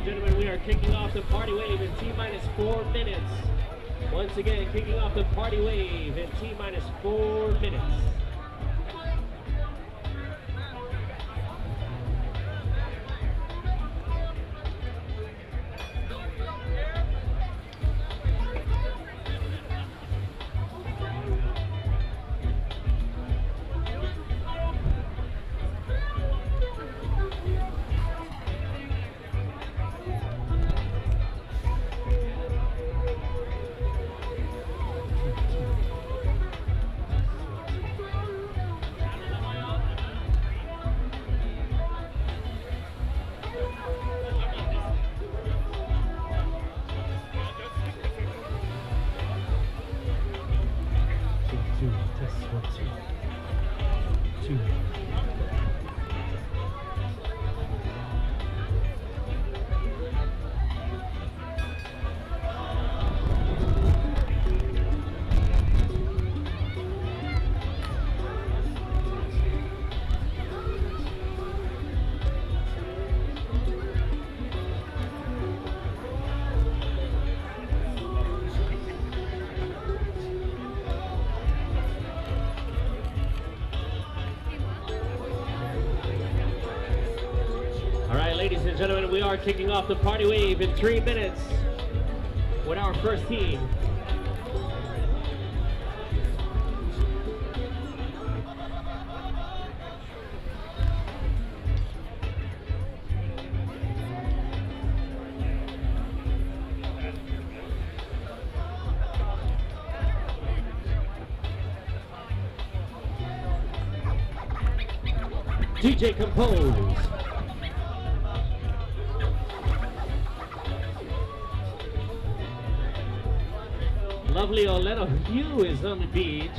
and gentlemen, we are kicking off the party wave in T-minus 4 minutes. Once again, kicking off the party wave in T-minus 4 minutes. Ladies and gentlemen, we are kicking off the party wave in 3 minutes with our first team. DJ Compose. Lovely Oleta Hugh is on the beach.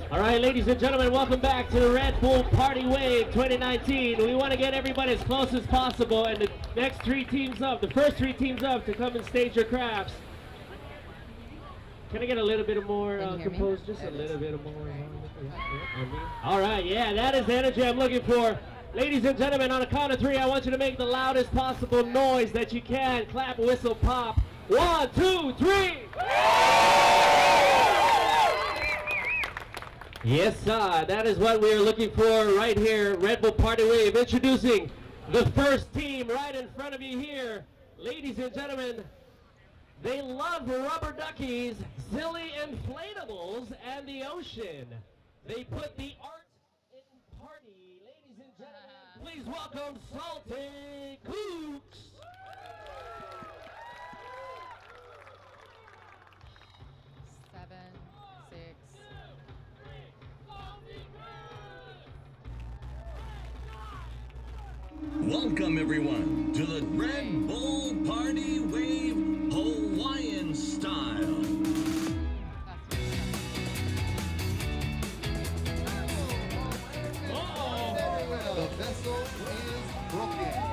All right, ladies and gentlemen, welcome back to the Red Bull Party Wave 2019. We want to get everybody as close as possible, and the next 3 teams up, the first 3 teams up to come and stage your crafts. Can I get a little bit more composed? Just a little bit more. All right, yeah, that is the energy I'm looking for. Ladies and gentlemen, on a count of 3, I want you to make the loudest possible noise that you can. Clap, whistle, pop. 1, 2, 3. Yes, sir. That is what we are looking for right here. Red Bull Party Wave. Introducing the first team right in front of you here. Ladies and gentlemen, they love rubber duckies, silly inflatables, and the ocean. They put the art in party. Ladies and gentlemen, please welcome Salty Kooks. Welcome everyone to the Red Bull Party Wave Hawaiian style. The vessel is broken.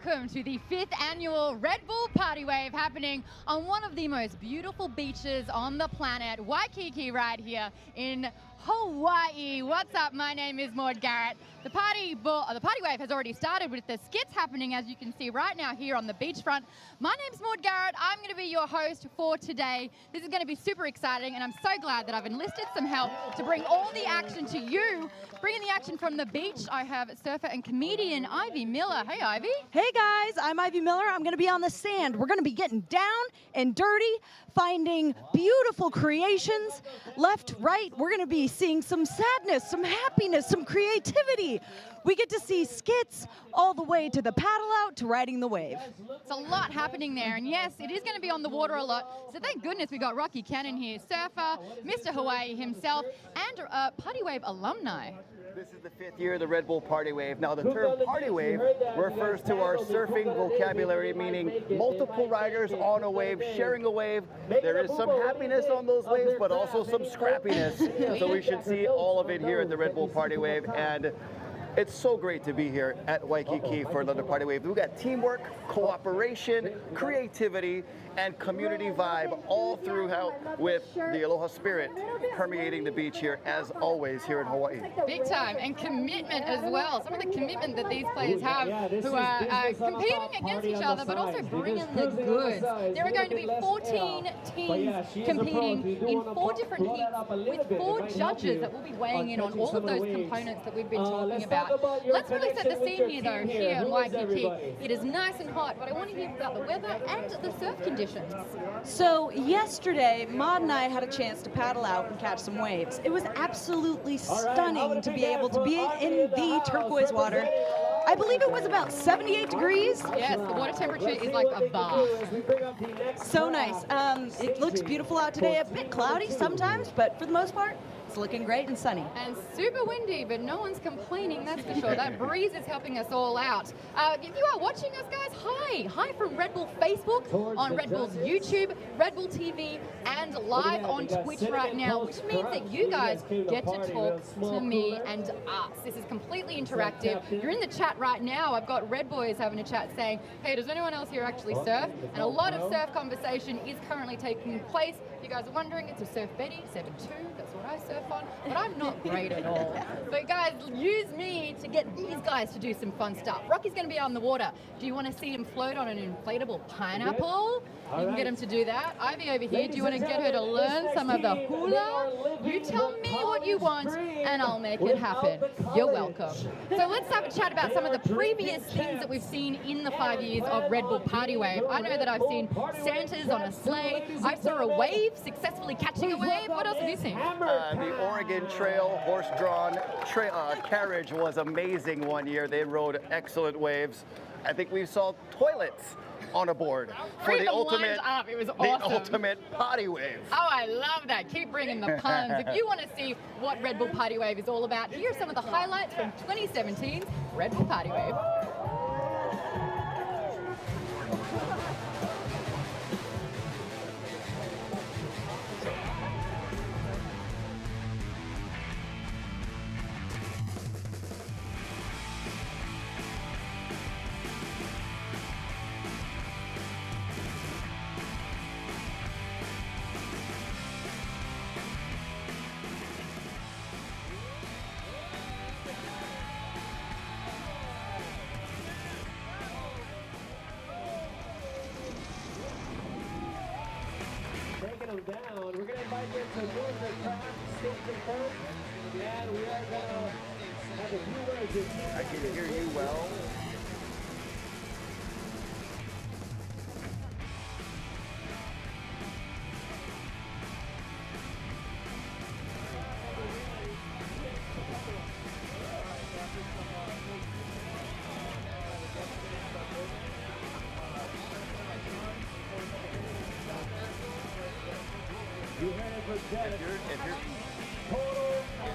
welcome to the 5th annual Red Bull Party Wave happening on one of the most beautiful beaches on the planet, Waikiki, right here in Hawaii. What's up? My name is Maud Garrett. The party wave has already started with the skits happening, as you can see right now here on the beachfront. My name's Maud Garrett. I'm going to be your host for today. This is going to be super exciting, and I'm so glad that I've enlisted some help to bring all the action to you. Bringing the action from the beach, I have surfer and comedian Ivy Miller. Hey, Ivy. Hey guys, I'm Ivy Miller. I'm going to be on the sand. We're going to be getting down and dirty, finding beautiful creations left, right. We're going to be seeing some sadness, some happiness, some creativity. We get to see skits all the way to the paddle out to riding the wave. It's a lot happening there, and yes, it is going to be on the water a lot. So thank goodness we got Rocky Cannon here, surfer, Mr. Hawaii himself, and Party Wave alumni. This is the 5th year of the Red Bull Party Wave. Now, the term party wave refers to our surfing vocabulary, meaning multiple riders on a wave, sharing a wave. There is some happiness on those waves, but also some scrappiness. So we should see all of it here at the Red Bull Party Wave. And it's so great to be here at Waikiki for another Party Wave. We've got teamwork, cooperation, creativity, and community vibe all throughout with the Aloha spirit permeating the beach here, as always, here in Hawaii. Big time, and commitment as well. Some of the commitment that these players have who are competing against each other, but also bringing the goods. There are going to be 14 teams competing in 4 different heats with 4 judges that will be weighing in on all of those components that we've been talking about. Let's really set the scene here, though, here in Waikiki. It is nice and hot, but I want to hear about the weather and the surf conditions. So yesterday, Maud and I had a chance to paddle out and catch some waves. It was absolutely stunning to be able to be in the turquoise water. I believe it was about 78 degrees. Yes, the water temperature is like a bath. So nice. It looks beautiful out today. A bit cloudy sometimes, but for the most part, it's looking great and sunny. And super windy, but no one's complaining, that's for sure. That breeze is helping us all out. If you are watching us, guys, hi. Hi from Red Bull Facebook, on Red Bull's YouTube, Red Bull TV, and live on Twitch right now, which means that you guys get to talk to me and us. This is completely interactive. You're in the chat right now. I've got Red Boys having a chat saying, hey, does anyone else here actually surf? And a lot of surf conversation is currently taking place. If you guys are wondering, it's a Surf Betty 7.2. That's what I surf on, but I'm not great at all. So guys, use me to get these guys to do some fun stuff. Rocky's going to be on the water. Do you want to see him float on an inflatable pineapple? You can get him to do that. Ivy over here, do you want to get her to learn some of the hula? You tell me what you want and I'll make it happen. You're welcome. So let's have a chat about some of the previous things that we've seen in the 5 years of Red Bull Party Wave. I know that I've seen Santas on a sleigh. I saw a wave, successfully catching a wave. What else have you seen? The Oregon Trail horse-drawn carriage was amazing one year. They rode excellent waves. I think we saw toilets on a board for the ultimate, it was awesome. The ultimate party wave. Oh, I love that. Keep bringing the puns. If you want to see what Red Bull Party Wave is all about, here are some of the highlights from 2017's Red Bull Party Wave. Them down. We're going to invite them to join the craft station first, and we are going to have a few words. I can hear you well. You heard it from Dennis. If you're Total.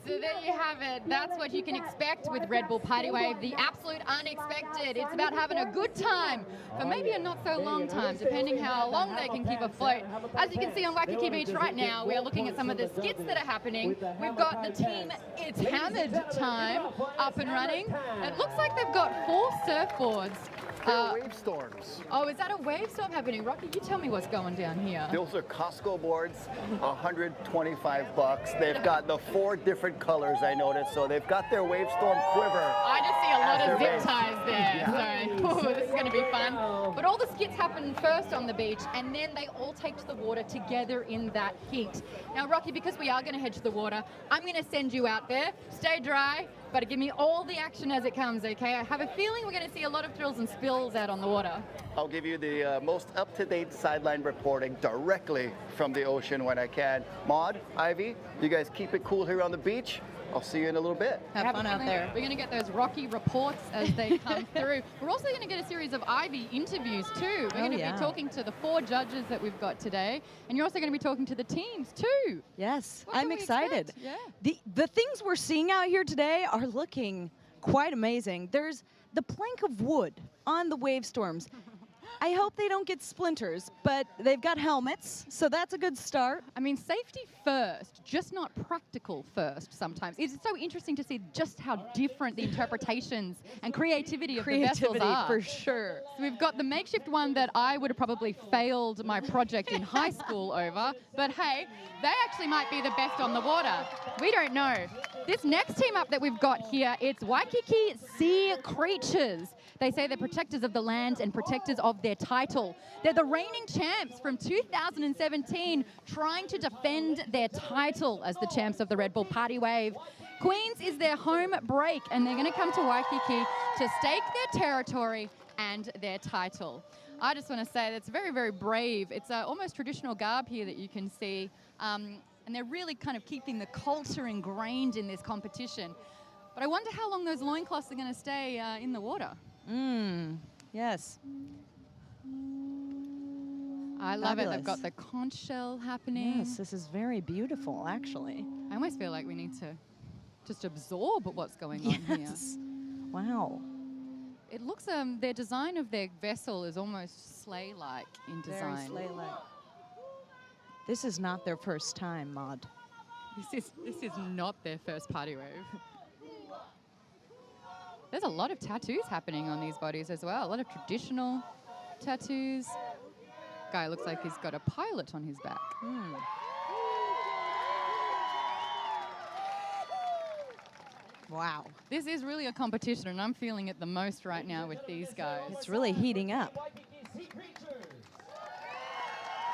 So there you have it. That's what you can expect with Red Bull Party Wave, the absolute unexpected. It's about having a good time for maybe a not so long time, depending how long they can keep afloat. As you can see on Waikiki Beach right now, we are looking at some of the skits that are happening. We've got the team It's Hammered Time up and running. It looks like they've got 4 surfboards. Wave storms. Oh, is that a wave storm happening? Rocky, you tell me what's going down here. Those are Costco boards, $125. They've got the 4 different colors, I noticed, so they've got their wave storm quiver. I just see a lot as of their zip base. ties there, so this is going to be fun. But all the skits happen first on the beach, and then they all take to the water together in that heat. Now, Rocky, because we are going to head to the water, I'm going to send you out there. Stay dry, but give me all the action as it comes, okay? I have a feeling we're going to see a lot of thrills and spills out on the water. I'll give you the most up-to-date sideline reporting directly from the ocean when I can. Maud, Ivy, you guys keep it cool here on the beach. I'll see you in a little bit. Have fun out there. We're going to get those Rocky reports as they come through. We're also going to get a series of Ivy interviews too. We're going to be talking to the 4 judges that we've got today, and you're also going to be talking to the teams too. Yes, What can I'm we excited. expect? Yeah. The things we're seeing out here today are looking quite amazing. There's the plank of wood on the wave storms. I hope they don't get splinters, but they've got helmets, so that's a good start. I mean, safety first, just not practical first sometimes. It's so interesting to see just how different the interpretations and creativity of the vessels are. for sure. So we've got the makeshift one that I would have probably failed my project in high school over, but hey, they actually might be the best on the water. We don't know. This next team up that we've got here, it's Waikiki Sea Creatures. They say they're protectors of the land and protectors of their title. They're the reigning champs from 2017, trying to defend their title as the champs of the Red Bull Party Wave. Queens is their home break, and they're going to come to Waikiki to stake their territory and their title. I just want to say that's very, very brave. It's almost traditional garb here that you can see, and they're really kind of keeping the culture ingrained in this competition. But I wonder how long those loincloths are going to stay in the water. Yes. I love it. They've Fabulous. got the conch shell happening. Yes, this is very beautiful, actually. I almost feel like we need to just absorb what's going on here. Yes. Wow. It looks, their design of their vessel is almost sleigh-like in design. Very sleigh-like. This is not their first time, Maud. This is not their first party wave. There's a lot of tattoos happening on these bodies as well. A lot of traditional tattoos. Guy looks like he's got a pilot on his back. Wow. This is really a competition, and I'm feeling it the most right now with these guys. It's really heating up.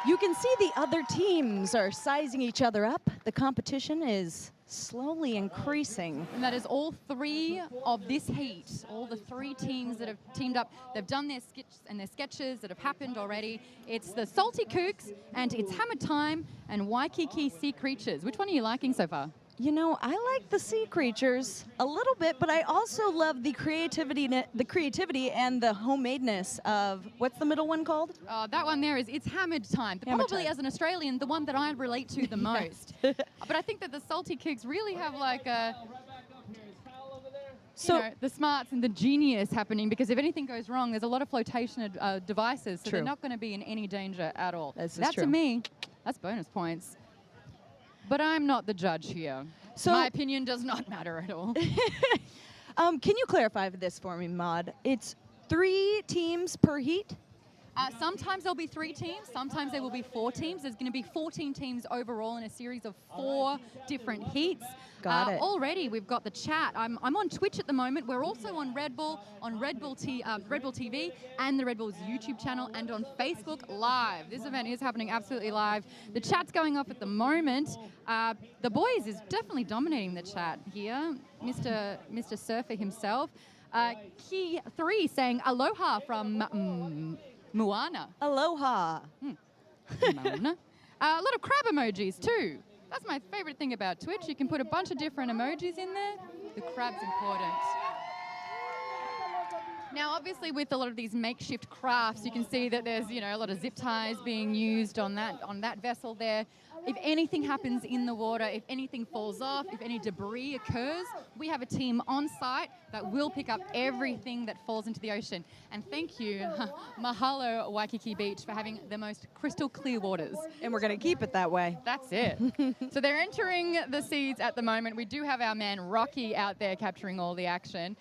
You can see the other teams are sizing each other up. The competition is slowly increasing. And that is all 3 of this heat, all the 3 teams that have teamed up. They've done their sketches that have happened already. It's the Salty Kooks, and it's Hammer Time, and Waikiki Sea Creatures. Which one are you liking so far? You know, I like the Sea Creatures a little bit, but I also love the creativity and the homemadeness of, what's the middle one called? That one there is It's Hammered Time. Hammer Probably Time. as an Australian, the one that I relate to the most. But I think that the Salty Kooks really have like a, So, the smarts and the genius happening, because if anything goes wrong, there's a lot of flotation devices, so True. they're not going to be in any danger at all. This is That true. to me, that's bonus points. But I'm not the judge here. So- My opinion does not matter at all. can you clarify this for me, Maud? It's 3 teams per heat? Sometimes there'll be 3 teams, sometimes there will be 4 teams. There's going to be 14 teams overall in a series of 4 different heats. Got it. Already we've got the chat. I'm on Twitch at the moment. We're also on Red Bull, on Red Bull TV, and the Red Bull's YouTube channel, and on Facebook Live. This event is happening absolutely live. The chat's going off at the moment. The boys is definitely dominating the chat here. Mr. Surfer himself. Key 3 saying aloha from Moana. Aloha. Moana. A lot of crab emojis too. That's my favorite thing about Twitch. You can put a bunch of different emojis in there. The crab's important. Now, obviously, with a lot of these makeshift crafts, you can see that there's, a lot of zip ties being used on that vessel there. If anything happens in the water, if anything falls off, if any debris occurs, we have a team on site that will pick up everything that falls into the ocean. And thank you, mahalo Waikiki Beach, for having the most crystal clear waters. And we're going to keep it that way. That's it. So they're entering the seas at the moment. We do have our man Rocky out there capturing all the action.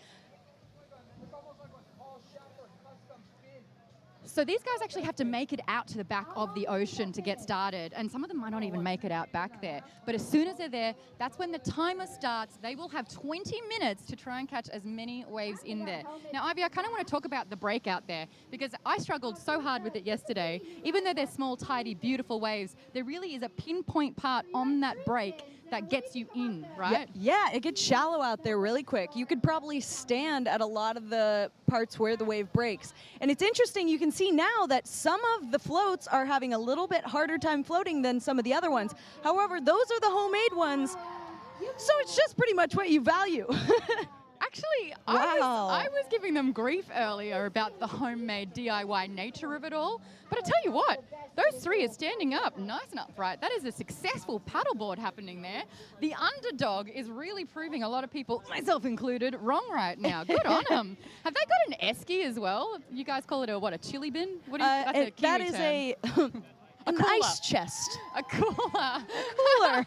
So these guys actually have to make it out to the back of the ocean to get started, and some of them might not even make it out back there. But as soon as they're there, that's when the timer starts. They will have 20 minutes to try and catch as many waves in there. Now, Ivy, I kind of want to talk about the break out there, because I struggled so hard with it yesterday. Even though they're small, tidy, beautiful waves, there really is a pinpoint part on that break that gets you in, right? Yeah, it gets shallow out there really quick. You could probably stand at a lot of the parts where the wave breaks. And it's interesting, you can see now that some of the floats are having a little bit harder time floating than some of the other ones. However, those are the homemade ones, so it's just pretty much what you value. Actually, Wow. I was giving them grief earlier about the homemade DIY nature of it all. But I tell you what, those three are standing up nice and upright. That is a successful paddleboard happening there. The underdog is really proving a lot of people, myself included, wrong right now. Good on them. Have they got an esky as well? You guys call it a chili bin? What do you, that's a Kiwi that is term. an cooler. ice chest. A cooler. Cooler.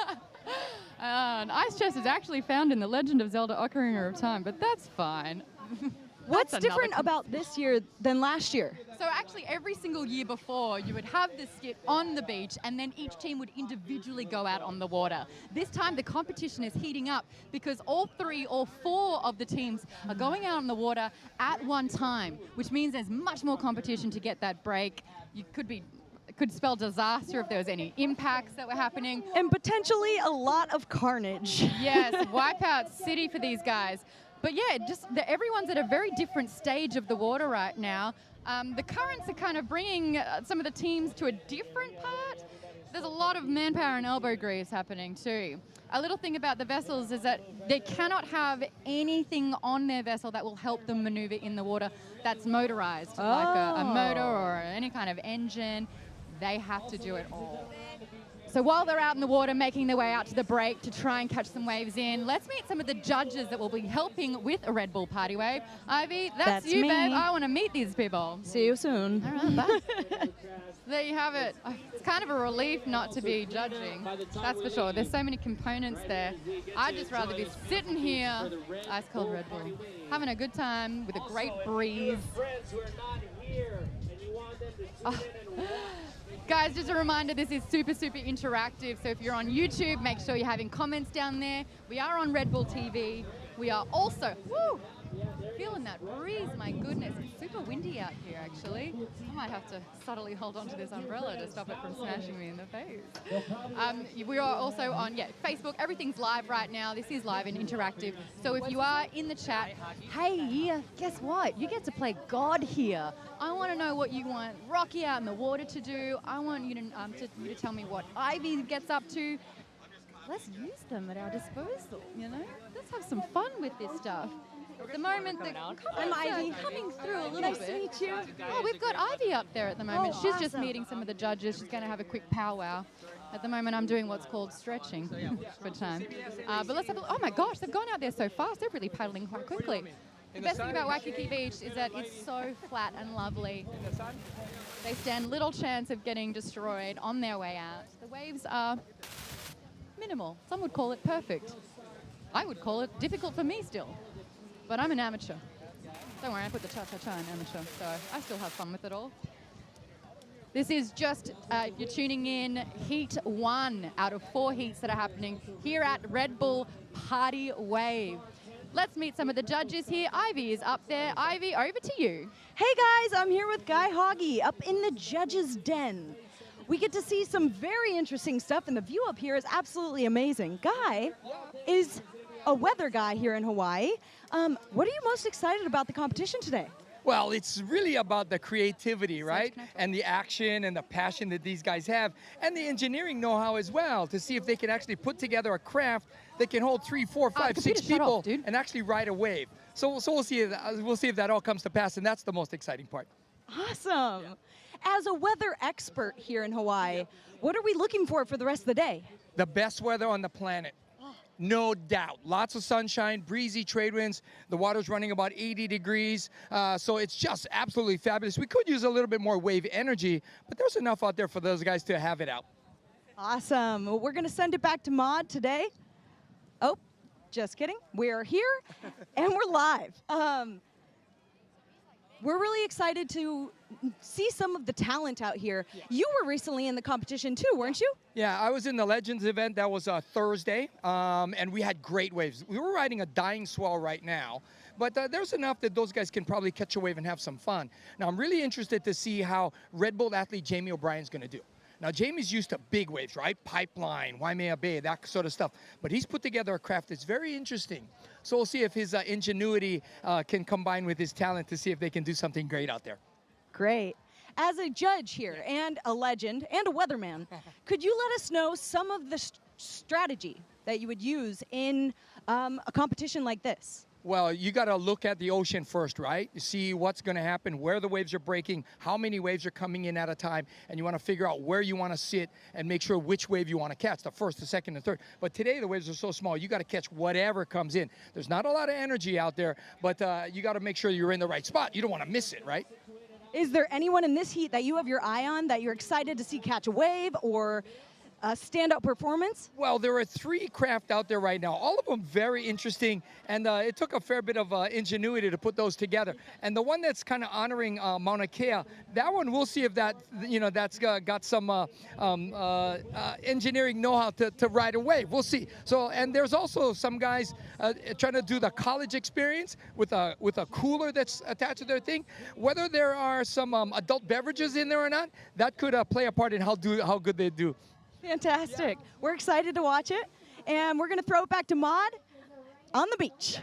An ice chest is actually found in The Legend of Zelda Ocarina of Time, but that's fine. What's That's different another about this year than last year? So actually every single year before, you would have the skit on the beach, and then each team would individually go out on the water. This time the competition is heating up because all four of the teams are going out on the water at one time, which means there's much more competition to get that break. It could spell disaster if there was any impacts that were happening. And potentially a lot of carnage. Yes, wipeout city for these guys. But yeah, everyone's at a very different stage of the water right now. The currents are kind of bringing some of the teams to a different part. There's a lot of manpower and elbow grease happening too. A little thing about the vessels is that they cannot have anything on their vessel that will help them maneuver in the water that's motorized, like a motor or any kind of engine. They have to do it all. So while they're out in the water making their way out to the break to try and catch some waves in, let's meet some of the judges that will be helping with a Red Bull Party Wave. Ivy, that's you, me. babe. I want to meet these people. See you soon. All right, bye. There you have it. It's kind of a relief not to be judging, that's for sure. There's so many components there. I'd just rather be sitting here, ice cold Red Bull, having a good time with a great breeze. Guys, just a reminder, this is super, super interactive. So if you're on YouTube, make sure you're having comments down there. We are on Red Bull TV. We are also, feeling that breeze, my goodness. It's super windy out here, actually. I might have to subtly hold onto this umbrella to stop it from smashing me in the face. We are also on, Facebook. Everything's live right now. This is live and interactive. So if you are in the chat, hey, guess what? You get to play God here. I want to know what you want Rocky out in the water to do. I want you to tell me what Ivy gets up to. Let's use them at our disposal, Let's have some fun with this stuff. At the moment, I'm Ivy. Coming through a little bit. Nice to meet you. Oh, we've got Ivy up there at the moment. She's just meeting some of the judges. She's going to have a quick powwow. At the moment, I'm doing what's called stretching for time. But let's have a look. Oh my gosh, they've gone out there so fast. They're really paddling quite quickly. The best thing about Waikiki Beach is that it's so flat and lovely. They stand little chance of getting destroyed on their way out. The waves are minimal. Some would call it perfect. I would call it difficult for me still. But I'm an amateur. Don't worry, I put the cha-cha-cha in amateur, so I still have fun with it all. This is just, if you're tuning in, Heat 1 out of 4 heats that are happening here at Red Bull Party Wave. Let's meet some of the judges here. Ivy is up there. Ivy, over to you. Hey guys, I'm here with Guy Hoggy up in the judges' den. We get to see some very interesting stuff, and the view up here is absolutely amazing. Guy is a weather guy here in Hawaii. What are you most excited about the competition today? Well, it's really about the creativity, right? connected. And the action and the passion that these guys have, and the engineering know-how as well, to see if they can actually put together a craft that can hold 3, 4, 5, computer, 6 shut people off, dude. and actually ride a wave. So we'll see if that all comes to pass, and that's the most exciting part. Awesome. As a weather expert here in Hawaii, what are we looking for the rest of the day? The best weather on the planet. No doubt. Lots of sunshine, breezy trade winds. The water's running about 80 degrees. So it's just absolutely fabulous. We could use a little bit more wave energy, but there's enough out there for those guys to have it out. Awesome. Well, we're going to send it back to Maud today. Oh, just kidding. We're here and we're live. We're really excited to see some of the talent out here. You were recently in the competition too, weren't you? Yeah, I was in the Legends event. That was Thursday, and we had great waves. We were riding a dying swell right now, but there's enough that those guys can probably catch a wave and have some fun. Now, I'm really interested to see how Red Bull athlete Jamie O'Brien's going to do. Now, Jamie's used to big waves, right? Pipeline, Waimea Bay, that sort of stuff. But he's put together a craft that's very interesting. So we'll see if his ingenuity can combine with his talent to see if they can do something great out there. Great. As a judge here and a legend and a weatherman, could you let us know some of the strategy that you would use in a competition like this? Well, you got to look at the ocean first, right? You see what's going to happen, where the waves are breaking, how many waves are coming in at a time, and you want to figure out where you want to sit and make sure which wave you want to catch, the first, the second, the third. But today the waves are so small, you got to catch whatever comes in. There's not a lot of energy out there, but you got to make sure you're in the right spot. You don't want to miss it, right? Is there anyone in this heat that you have your eye on that you're excited to see catch a wave or a standout performance? Well, there are 3 craft out there right now, all of them very interesting, and it took a fair bit of ingenuity to put those together. And the one that's kind of honoring Mauna Kea, that one, we'll see if that, that's got some engineering know-how to ride a wave. We'll see. So, and there's also some guys trying to do the college experience with a cooler that's attached to their thing. Whether there are some adult beverages in there or not, that could play a part in how good they do. Fantastic. We're excited to watch it, and we're going to throw it back to Maud on the beach.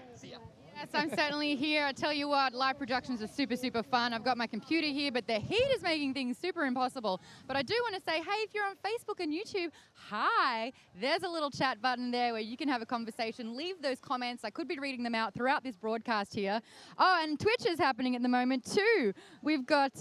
Yes, I'm certainly here. I tell you what, live productions are super, super fun. I've got my computer here, but the heat is making things super impossible. But I do want to say, hey, if you're on Facebook and YouTube, hi, there's a little chat button there where you can have a conversation. Leave those comments. I could be reading them out throughout this broadcast here. Oh, and Twitch is happening at the moment too. We've got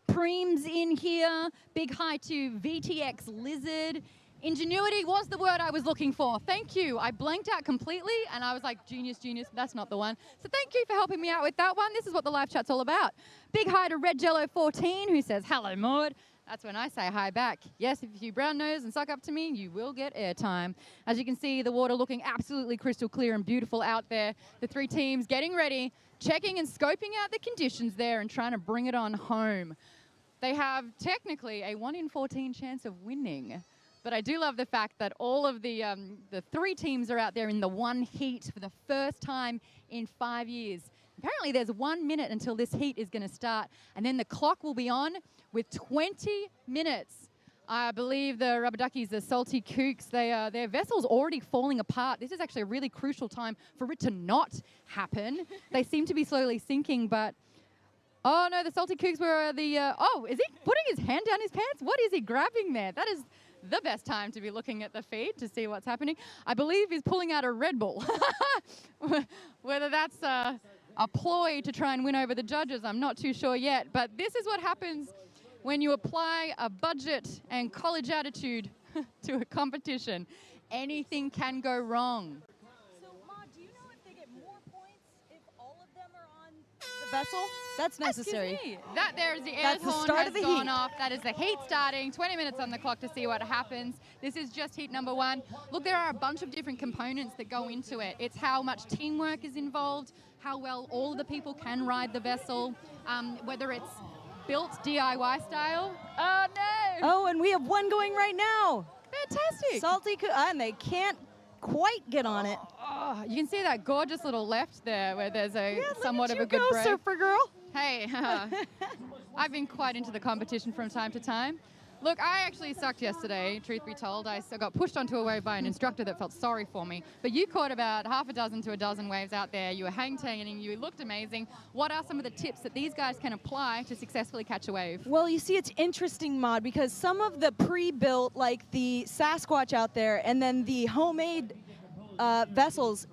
Preems in here. Big hi to VTX Lizard. Ingenuity was the word I was looking for. Thank you. I blanked out completely, and I was like, genius, that's not the one. So thank you for helping me out with that one. This is what the live chat's all about. Big hi to Red Jello 14, who says, hello, Maud. That's when I say hi back. Yes, if you brown nose and suck up to me, you will get airtime. As you can see, the water looking absolutely crystal clear and beautiful out there. The 3 teams getting ready, checking and scoping out the conditions there and trying to bring it on home. They have technically a 1 in 14 chance of winning. But I do love the fact that all of the 3 teams are out there in the one heat for the first time in 5 years. Apparently there's 1 minute until this heat is going to start, and then the clock will be on with 20 minutes. I believe the Rubber Duckies, the Salty Kooks, their vessel's already falling apart. This is actually a really crucial time for it to not happen. They seem to be slowly sinking, but... Oh, no, the Salty Kooks were oh, is he putting his hand down his pants? What is he grabbing there? That is the best time to be looking at the feed to see what's happening. I believe he's pulling out a Red Bull. Whether that's a ploy to try and win over the judges, I'm not too sure yet. But this is what happens when you apply a budget and college attitude to a competition. Anything can go wrong. So, Maud, do you know if they get more points if all of them are on the vessel? That's necessary. Excuse me. That there is the air That's the horn start has of the gone heat. off. That is the heat starting. 20 minutes on the clock to see what happens. This is just heat number 1. Look, there are a bunch of different components that go into it. It's how much teamwork is involved, how well all of the people can ride the vessel, whether it's built DIY style. Oh, no. Oh, and we have one going right now. Fantastic. Salty and they can't quite get on it. Oh, you can see that gorgeous little left there where there's a somewhat Look of at a good you go, break. surfer girl. Hey, I've been quite into the competition from time to time. Look, I actually sucked yesterday, truth be told. I got pushed onto a wave by an instructor that felt sorry for me. But you caught about half a dozen to a dozen waves out there. You were hang-tanging, you looked amazing. What are some of the tips that these guys can apply to successfully catch a wave? Well, you see, it's interesting, Maud, because some of the pre-built, like the Sasquatch out there, and then the homemade vessels,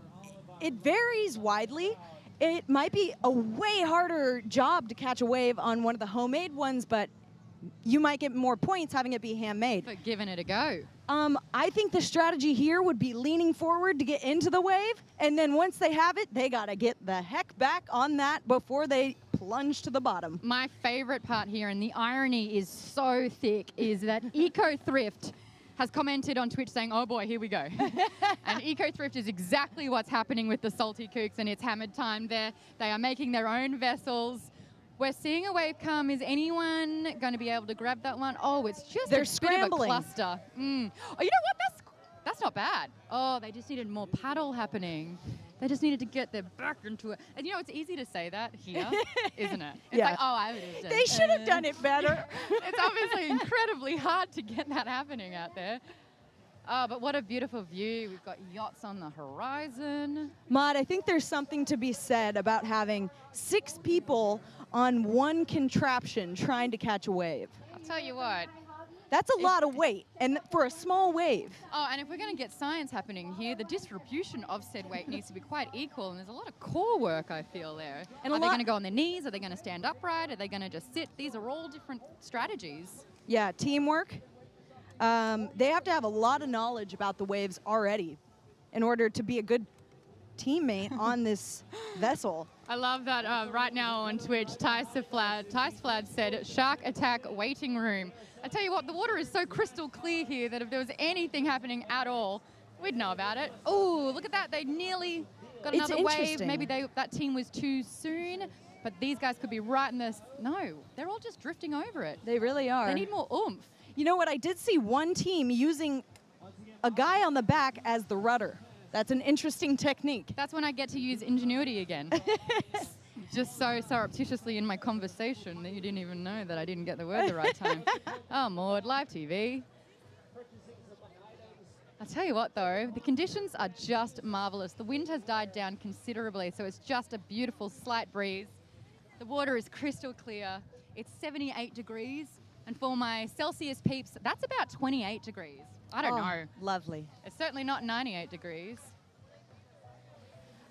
it varies widely. It might be a way harder job to catch a wave on one of the homemade ones, but you might get more points having it be handmade. But giving it a go. I think the strategy here would be leaning forward to get into the wave, and then once they have it, they gotta get the heck back on that before they plunge to the bottom. My favorite part here, and the irony is so thick, is that Eco Thrift has commented on Twitch saying, oh boy, here we go. And Eco Thrift is exactly what's happening with the Salty Kooks, and it's hammered time there. They are making their own vessels. We're seeing a wave come. Is anyone going to be able to grab that one? Oh, it's just They're a scrambling. bit of a cluster. Oh, you know what? That's not bad. Oh, they just needed more paddle happening. They just needed to get their back into it. And you know, it's easy to say that here, isn't it? It's Yeah. like, oh, I would have done They should have done it better. It's obviously incredibly hard to get that happening out there. Oh, but what a beautiful view. We've got yachts on the horizon. Maud, I think there's something to be said about having 6 people on one contraption trying to catch a wave. I'll tell you what. That's a lot of weight, and for a small wave. Oh, and if we're going to get science happening here, the distribution of said weight needs to be quite equal, and there's a lot of core work, I feel, there. And are they going to go on their knees? Are they going to stand upright? Are they going to just sit? These are all different strategies. Yeah, teamwork. They have to have a lot of knowledge about the waves already in order to be a good teammate on this vessel. I love that right now on Twitch, Tice Flad said, shark attack waiting room. I tell you what, the water is so crystal clear here that if there was anything happening at all, we'd know about it. Oh, look at that. They nearly got It's another wave. interesting. Maybe that team was too soon, but these guys could be right in this. No, they're all just drifting over it. They really are. They need more oomph. You know what? I did see one team using a guy on the back as the rudder. That's an interesting technique. That's when I get to use ingenuity again. Just so surreptitiously in my conversation that you didn't even know that I didn't get the word the right time. Oh, Maud, live TV. I'll tell you what, though, the conditions are just marvelous. The wind has died down considerably, so it's just a beautiful slight breeze. The water is crystal clear. It's 78 degrees. And for my Celsius peeps, that's about 28 degrees. I don't know. Lovely. It's certainly not 98 degrees.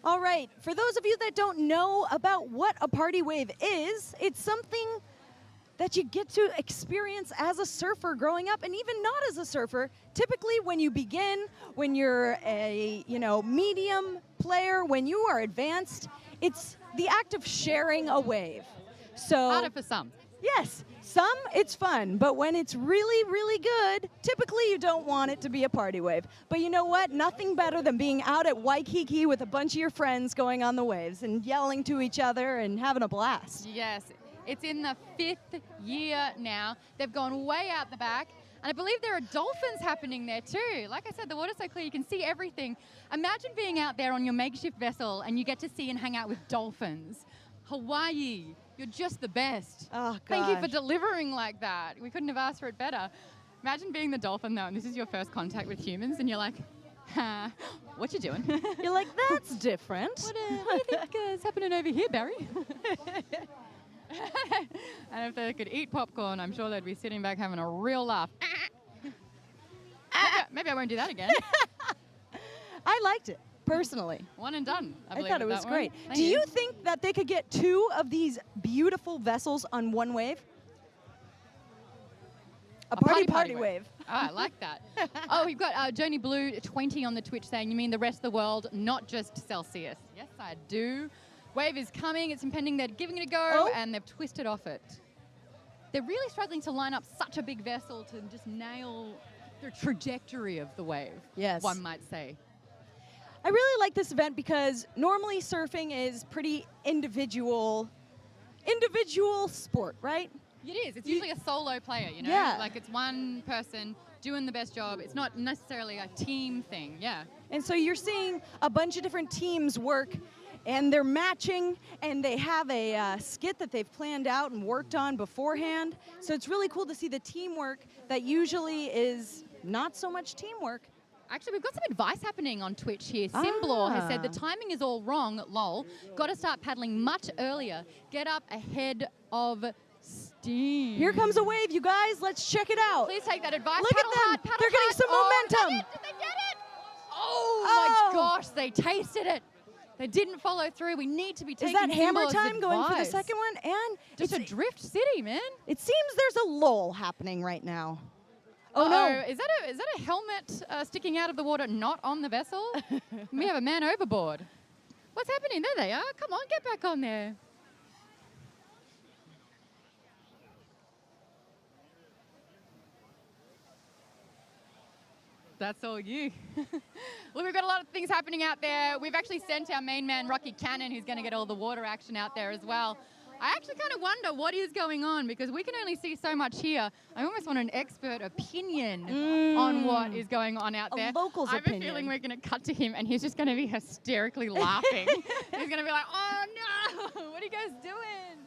All right, for those of you that don't know about what a party wave is, it's something that you get to experience as a surfer growing up, and even not as a surfer. Typically when you begin, when you're a medium player, when you are advanced, it's the act of sharing a wave. So Harder for some. yes, some it's fun, but when it's really, really good, typically you don't want it to be a party wave. But you know what? Nothing better than being out at Waikiki with a bunch of your friends going on the waves and yelling to each other and having a blast. Yes, it's in the 5th year now. They've gone way out the back. And I believe there are dolphins happening there too. Like I said, the water's so clear, you can see everything. Imagine being out there on your makeshift vessel and you get to see and hang out with dolphins. Hawaii, you're just the best. Oh, Thank you for gosh. delivering like that. We couldn't have asked for it better. Imagine being the dolphin though, and this is your first contact with humans, and you're like, what you doing? You're like, that's different. What do you think is happening over here, Barry? And if they could eat popcorn, I'm sure they'd be sitting back having a real laugh. Maybe I won't do that again. I liked it, personally. One and done. I believe thought it with was that one. great. Thank Do you think that they could get 2 of these beautiful vessels on one wave? A party wave. Oh, I like that. Oh, we've got Joni Blue 20 on the Twitch saying, you mean the rest of the world, not just Celsius? Yes, I do. Wave is coming, it's impending, they're giving it a go, Oh. and they've twisted off it. They're really struggling to line up such a big vessel to just nail the trajectory of the wave, Yes. one might say. I really like this event because normally surfing is pretty individual sport, right? It is. It's usually a solo player, you know? Yeah. Like it's one person doing the best job. It's not necessarily a team thing, yeah. And so you're seeing a bunch of different teams work and they're matching, and they have a skit that they've planned out and worked on beforehand. So it's really cool to see the teamwork that usually is not so much teamwork. Actually, we've got some advice happening on Twitch here. Simblor has said the timing is all wrong, lol. Got to start paddling much earlier. Get up ahead of steam. Here comes a wave, you guys. Let's check it out. Please take that advice. Look Paddle at them. hard, paddle They're getting hard. some momentum. Did they get it? Oh, Oh. my gosh, they tasted it. They didn't follow through. We need to be Is taking that hammer Simblor's time going for the advice. second one? And Just a drift city, man. it seems there's a lull happening right now. Oh Uh-oh. no. Is that a helmet sticking out of the water not on the vessel? We have a man overboard. What's happening? There they are. Come on, get back on there. That's all you. Well, we've got a lot of things happening out there. We've actually sent our main man, Rocky Cannon, who's going to get all the water action out there as well. I actually kind of wonder what is going on because we can only see so much here. I almost want an expert opinion on what is going on out there. local's I have opinion. a feeling we're going to cut to him and he's just going to be hysterically laughing. He's going to be like, oh no, what are you guys doing?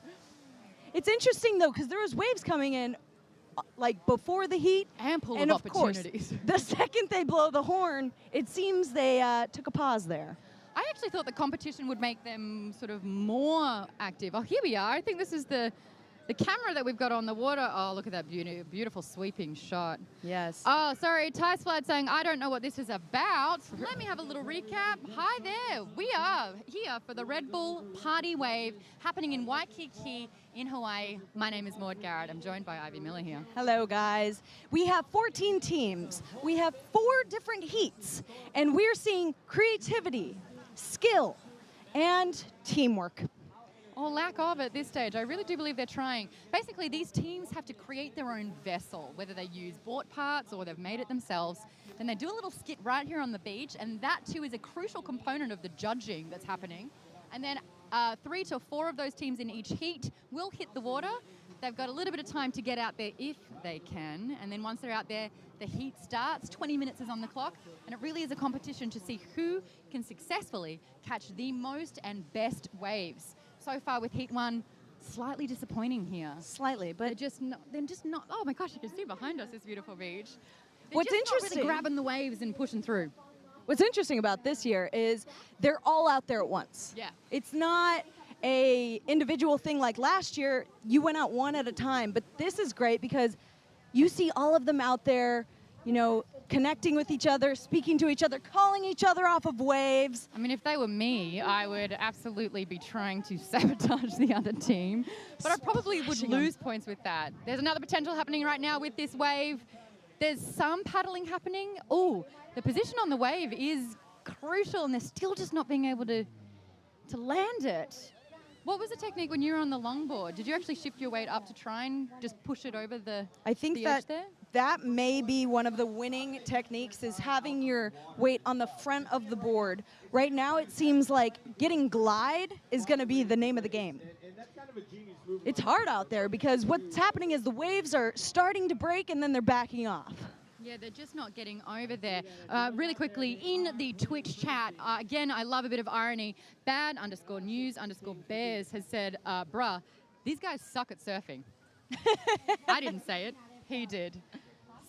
It's interesting though, because there was waves coming in like before the heat. Ample And of of course, opportunities. the second they blow the horn, it seems they took a pause there. I actually thought the competition would make them sort of more active. Oh, here we are. I think this is the camera that we've got on the water. Oh, look at that beautiful sweeping shot. Yes. Oh, sorry, Ty's Flight saying, I don't know what this is about. Let me have a little recap. Hi there. We are here for the Red Bull Party Wave happening in Waikiki in Hawaii. My name is Maud Garrett. I'm joined by Ivy Miller here. Hello, guys. We have 14 teams. We have 4 different heats, and we're seeing creativity, skill, and teamwork. Or lack of at this stage. I really do believe they're trying. Basically, these teams have to create their own vessel, whether they use bought parts or they've made it themselves. Then they do a little skit right here on the beach, and that too is a crucial component of the judging that's happening. And then 3 to 4 of those teams in each heat will hit the water. They've got a little bit of time to get out there if they can. And then once they're out there, the heat starts. 20 minutes is on the clock. And it really is a competition to see who can successfully catch the most and best waves. So far with Heat 1, slightly disappointing here. Slightly, They're but just not, oh my gosh, you can see behind us this beautiful beach. They're What's just not interesting- really grabbing the waves and pushing through. what's interesting about this year is they're all out there at once. Yeah. It's not a individual thing like last year. You went out one at a time, but this is great because you see all of them out there, you know, connecting with each other, speaking to each other, calling each other off of waves. I mean, if they were me, I would absolutely be trying to sabotage the other team. But I probably would Splashing 'em. lose points with that. There's another potential happening right now with this wave. There's some paddling happening. Oh, the position on the wave is crucial, and they're still just not being able to land it. What was the technique when you were on the longboard? Did you actually shift your weight up to try and just push it over the I think the edge that there? that may be one of the winning techniques is having your weight on the front of the board. Right now it seems like getting glide is going to be the name of the game. It's hard out there because what's happening is the waves are starting to break and then they're backing off. Yeah, they're just not getting over there. Really quickly, in the Twitch chat, again, I love a bit of irony. Bad_news_bears has said, bruh, these guys suck at surfing. I didn't say it. He did.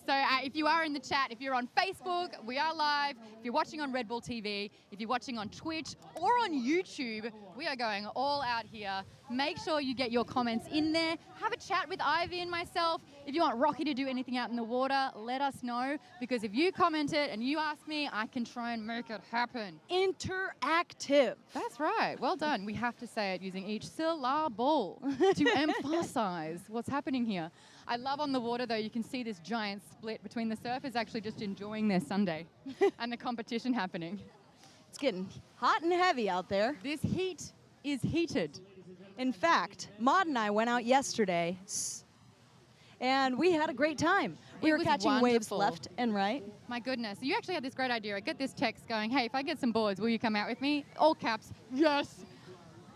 So if you are in the chat, if you're on Facebook, we are live. If you're watching on Red Bull TV, if you're watching on Twitch or on YouTube, we are going all out here. Make sure you get your comments in there. Have a chat with Ivy and myself. If you want Rocky to do anything out in the water, let us know. Because if you comment it and you ask me, I can try and make it happen. Interactive. That's right. Well done. We have to say it using each syllable to emphasize what's happening here. I love on the water, though, you can see this giant split between the surfers actually just enjoying their Sunday and the competition happening. It's getting hot and heavy out there. This heat is heated. In fact, Maud and I went out yesterday and we had a great time. We It were was catching waves wonderful. left and right. My goodness. You actually had this great idea. I get this text going, hey, if I get some boards, will you come out with me? All caps, yes.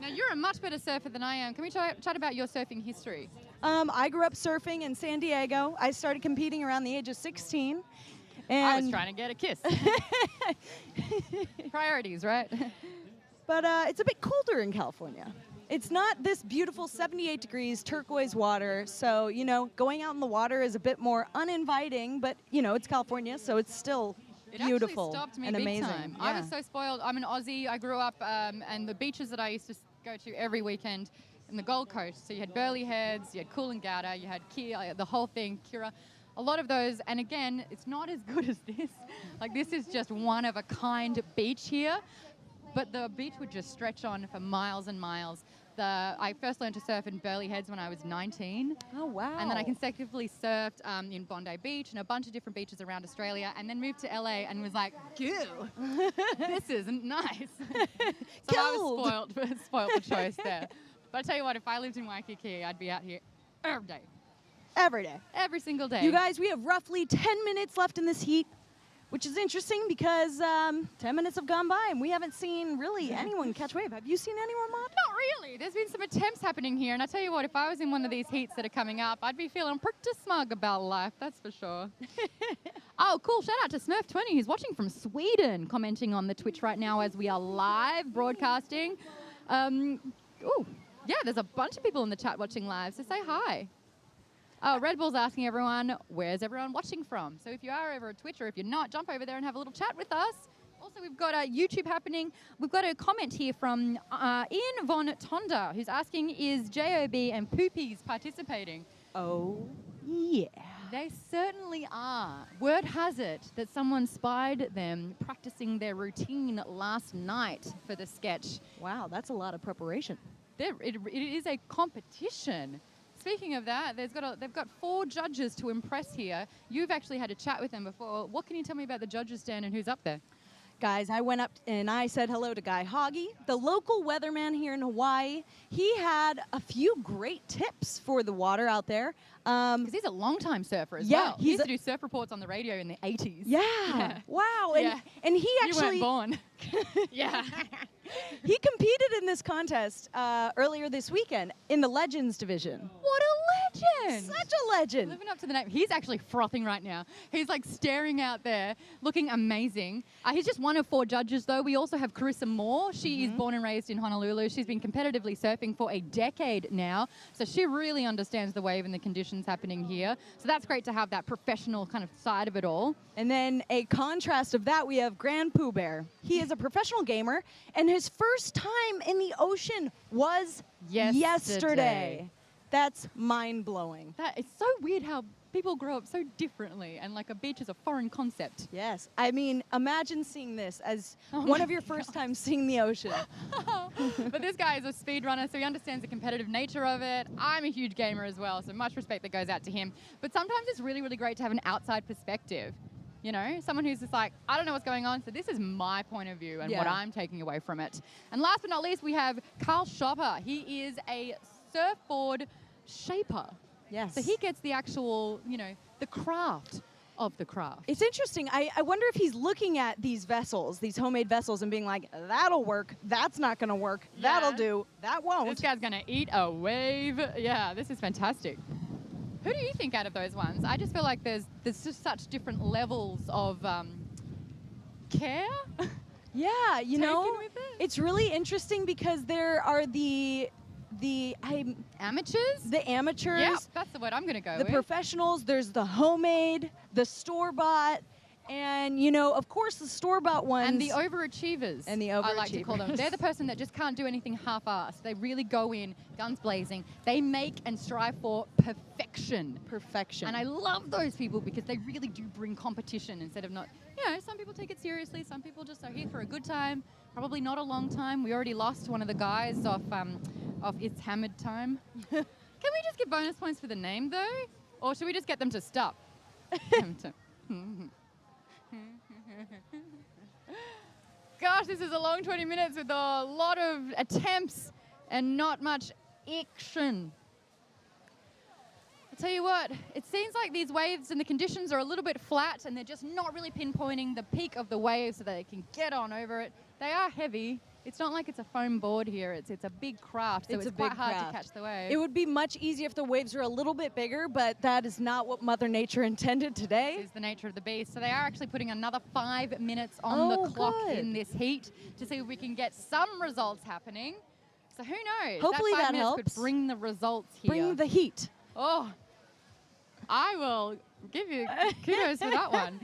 Now, you're a much better surfer than I am. Can we chat about your surfing history? I grew up surfing in San Diego. I started competing around the age of 16. And I was trying to get a kiss. Priorities, right? but it's a bit colder in California. It's not this beautiful 78 degrees turquoise water, so, you know, going out in the water is a bit more uninviting, but, you know, it's California, so it's still beautiful It actually stopped me and big amazing. time. Yeah. I was so spoiled. I'm an Aussie. I grew up, and the beaches that I used to go to every weekend in the Gold Coast. So you had Burleigh Heads, you had Coolangatta, you had the whole thing, Kira. A lot of those, and again, it's not as good as this. Like, this is just one of a kind beach here, but the beach would just stretch on for miles and miles. I first learned to surf in Burleigh Heads when I was 19. Oh, wow. And then I consecutively surfed in Bondi Beach and a bunch of different beaches around Australia, and then moved to LA and was like, "Ew, this isn't nice." So I was spoiled for choice there. But I tell you what, if I lived in Waikiki, I'd be out here every day. Every day. Every single day. You guys, we have roughly 10 minutes left in this heat, which is interesting because 10 minutes have gone by and we haven't seen really anyone catch wave. Have you seen anyone, Mom? Not really. There's been some attempts happening here, and I tell you what, if I was in one of these heats that are coming up, I'd be feeling pretty smug about life, that's for sure. Oh, cool. Shout out to Smurf20, who's watching from Sweden, commenting on the Twitch right now as we are live broadcasting. Yeah, there's a bunch of people in the chat watching live, so say hi. Oh, Red Bull's asking everyone, where's everyone watching from? So if you are over at Twitch, or if you're not, jump over there and have a little chat with us. Also, we've got YouTube happening. We've got a comment here from Ian Von Tonda, who's asking, is JOB and Poopies participating? Oh, yeah. They certainly are. Word has it that someone spied them practicing their routine last night for the sketch. Wow, that's a lot of preparation. It is a competition. Speaking of that, they've got 4 judges to impress here. You've actually had a chat with them before. What can you tell me about the judges, Dan, and who's up there? Guys, I went up and I said hello to Guy Hoggy, the local weatherman here in Hawaii. He had a few great tips for the water out there. Because he's a long-time surfer as yeah, well. He used to do surf reports on the radio in the 80s. Yeah. Wow. Yeah. And he actually... You weren't born. Yeah. He competed in this contest earlier this weekend in the Legends division. What a legend! Such a legend. Living up to the name. He's actually frothing right now. He's like staring out there, looking amazing. He's just one of 4 judges, though. We also have Carissa Moore. She is born and raised in Honolulu. She's been competitively surfing for a decade now, so she really understands the wave and the conditions happening here. So that's great to have that professional kind of side of it all. And then a contrast of that, we have Grand Pooh Bear. He is a professional gamer, and his first time in the ocean was yesterday. That's mind-blowing. It's so weird how people grow up so differently, and like a beach is a foreign concept. Yes. I mean, imagine seeing this as one of your first times seeing the ocean. But this guy is a speedrunner, so he understands the competitive nature of it. I'm a huge gamer as well, so much respect that goes out to him. But sometimes it's really, really great to have an outside perspective. You know, someone who's just like, I don't know what's going on, so this is my point of view and what I'm taking away from it. And last but not least, we have Carl Shopper. He is a surfboard shaper. Yes. So he gets the actual, you know, the craft of the craft. It's interesting. I wonder if he's looking at these vessels, these homemade vessels, and being like, that'll work, that's not going to work, that'll do, that won't. This guy's going to eat a wave. Yeah, this is fantastic. Who do you think out of those ones? I just feel like there's just such different levels of care. Yeah, you know, with it? it's really interesting because there are the amateurs. The amateurs. Yeah, that's the word I'm going to go the with. professionals. There's the homemade, the store-bought, and, you know, of course, the store-bought ones. And the overachievers. And the I like to call them. overachievers. They're the person that just can't do anything half-assed. They really go in, guns blazing. They make and strive for perfection. Perfection. And I love those people because they really do bring competition instead of not, you know, some people take it seriously. Some people just are here for a good time. Probably not a long time. We already lost one of the guys off It's Hammered Time. Can we just get bonus points for the name, though? Or should we just get them to stop? Gosh, this is a long 20 minutes with a lot of attempts and not much action. I'll tell you what, it seems like these waves and the conditions are a little bit flat and they're just not really pinpointing the peak of the wave so that they can get on over it. They are heavy, It's not like it's a foam board here. It's a big craft, so it's a quite big hard craft. to catch the wave. It would be much easier if the waves were a little bit bigger, but that is not what Mother Nature intended today. Is the nature of the beast. So they are actually putting another 5 minutes on Oh, the clock good. in this heat to see if we can get some results happening. So who knows? Hopefully that 5 that minutes helps. could bring the results here. Bring the heat. Oh, I will give you kudos for that one.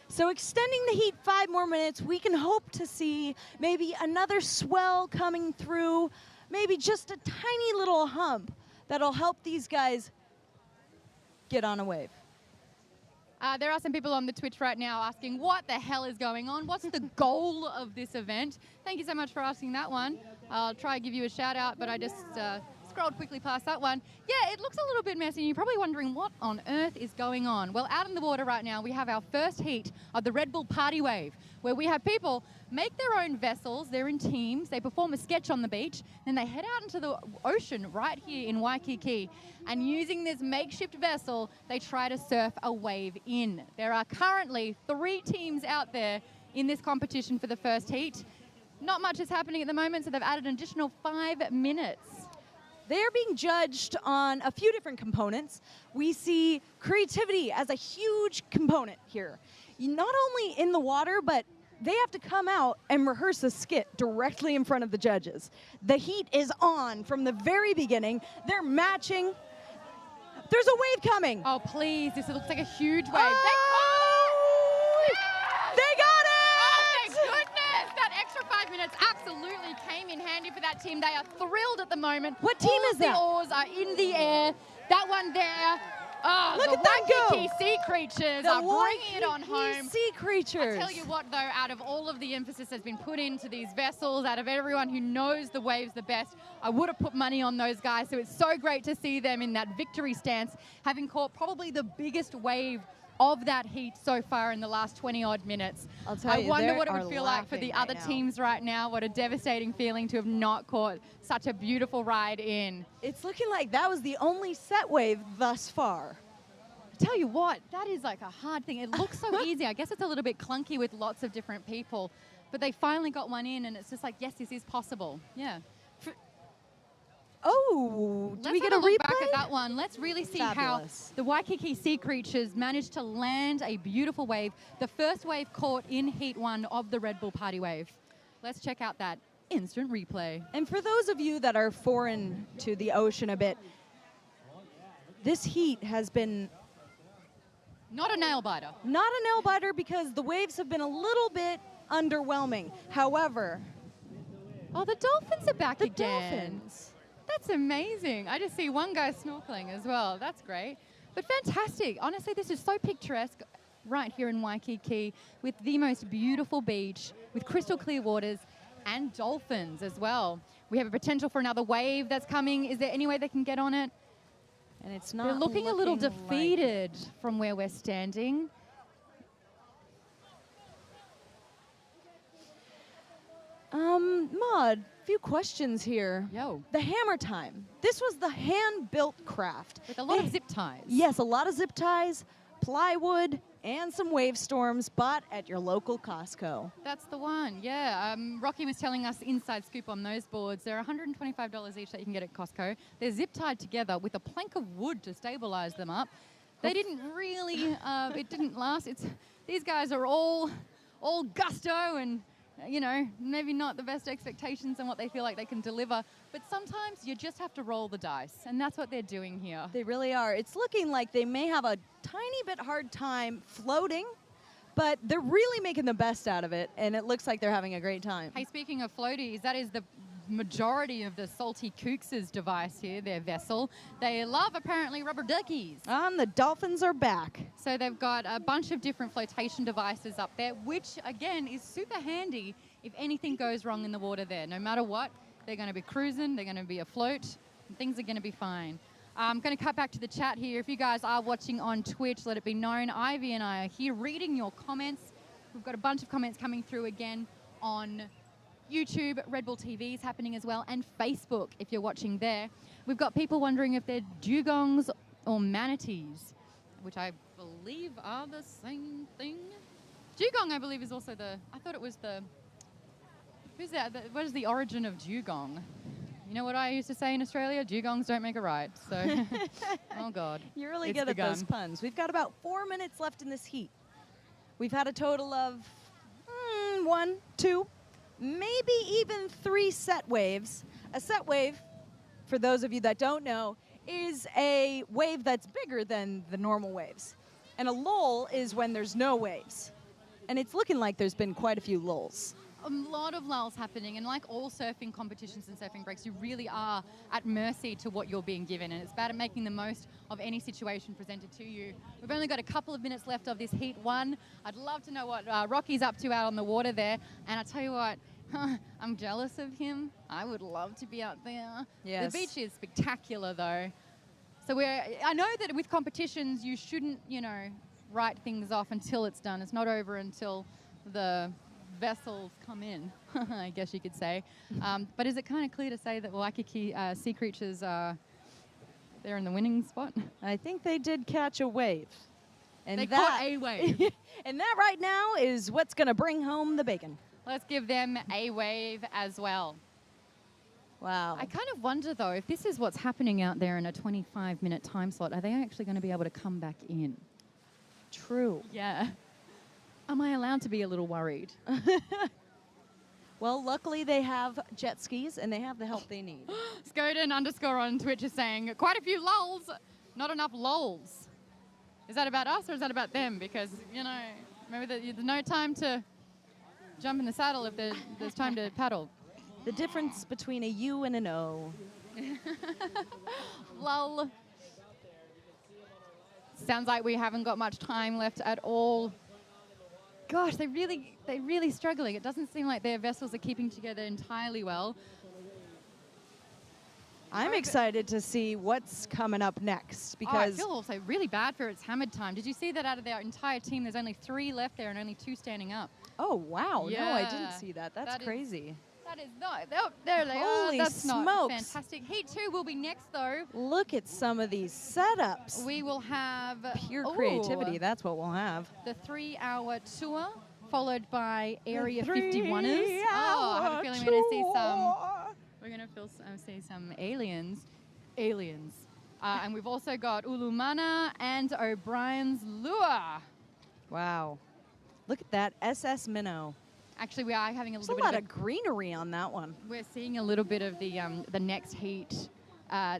So extending the heat 5 more minutes, we can hope to see maybe another swell coming through, maybe just a tiny little hump that'll help these guys get on a wave. There are some people on the Twitch right now asking what the hell is going on? What's the goal of this event? Thank you so much for asking that one. I'll try and give you a shout out, but I just scrolled quickly past that one. Yeah, it looks a little bit messy. You're probably wondering what on earth is going on. Well, out in the water right now, we have our first heat of the Red Bull Party Wave, where we have people make their own vessels. They're in teams. They perform a sketch on the beach. Then they head out into the ocean right here in Waikiki. And using this makeshift vessel, they try to surf a wave in. There are currently 3 teams out there in this competition for the first heat. Not much is happening at the moment, so they've added an additional 5 minutes. They're being judged on a few different components. We see creativity as a huge component here. Not only in the water, but they have to come out and rehearse a skit directly in front of the judges. The heat is on from the very beginning. They're matching. There's a wave coming. Oh, please. This looks like a huge wave. They got Oh, it! my goodness. That extra 5 minutes absolutely came in handy for that team. They are thrilled at the moment. What team All is of the that? oars are in the air. That one there. Oh, Look the at that go. Waikiki sea creatures The are bringing it on Waikiki home. Sea creatures. I tell you what, though, out of all of the emphasis that's been put into these vessels, out of everyone who knows the waves the best, I would have put money on those guys. So it's so great to see them in that victory stance, having caught probably the biggest wave of that heat so far in the last 20-odd minutes. I'll tell I you, wonder they what it are would feel like for the laughing other right now. teams right now. What a devastating feeling to have not caught such a beautiful ride in. It's looking like that was the only set wave thus far. I tell you what, that is like a hard thing. It looks so easy. I guess it's a little bit clunky with lots of different people, but they finally got one in, and it's just like, yes, this is possible. Yeah. Oh, do we Let's get have a a look replay? back at that one. Let's really see Fabulous. how the Waikiki sea creatures managed to land a beautiful wave. The first wave caught in Heat 1 of the Red Bull Party Wave. Let's check out that instant replay. And for those of you that are foreign to the ocean a bit, this heat has been Not a nail biter. not a nail biter because the waves have been a little bit underwhelming. However, Oh, the dolphins are back the again. dolphins. That's amazing. I just see one guy snorkeling as well. That's great. But fantastic. Honestly, this is so picturesque right here in Waikiki with the most beautiful beach, with crystal clear waters and dolphins as well. We have a potential for another wave that's coming. Is there any way they can get on it? And it's not They're looking a little like- defeated from where we're standing. Maud, few questions here. Yo. The hammer time. This was the hand-built craft. With a lot They- of zip ties. Yes, a lot of zip ties, plywood, and some wave storms bought at your local Costco. That's the one, yeah. Rocky was telling us inside scoop on those boards. They're $125 each that you can get at Costco. They're zip tied together with a plank of wood to stabilize them up. They didn't really, it didn't last. These guys are all gusto and, you know, maybe not the best expectations on what they feel like they can deliver. But sometimes you just have to roll the dice, and that's what they're doing here. They really are. It's looking like they may have a tiny bit hard time floating, but they're really making the best out of it, and it looks like they're having a great time. Hey, speaking of floaties, that is the majority of the Salty Kooks' device here, their vessel. They love, apparently, rubber duckies. And the dolphins are back. So they've got a bunch of different flotation devices up there, which, again, is super handy if anything goes wrong in the water there. No matter what, they're going to be cruising, they're going to be afloat, and things are going to be fine. I'm going to cut back to the chat here. If you guys are watching on Twitch, let it be known, Ivy and I are here reading your comments. We've got a bunch of comments coming through again on YouTube, Red Bull TV is happening as well, and Facebook if you're watching there. We've got people wondering if they're dugongs or manatees, which I believe are the same thing. Dugong, I believe, is also I thought it was the Who's that? What is the origin of dugong? You know what I used to say in Australia? Dugongs don't make a right. So, oh God. You're really It's good at those begun. puns. We've got about 4 minutes left in this heat. We've had a total of 1, 2, maybe even 3 set waves. A set wave, for those of you that don't know, is a wave that's bigger than the normal waves. And a lull is when there's no waves. And it's looking like there's been quite a few lulls. A lot of lulls happening, and like all surfing competitions and surfing breaks, you really are at mercy to what you're being given, and it's about making the most of any situation presented to you. We've only got a couple of minutes left of this Heat 1. I'd love to know what Rocky's up to out on the water there, and I tell you what, I'm jealous of him. I would love to be out there. Yes. The beach is spectacular, though. So I know that with competitions, you shouldn't, write things off until it's done. It's not over until the vessels come in, I guess you could say. But is it kind of clear to say that Waikiki sea creatures are they're in the winning spot? I think they did catch a wave. And They that, caught a wave. and that right now is what's going to bring home the bacon. Let's give them a wave as well. Wow. I kind of wonder, though, if this is what's happening out there in a 25-minute time slot, are they actually going to be able to come back in? True. Yeah. Am I allowed to be a little worried? Well, luckily they have jet skis and they have the help they need. Skoden _ on Twitch is saying, quite a few lulls, not enough lols. Is that about us or is that about them? Because, remember that there's no time to jump in the saddle if there's time to paddle. The difference between a U and an O. Lull. Sounds like we haven't got much time left at all. Gosh, they're really struggling. It doesn't seem like their vessels are keeping together entirely well. I'm excited to see what's coming up next I because feel also really bad for its hammered time. Did you see that out of their entire team, there's only 3 left there and only 2 standing up? oh wow, no, I Yeah. didn't see that. That's That is- crazy. That is not. Oh, there they Holy are. That's not smokes. fantastic. Heat 2 will be next, though. Look at some of these setups. We will have Pure ooh, creativity. That's what we'll have. The 3-hour tour, followed by Area The 51ers. Oh, I have a feeling we're going to see some. We're going to see some aliens. And we've also got Ulumana and O'Brien's Lure. Wow. Look at that SS Minnow. Actually, we are having a There's a little lot bit of greenery on that one. We're seeing a little bit of the next heat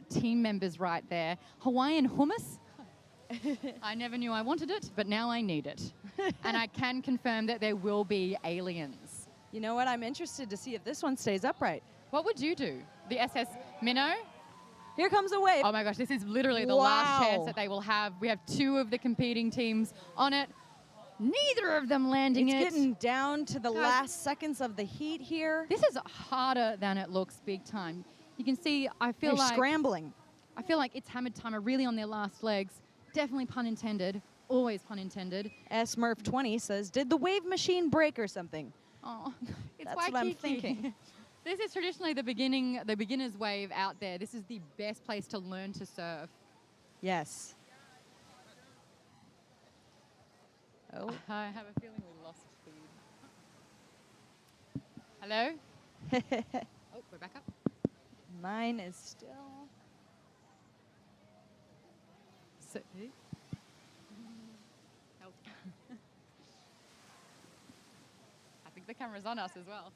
team members right there. Hawaiian hummus. I never knew I wanted it, but now I need it. And I can confirm that there will be aliens. You know what? I'm interested to see if this one stays upright. What would you do? The SS Minnow? Here comes a wave. Oh my gosh, this is literally the last Wow. chance that they will have. We have 2 of the competing teams on it. Neither of them landing It's it. getting down to the God. last seconds of the heat here. This is harder than it looks big time. You can see, I feel They're like scrambling. it's hammered time are really on their last legs. Definitely pun intended. Always pun intended. Smurf20 says, did the wave machine break or something? Oh, it's That's what I'm Waikiki. thinking. This is traditionally the beginner's wave out there. This is the best place to learn to surf. Yes. Oh. I have a feeling we lost feed. Hello? Oh, we're back up. Mine is still... So, help. I think the camera's on us as well.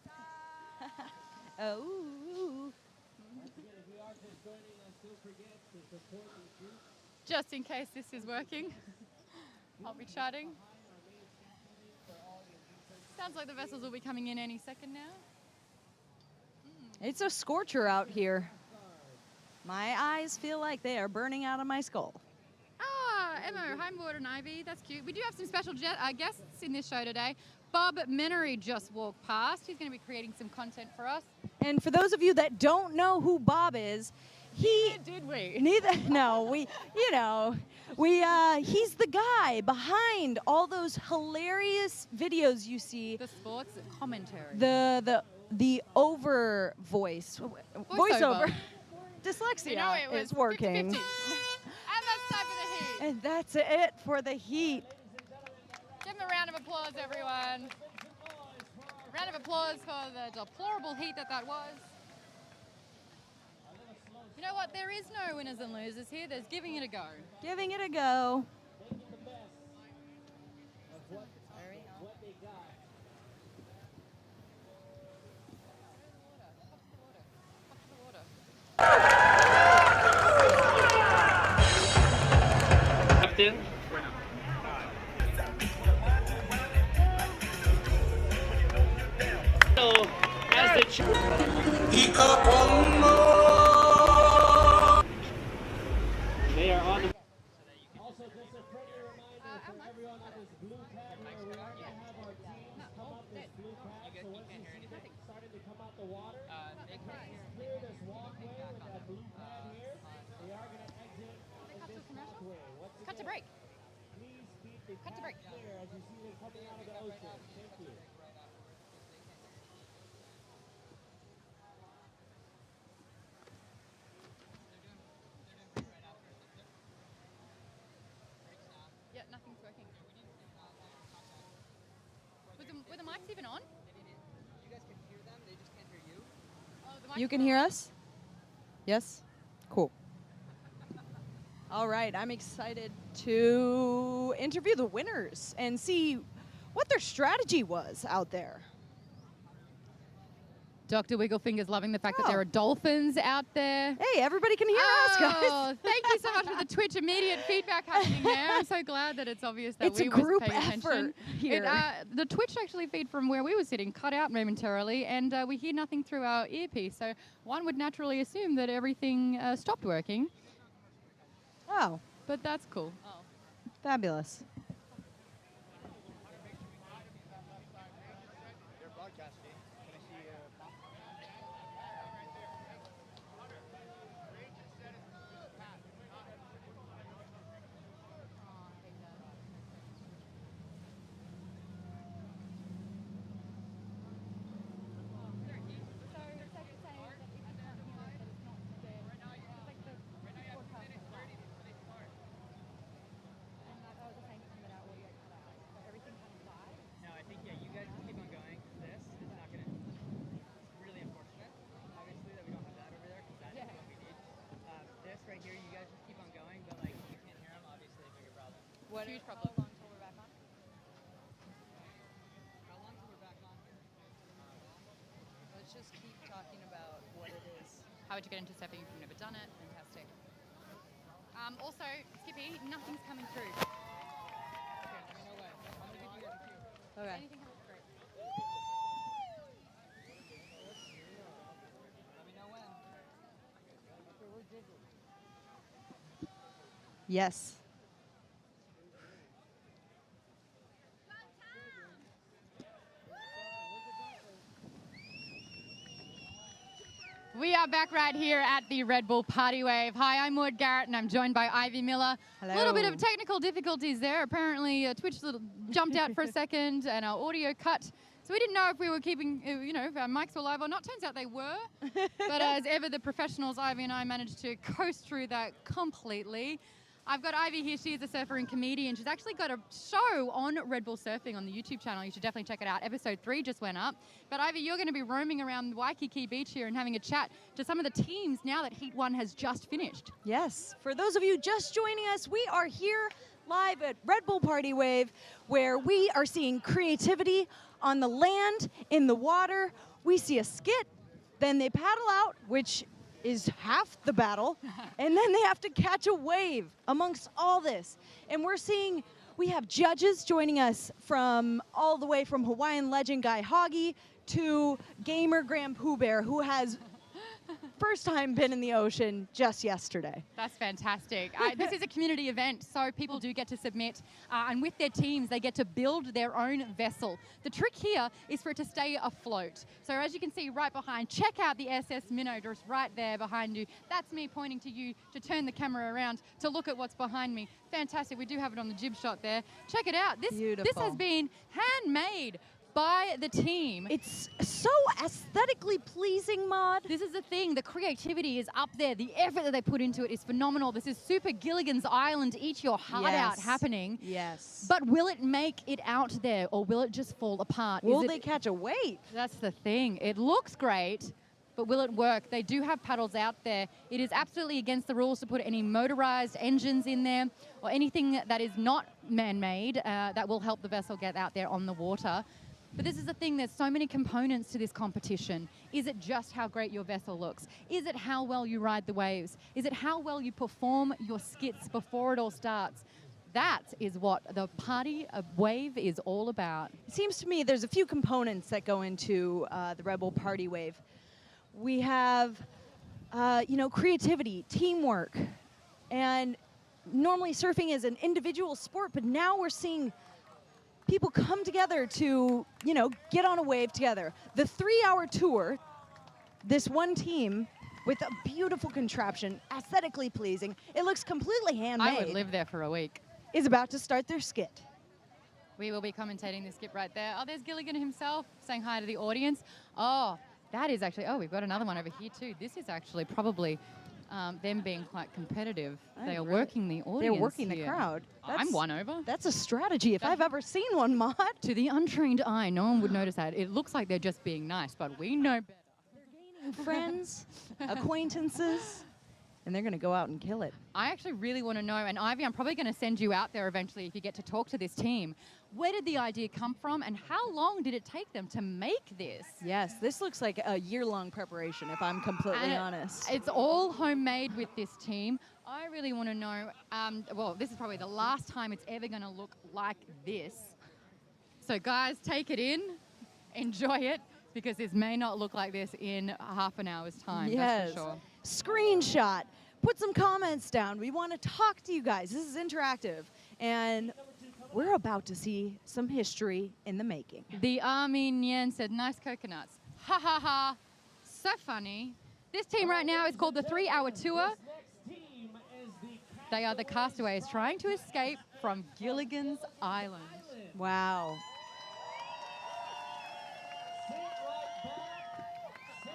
Oh. Just in case this is working, I'll be chatting. Sounds like the vessels will be coming in any second now. It's a scorcher out here. My eyes feel like they are burning out of my skull. Ah, Emmo, Homeboard and Ivy, that's cute. We do have some special guests in this show today. Bob Menery just walked past. He's going to be creating some content for us. And for those of you that don't know who Bob is, Did we? he's the guy behind all those hilarious videos you see. The sports commentary. The over voice. Voiceover. Dyslexia You know, it was is working. 50-50. And that's time for the heat. And that's it for the heat. Give them a round of applause, everyone. Round of applause for the deplorable heat that was. You know what? There is no winners and losers here. There's giving it a go. Giving it a go. Captain. So, as the they are on the. Also, just a friendly reminder for everyone on this blue pad here, we are going to have our teams come up this blue pad. So once you see them starting to come out the water, please clear this walkway with that blue pad here. They are going to exit this walkway. Cut to break. Please keep the Cut to break. path clear as you see them coming out of the ocean. Thank you. Yeah, nothing's working. Were the mics even on? You guys can hear them, they just can't hear you. Oh, the mics You are can on. hear us? Yes? Cool. All right, I'm excited to interview the winners and see what their strategy was out there. Dr. Wigglefingers loving the fact that Oh. there are dolphins out there. Hey, everybody can hear us, guys. Thank you so much for the Twitch immediate feedback happening there. I'm so glad that it's obvious that It's a we was group paying attention. effort here. The Twitch actually feed from where we were sitting cut out momentarily, and we hear nothing through our earpiece. So one would naturally assume that everything stopped working, Oh, but that's cool. fabulous. They're broadcasting. Can I see No, I think, yeah, you guys keep on going. This is not going to, it's really unfortunate, obviously, that we don't have that over there, because that is what we need. This right here, you guys just keep on going, but like, if you can't hear them, obviously, a bigger problem. Huge problem. How long till we're back on? Let's just keep talking about what it is. How would you get into surfing if you've never done it? Fantastic. Also, Skippy, nothing's coming through. Okay, let me know when. I'm going to give you guys a cue. Okay. Anything coming through? Let me know when. Yes. We are back right here at the Red Bull Party Wave. Hi, I'm Maud Garrett, and I'm joined by Ivy Miller. A little bit of Hello. technical difficulties there. Apparently, Twitch jumped out for a second, and our audio cut. So we didn't know if we were keeping, if our mics were live or not. Turns out they were. But as ever, the professionals, Ivy and I, managed to coast through that completely. I've got Ivy here. She is a surfer and comedian. She's actually got a show on Red Bull Surfing on the YouTube channel. You should definitely check it out. Episode 3 just went up. But Ivy, you're going to be roaming around Waikiki Beach here and having a chat to some of the teams now that Heat 1 has just finished. Yes. For those of you just joining us, we are here live at Red Bull Party Wave, where we are seeing creativity on the land, in the water. We see a skit, then they paddle out, which is half the battle, and then they have to catch a wave amongst all this. And we have judges joining us from all the way from Hawaiian legend Guy Hoggy to gamer Graham Pooh Bear, who has first time been in the ocean just yesterday. That's fantastic. This is a community event, so people do get to submit, and with their teams, they get to build their own vessel. The trick here is for it to stay afloat. So as you can see right behind, check out the SS Minnow just right there behind you. That's me pointing to you to turn the camera around to look at what's behind me. Fantastic. We do have it on the jib shot there. Check it out. This has Beautiful. been handmade by the team. It's so aesthetically pleasing, Maud. This is the thing. The creativity is up there. The effort that they put into it is phenomenal. This is Super Gilligan's Island, eat your heart out Yes. happening. Yes. But will it make it out there, or will it just fall apart? Will Is they catch a wave? That's the thing. It looks great, but will it work? They do have paddles out there. It is absolutely against the rules to put any motorized engines in there or anything that is not man-made that will help the vessel get out there on the water. But this is the thing, there's so many components to this competition. Is it just how great your vessel looks? Is it how well you ride the waves? Is it how well you perform your skits before it all starts? That is what the party wave is all about. It seems to me there's a few components that go into the Red Bull Party Wave. We have, creativity, teamwork, and normally surfing is an individual sport, but now we're seeing people come together to, get on a wave together. The 3-hour tour, this one team with a beautiful contraption, aesthetically pleasing, it looks completely handmade, I would live there for a week. is about to start their skit. We will be commentating the skip right there. Oh, there's Gilligan himself saying hi to the audience. Oh, that is actually, we've got another one over here too. This is actually probably them being quite competitive. They are working the audience. They're working the here. crowd. I'm won over. That's a strategy if I've ever seen one, Maud. To the untrained eye, no one would notice that. It looks like they're just being nice, but we know better. Friends, acquaintances, and they're going to go out and kill it. I actually really want to know, and Ivy, I'm probably going to send you out there eventually if you get to talk to this team. Where did the idea come from, and how long did it take them to make this? Yes, this looks like a year-long preparation, if I'm completely honest. It's all homemade with this team. I really want to know, well, this is probably the last time it's ever going to look like this. So guys, take it in, enjoy it, because this may not look like this in half an hour's time, Yes. that's for sure. Screenshot. Put some comments down. We want to talk to you guys. This is interactive. And we're about to see some history in the making. The Armenian said, nice coconuts. Ha ha ha. So funny. This team right now is called the 3-hour tour. They are the castaways trying to escape from Gilligan's Island. Wow.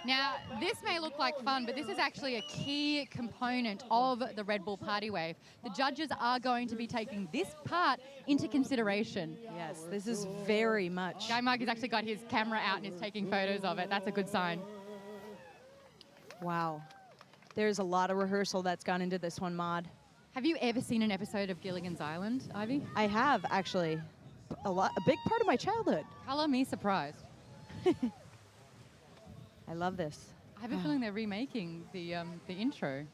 Now, this may look like fun, but this is actually a key component of the Red Bull Party Wave. The judges are going to be taking this part into consideration. Yes, this is very much. Guy Mark has actually got his camera out and is taking photos of it. That's a good sign. Wow. There's a lot of rehearsal that's gone into this one, Maud. Have you ever seen an episode of Gilligan's Island, Ivy? I have, actually. A big part of my childhood. Color me surprised. I love this. I have a feeling they're remaking the intro.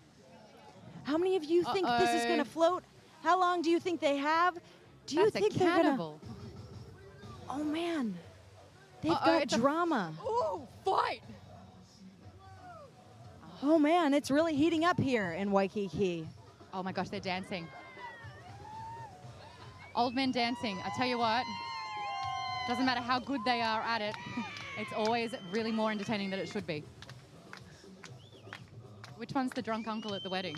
How many of you think this is going to float? How long do you think they have? Do you That's think a they're going to... cannibal. Oh, man. They've got it's a- drama. Ooh, fight! Oh, man, it's really heating up here in Waikiki. Oh my gosh, they're dancing. Old men dancing. I tell you what, doesn't matter how good they are at it, it's always really more entertaining than it should be. Which one's the drunk uncle at the wedding?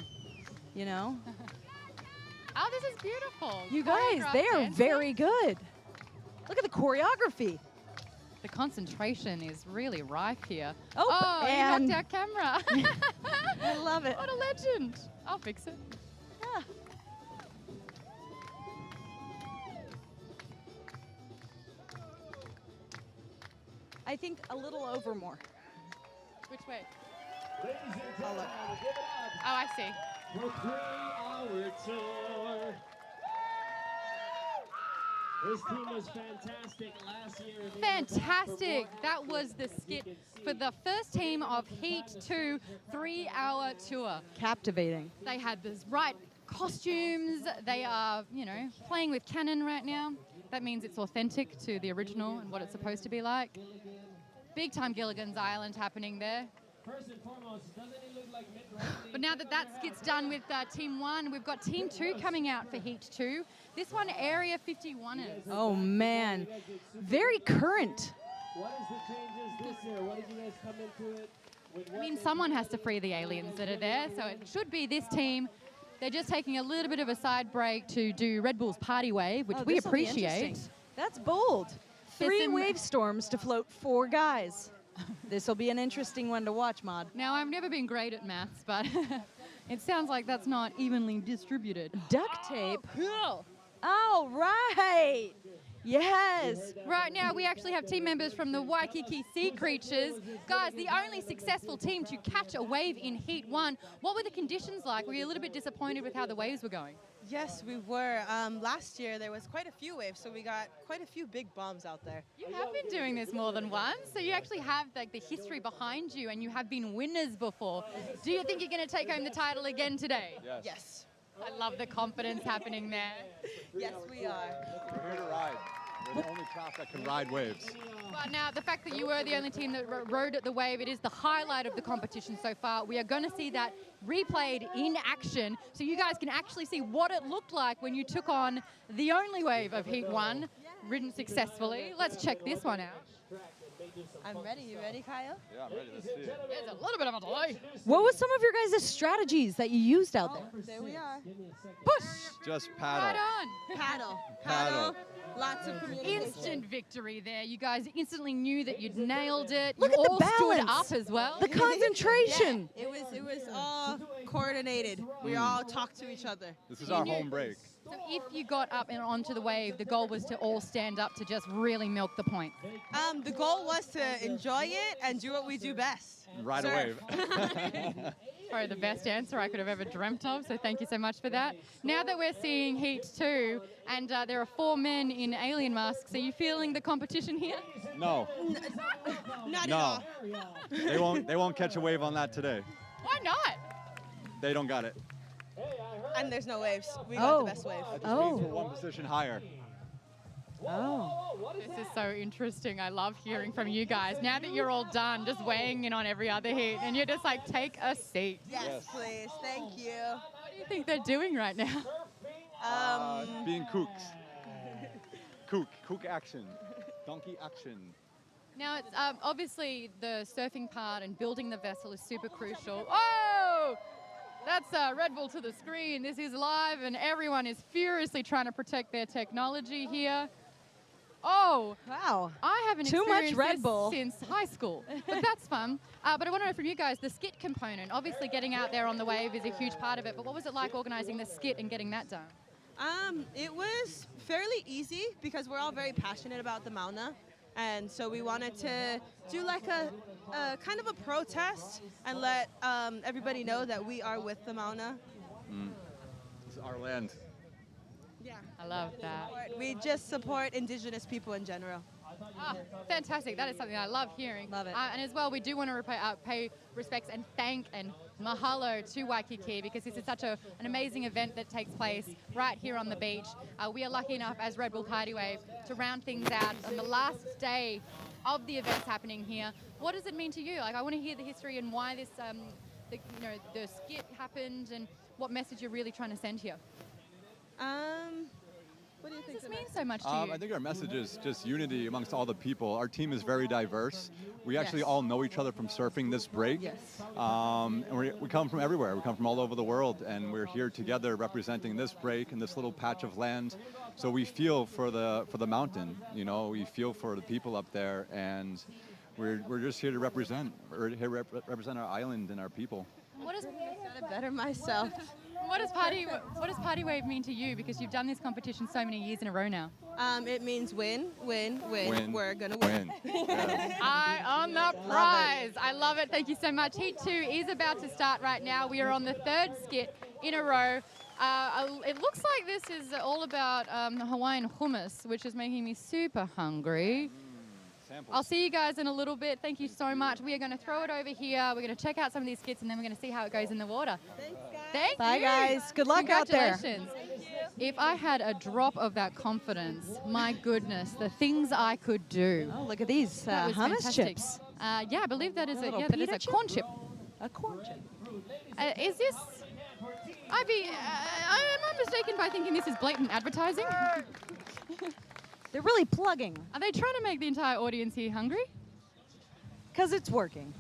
You know? Oh, this is beautiful. You guys, Choreographed they are dancing. very good. Look at the choreography. The concentration is really rife here. Oh, you and- knocked our camera. I love it. What a legend. I'll fix it. Yeah. I think a little over more. Which way? Ladies and gentlemen, give it up Oh, I see. for 3-hour tour. This team was fantastic last year. They were back for Fantastic. more That was the as you skit can see. for the first team of Heat 2 3-hour tour. Captivating. They had the right costumes. They are, playing with canon right now. That means it's authentic to the original and what it's supposed to be like. Big time Gilligan's Island happening there. First and foremost, doesn't he look like Mitt Romney? But now that skit's done with Team 1, we've got Team 2 coming out for Heat 2. This one, Area 51ers. Oh, man. Very current. What is the changes this year? What did you guys come into it with? I mean, someone has to free the aliens that are there, so it should be this team. They're just taking a little bit of a side break to do Red Bull's Party Wave, which Oh, we this'll be appreciate. interesting. That's bold. 3 Listen- wave storms to float 4 guys. This will be an interesting one to watch, Maud. Now, I've never been great at maths, but it sounds like that's not evenly distributed. Duct tape. All right. Yes. Right now, we actually have team members from the Waikiki Sea Creatures. Guys, the only successful team to catch a wave in Heat 1. What were the conditions like? Were you a little bit disappointed with how the waves were going? Yes, we were. Last year there was quite a few waves, so we got quite a few big bombs out there. You have been doing this more than once, so you actually have like the history behind you, and you have been winners before. Do you think you're going to take home the title again today? Yes. I love the confidence happening there. Yes, we are. We're here to ride. We're the only craft that can ride waves. But now, the fact that you were the only team that rode at the wave, it is the highlight of the competition so far. We are going to see that replayed in action, so you guys can actually see what it looked like when you took on the only wave of Heat 1, ridden successfully. Let's check this one out. I'm ready. You ready, Kyle? Yeah, I'm ready. Let's see it. There's a little bit of a delay. What was some of your guys' strategies that you used out there? There we are. Push! Just Right paddle. on. Paddle. Paddle. Lots of communication. Instant victory there. You guys instantly knew that you'd nailed it. Look you at the all stood balance. up as well. The concentration. Yeah, it was all coordinated. We all talked to each other. This is our knew- home break. So if you got up and onto the wave, the goal was to all stand up to just really milk the point. The goal was to enjoy it and do what we do best. Ride a Surf. wave. Probably the best answer I could have ever dreamt of, so thank you so much for that. Now that we're seeing Heat 2, and there are 4 men in alien masks, are you feeling the competition here? No, Not at no. all. They won't catch a wave on that today. Why not? They don't got it. And there's no waves. We got the best wave. That just means we're one position higher. Oh. This is so interesting. I love hearing from you guys. Now that you're all done, just weighing in on every other heat, and you're just like, take a seat. Yes, please. Thank you. What do you think they're doing right now? Being kooks. Kook action. Donkey action. Now, it's obviously the surfing part and building the vessel is super crucial. Oh! That's Red Bull to the screen. This is live, and everyone is furiously trying to protect their technology here. Oh, Wow. I haven't Too much experienced Red this Bull. since high school, but that's fun. But I want to know from you guys, the skit component. Obviously, getting out there on the wave is a huge part of it, but what was it like organizing the skit and getting that done? It was fairly easy because we're all very passionate about the Mauna. And so we wanted to do like a kind of a protest and let everybody know that we are with the Mauna. This is our land. Yeah. I love that. We just support Indigenous people in general. Ah, fantastic. That is something I love hearing. Love it. And as well, we do want to pay respects and thank and mahalo to Waikiki because this is such an amazing event that takes place right here on the beach. We are lucky enough as Red Bull Party Wave to round things out on the last day of the events happening here. What does it mean to you? Like, I want to hear the history and why this, the skit happened and what message you're really trying to send here. What do you What think? does this mean so much to you? I think our message is just unity amongst all the people. Our team is very diverse. We actually Yes. all know each other from surfing this break. Yes. And we come from everywhere. We come from all over the world, and we're here together representing this break and this little patch of land. So we feel for the mountain. You know, we feel for the people up there, and we're just here to represent. We're here to represent our island and our people. What does Gotta better myself. What does Party Wave mean to you? Because you've done this competition so many years in a row now. It means win, win, win. Win. We're gonna win. Yeah. Eye on the prize. I love it. Thank you so much. Heat 2 is about to start right now. We are on the 3rd skit in a row. It looks like this is all about Hawaiian hummus, which is making me super hungry. Samples. I'll see you guys in a little bit. Thank you so much. We are going to throw it over here. We're going to check out some of these skits, and then we're going to see how it goes in the water. Thanks, guys. Thank Bye, you. guys. Good luck out there. Congratulations. If I had a drop of that confidence, my goodness, the things I could do. Oh, look at these That was hummus fantastic. chips. Yeah, I believe that is A little that is pita a chip? corn chip. A corn chip. Is this? Am I mistaken by thinking this is blatant advertising? They're really plugging Are they trying to make the entire audience here hungry? because it's working.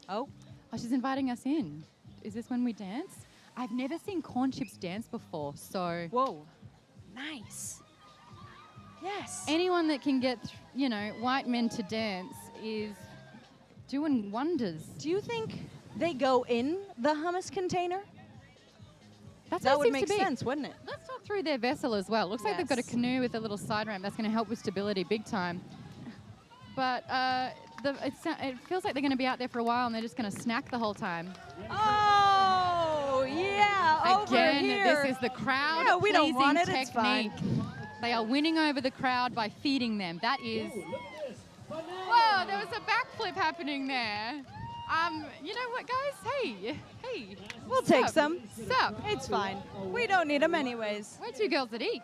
Oh, Oh, she's inviting us in. Is this when we dance? I've never seen corn chips dance before, so whoa. Nice. Yes. Anyone that can get, white men to dance is doing wonders. Do you think they go in the hummus container? That's That how it would seems make to be. sense, wouldn't it? Let's talk through their vessel as well. Looks like they've got a Yes. canoe with a little side ramp. That's going to help with stability big time. But it feels like they're going to be out there for a while and they're just going to snack the whole time. Oh, yeah, over Again, here. this is the crowd Yeah, we don't want pleasing it, it's fine. technique. They are winning over the crowd by feeding them. That is... Whoa, there was a backflip happening there. You know what, guys? Hey. We'll take Sup? some. Sup? It's fine. We don't need them anyways. We're two girls that eat.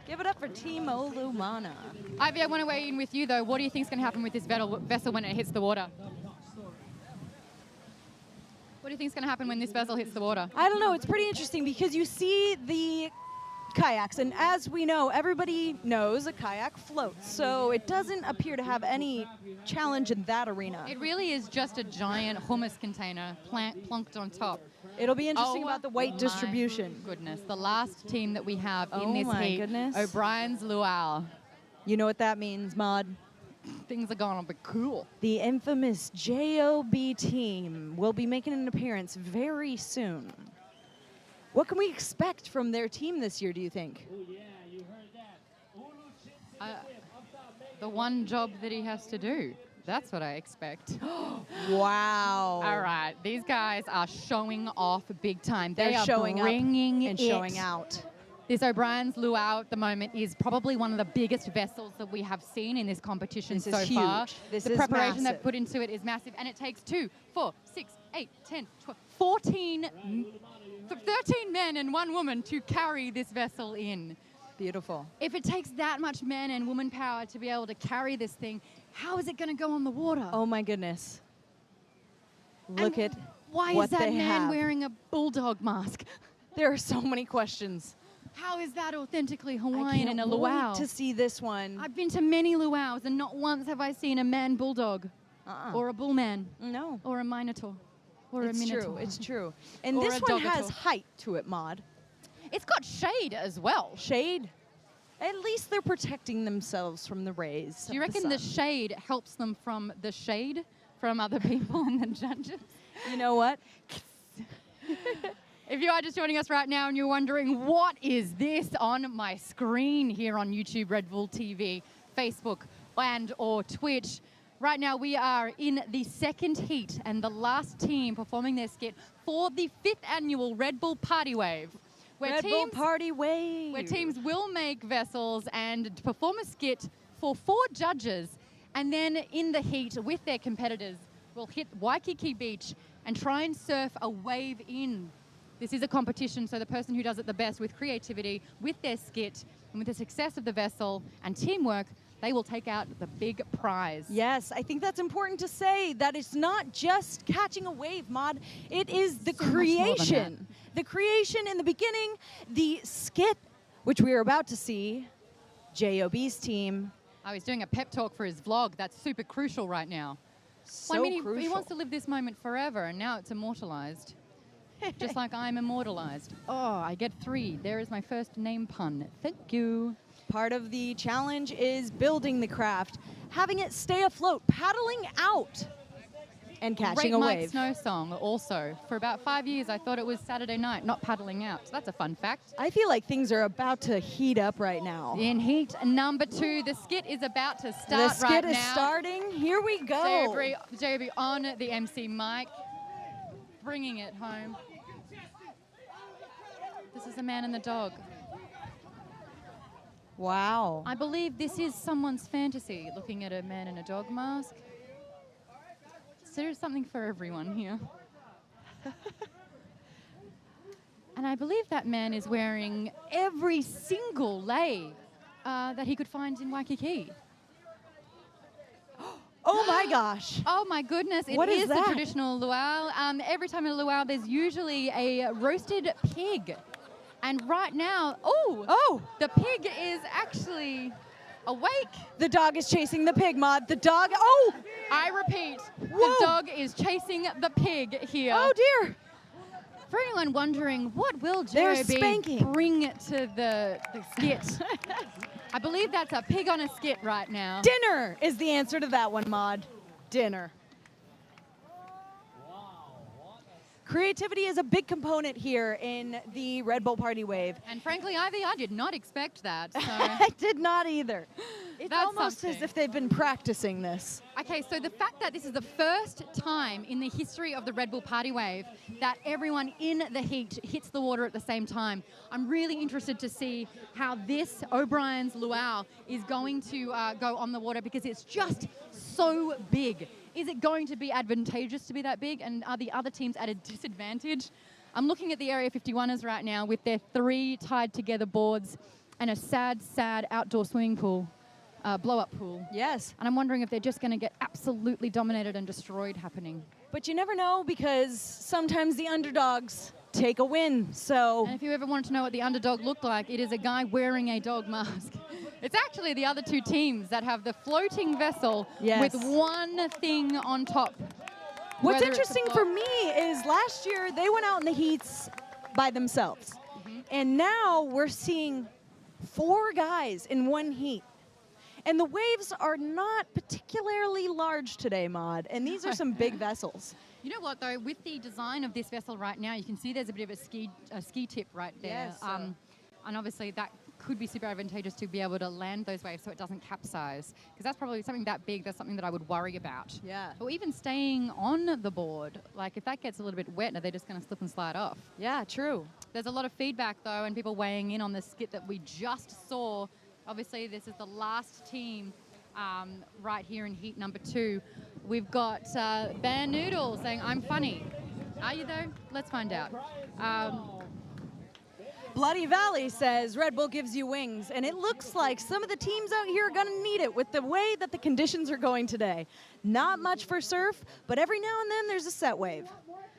Give it up for Team Olumana. Ivy, I want to weigh in with you, though. What do you think is going to happen with this vessel when it hits the water? What do you think is going to happen when this vessel hits the water? I don't know. It's pretty interesting because you see the kayaks, and as we know, everybody knows a kayak floats, so it doesn't appear to have any challenge in that arena. It really is just a giant hummus container plunked on top. It'll be interesting Oh about the weight my distribution. Goodness, the last team that we have Oh in this my heat, goodness. O'Brien's Luau. You know what that means, Maud? Things are going to be cool. The infamous JOB team will be making an appearance very soon. What can we expect from their team this year, do you think? The one job that he has to do. That's what I expect. Wow. All right, these guys are showing off big time. They They're are showing up bringing and it. showing out. This O'Brien's Luau at the moment is probably one of the biggest vessels that we have seen in this competition This so is far. huge. This the is preparation massive. they've put into it is massive, and it takes 2, 4, 6, 8, 10, 12, 14, 13 men and 1 woman to carry this vessel in. Beautiful. If it takes that much men and woman power to be able to carry this thing, how is it going to go on the water? Oh my goodness. Look And at why what is that they man have. wearing a bulldog mask? There are so many questions. How is that authentically I Hawaiian in can't a luau? wait to see this one. I've been to many luaus, and not once have I seen a man bulldog, or a bullman, No. or a minotaur, or It's a minotaur. true. It's true. And Or this a one has dogator. height to it, Maud. It's got shade as well. Shade. At least they're protecting themselves from the rays. Do you of reckon the sun. shade helps them from the shade from other people and the judges? You know what? If you are just joining us right now and you're wondering what is this on my screen here on YouTube, Red Bull TV, Facebook, and or Twitch, right now we are in the second heat and the last team performing their skit for the 5th annual Red Bull Party Wave. Red Bull Party Wave. Where teams will make vessels and perform a skit for 4 judges, and then in the heat with their competitors will hit Waikiki Beach and try and surf a wave in. This is a competition, so the person who does it the best with creativity, with their skit, and with the success of the vessel and teamwork, they will take out the big prize. Yes, I think that's important to say that it's not just catching a wave, Maud. It is the So much more than creation. The creation in the beginning, the skit, which we are about to see, JOB's team. Oh, he's doing a pep talk for his vlog. That's super crucial right now. So Well, I mean, crucial. he wants to live this moment forever, and now it's immortalized. Just like I'm immortalized. Oh, I get 3. There is my first name pun. Thank you. Part of the challenge is building the craft, having it stay afloat, paddling out, and catching Great a Mike wave. Snow song also. For about 5 years, I thought it was Saturday night, not paddling out. So that's a fun fact. I feel like things are about to heat up right now. In heat number 2, the skit is about to start The skit right is now. starting. Here we go. JB on the MC mic, bringing it home. This is the man and the dog. Wow. I believe this is someone's fantasy, looking at a man in a dog mask. So there's something for everyone here. And I believe that man is wearing every single lei that he could find in Waikiki. Oh my gosh. Oh my goodness, What is the that? traditional luau. Every time in a luau, there's usually a roasted pig. And right now, the pig is actually awake. The dog is chasing the pig, Maud. The dog, oh! I repeat, Whoa. the dog is chasing the pig here. Oh dear. For anyone wondering, what will They're JOB spanking. bring to the skit? I believe that's a pig on a skit right now. Dinner is the answer to that one, Maud. Dinner. Creativity is a big component here in the Red Bull Party Wave. And frankly, Ivy, I did not expect that. So. I did not either. It's That's almost something. as if they've been practicing this. Okay, so the fact that this is the first time in the history of the Red Bull Party Wave that everyone in the heat hits the water at the same time, I'm really interested to see how this O'Brien's Luau is going to go on the water because it's just so big. Is it going to be advantageous to be that big, and are the other teams at a disadvantage? I'm looking at the Area 51ers right now with their 3 tied together boards and a sad, sad outdoor swimming pool. Blow-up pool. Yes. And I'm wondering if they're just going to get absolutely dominated and destroyed happening. But you never know because sometimes the underdogs take a win. So And if you ever wanted to know what the underdog looked like, it is a guy wearing a dog mask. It's actually the other 2 teams that have the floating vessel Yes. with one thing on top. what's Whether it's a interesting for me is last year they went out in the heats by themselves. And now we're seeing 4 guys in one heat. And the waves are not particularly large today, Maud. And these are some big vessels. You know what, though? With the design of this vessel right now, you can see there's a bit of a ski tip right there. Yes. And obviously that could be super advantageous to be able to land those waves so it doesn't capsize. Because that's probably something that big, that's something that I would worry about. Yeah. Or even staying on the board. Like, if that gets a little bit wet, are they just going to slip and slide off? Yeah, true. There's a lot of feedback, though, and people weighing in on the skit that we just saw. Obviously, this is the last team right here in heat number 2. We've got Bear Noodle saying, I'm funny. Are you, though? Let's find out. Bloody Valley says Red Bull gives you wings. And it looks like some of the teams out here are going to need it with the way that the conditions are going today. Not much for surf, but every now and then there's a set wave.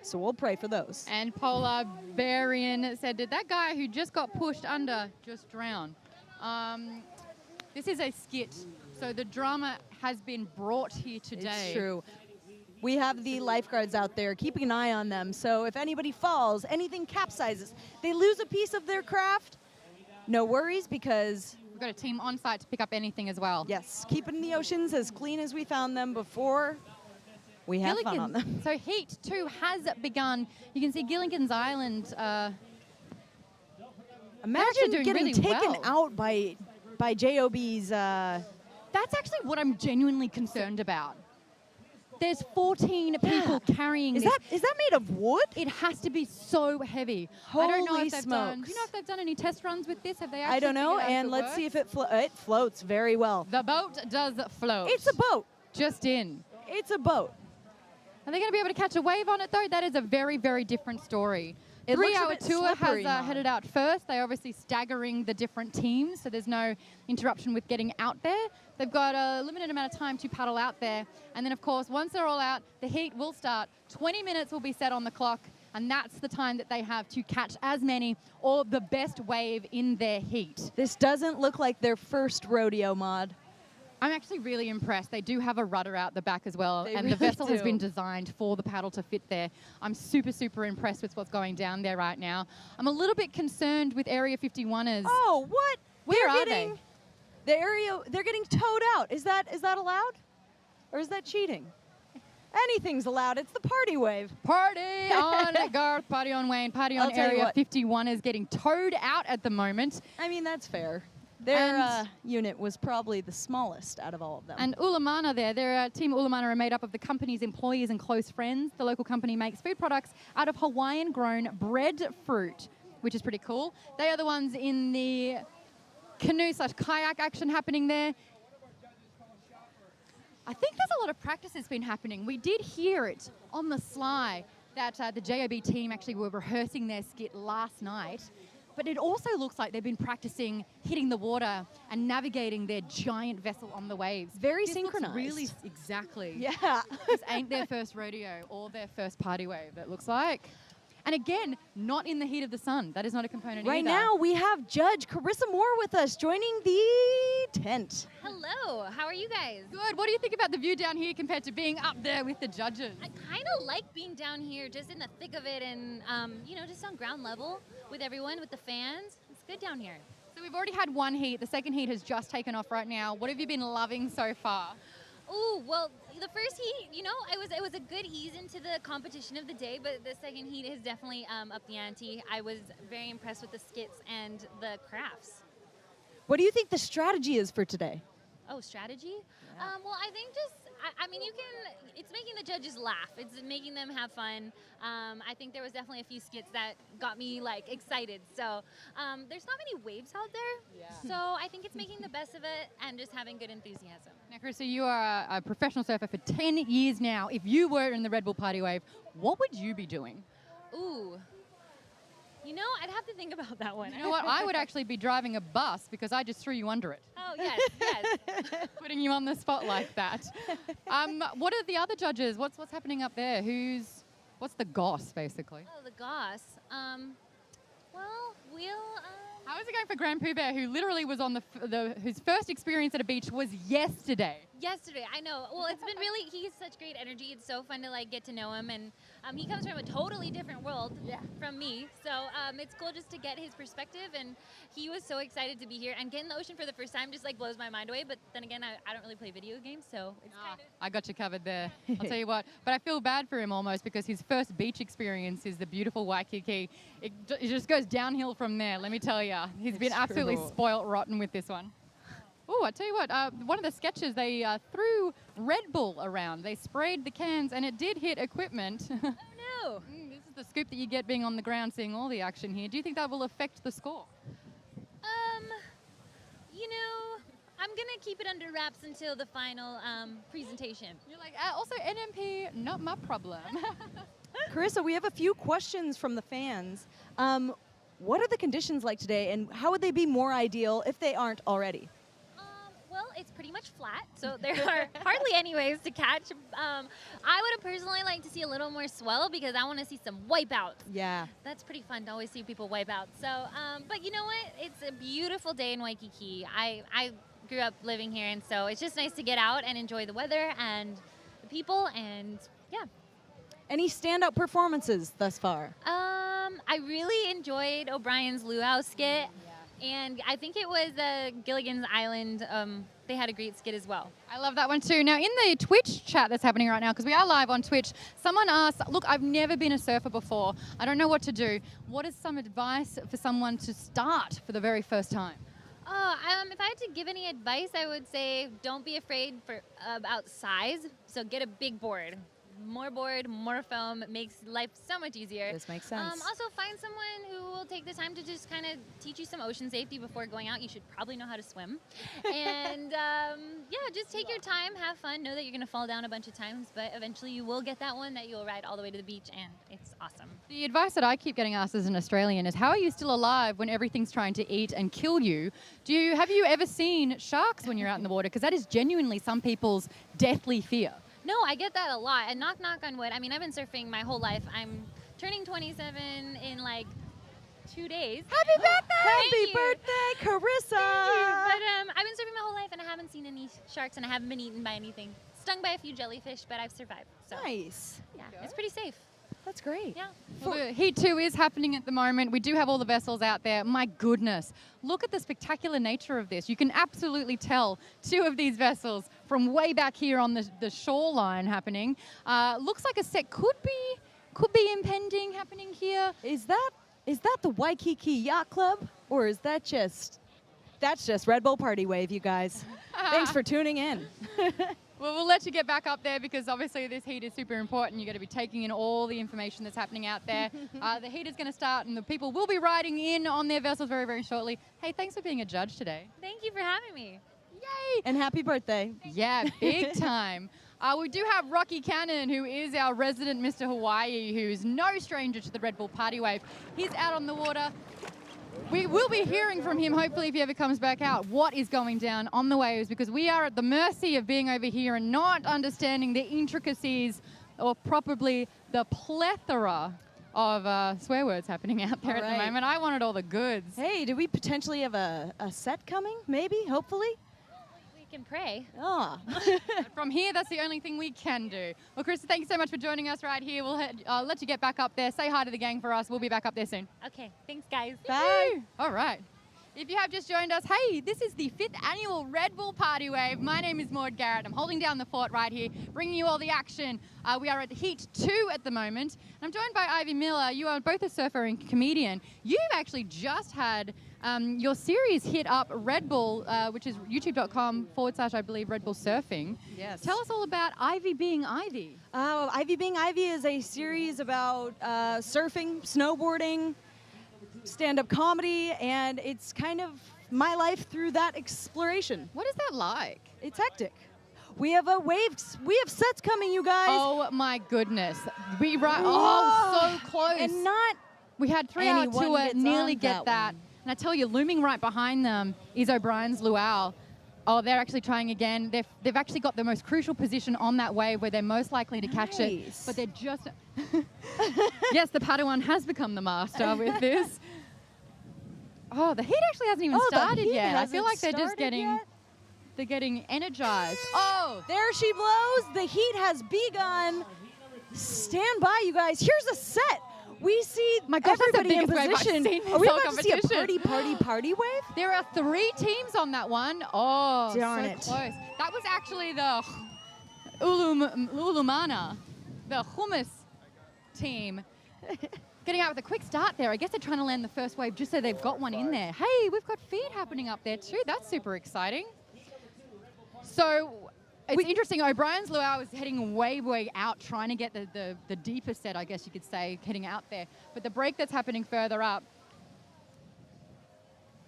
So we'll pray for those. And Polar Barian said, did that guy who just got pushed under just drown? This is a skit, so the drama has been brought here today. It's true. We have the lifeguards out there keeping an eye on them. So if anybody falls, anything capsizes, they lose a piece of their craft, no worries because... We've got a team on site to pick up anything as well. Yes, keeping the oceans as clean as we found them before we have fun on them. So Heat 2 has begun. You can see Gilligan's Island... Imagine doing getting really taken well. out by JOB's... That's actually what I'm genuinely concerned about. There's 14 people carrying Is this. that made of wood? It has to be so heavy. I don't know Holy if they've done. smokes. Do you know if they've done any test runs with this? Have they actually I don't know, figured out and it let's see if works? it floats very well. The boat does float. It's a boat. Just in. It's a boat. Are they going to be able to catch a wave on it, though? That is a very, very different story. It looks a 3 Hour bit Tour has slippery, Mom. headed out first. They're obviously staggering the different teams, so there's no interruption with getting out there. They've got a limited amount of time to paddle out there. And then, of course, once they're all out, the heat will start. 20 minutes will be set on the clock, and that's the time that they have to catch as many or the best wave in their heat. This doesn't look like their first rodeo, Maud. I'm actually really impressed. They do have a rudder out the back as well, They and the really vessel has do. been designed for the paddle to fit there. I'm super, super impressed with what's going down there right now. I'm a little bit concerned with Area 51ers. Oh, what? Where They're are getting, they? The area, they're getting towed out. Is that allowed? Or is that cheating? Anything's allowed. It's the party wave. Party on Garth, party on Wayne, party I'll on tell you Area what. 51 is getting towed out at the moment. I mean, that's fair. Their And- unit was probably the smallest out of all of them. And Ulamana there, their team Ulamana are made up of the company's employees and close friends. The local company makes food products out of Hawaiian-grown breadfruit, which is pretty cool. They are the ones in the canoe/kayak action happening there. I think there's a lot of practice that's been happening. We did hear it on the sly that the JOB team actually were rehearsing their skit last night. But it also looks like they've been practicing hitting the water and navigating their giant vessel on the waves. Very This looks synchronized. Really, exactly. Yeah. This ain't their first rodeo or their first party wave, it looks like. And again, not in the heat of the sun. That is not a component Right either. now, we have Judge Carissa Moore with us joining the tent. Hello, how are you guys? Good. What do you think about the view down here compared to being up there with the judges? I kind of like being down here, just in the thick of it, and just on ground level with everyone, with the fans. It's good down here. So we've already had one heat. The second heat has just taken off right now. What have you been loving so far? Ooh, well, the first heat, it was a good ease into the competition of the day, but the second heat has definitely upped the ante. I was very impressed with the skits and the crafts. What do you think the strategy is for today? Oh, strategy? Well, I think it's making the judges laugh. It's making them have fun. I think there was definitely a few skits that got me, excited. So there's not many waves out there. Yeah. So I think it's making the best of it and just having good enthusiasm. Now, Carissa, you are a professional surfer for 10 years now. If you were in the Red Bull Party Wave, what would you be doing? Ooh. I'd have to think about that one. You know what? I would actually be driving a bus because I just threw you under it. Oh, yes. Putting you on the spot like that. What are the other judges? What's happening up there? What's the goss, basically? Oh, the goss. How is it going for Grand Pooh Bear, who literally was on whose first experience at a beach was yesterday? Yesterday, I know. Well, it's been really, he's such great energy. It's so fun to get to know him, and he comes from a totally different world from me. So it's cool just to get his perspective, and he was so excited to be here and get in the ocean for the first time. Just blows my mind away. But then again, I don't really play video games, so it's kind of. I got you covered there. I'll tell you what. But I feel bad for him almost because his first beach experience is the beautiful Waikiki. It just goes downhill from there. Let me tell you, he's been absolutely spoilt rotten with this one. Oh, I tell you what, one of the sketches, they threw Red Bull around. They sprayed the cans, and it did hit equipment. Oh, no. This is the scoop that you get being on the ground, seeing all the action here. Do you think that will affect the score? I'm going to keep it under wraps until the final presentation. You're like, also NMP, not my problem. Carissa, we have a few questions from the fans. What are the conditions like today, and how would they be more ideal if they aren't already? Well, it's pretty much flat, so there are hardly any waves to catch. I would have personally liked to see a little more swell because I want to see some wipeouts. Yeah. That's pretty fun to always see people wipe out. So, but you know what? It's a beautiful day in Waikiki. I grew up living here, and so it's just nice to get out and enjoy the weather and the people, and yeah. Any standout performances thus far? I really enjoyed O'Brien's luau skit. And I think it was Gilligan's Island. They had a great skit as well. I love that one too. Now, in the Twitch chat that's happening right now, because we are live on Twitch, someone asked, look, I've never been a surfer before. I don't know what to do. What is some advice for someone to start for the very first time? If I had to give any advice, I would say don't be afraid about size. So get a big board. More board, more foam makes life so much easier. This makes sense. Also, find someone who will take the time to just kind of teach you some ocean safety before going out. You should probably know how to swim. And just take your time, have fun. Know that you're going to fall down a bunch of times, but eventually you will get that one that you'll ride all the way to the beach, and it's awesome. The advice that I keep getting asked as an Australian is, how are you still alive when everything's trying to eat and kill you? Have you ever seen sharks when you're out in the water? Because that is genuinely some people's deathly fear. No, I get that a lot. And knock on wood. I mean, I've been surfing my whole life. I'm turning 27 in 2 days. Happy birthday! Happy birthday, Carissa! Thank you. But I've been surfing my whole life, and I haven't seen any sharks, and I haven't been eaten by anything. Stung by a few jellyfish, but I've survived. So. Nice. Yeah, it's pretty safe. That's great. Yeah. Well, Heat 2 is happening at the moment. We do have all the vessels out there. My goodness. Look at the spectacular nature of this. You can absolutely tell two of these vessels from way back here on the shoreline happening. Looks like a set could be impending happening here. Is that the Waikiki Yacht Club, or is that's just Red Bull Party Wave, you guys? Thanks for tuning in. Well, we'll let you get back up there because obviously this heat is super important. You've got to be taking in all the information that's happening out there. The heat is going to start and the people will be riding in on their vessels very, very shortly. Hey, thanks for being a judge today. Thank you for having me. Yay! And happy birthday. Yeah, big time. We do have Rocky Cannon, who is our resident Mr. Hawaii, who's no stranger to the Red Bull Party Wave. He's out on the water. We will be hearing from him, hopefully, if he ever comes back out, what is going down on the waves, because we are at the mercy of being over here and not understanding the intricacies or probably the plethora of swear words happening out there All at the right. moment. I wanted all the goods. Hey, do we potentially have a set coming? Maybe, hopefully? We can pray. Ah. But from here, that's the only thing we can do. Well, Krista, thank you so much for joining us right here. We'll let you get back up there. Say hi to the gang for us. We'll be back up there soon. Okay, thanks, guys. Bye. All right. If you have just joined us, hey, this is the 5th annual Red Bull Party Wave. My name is Maud Garrett. I'm holding down the fort right here, bringing you all the action. We are at Heat 2 at the moment. And I'm joined by Ivy Miller. You are both a surfer and comedian. You've actually just had your series hit up Red Bull, which is youtube.com/ I believe, Red Bull Surfing. Yes. Tell us all about Ivy Being Ivy. Ivy Being Ivy is a series about surfing, snowboarding, stand-up comedy, and it's kind of my life through that exploration. What is that like? It's hectic. We have we have sets coming, you guys. Oh my goodness. So close. And not We had 3 hour anyone tour, gets nearly on get that. one. And I tell you, looming right behind them is O'Brien's Luau. Oh, they're actually trying again. They've actually got the most crucial position on that wave where they're most likely to catch it. Nice. But they're just... Yes, the Padawan has become the master with this. Oh, the heat actually hasn't even Oh, the started heat yet. I feel hasn't like they're just started getting... yet? They're getting energized. Oh! There she blows. The heat has begun. Stand by, you guys. Here's a set. We see My gosh, that's the everybody in biggest wave I've position. seen this Are we whole about to see a competition. party wave? There are 3 teams on that one. Oh, Darn so it. close. That was actually the Ulumana, the hummus team. Getting out with a quick start there. I guess they're trying to land the first wave just so they've got one in there. Hey, we've got feed happening up there too. That's super exciting. So it's interesting. O'Brien's Luau is heading way out, trying to get the deeper set, I guess you could say, heading out there. But the break that's happening further up,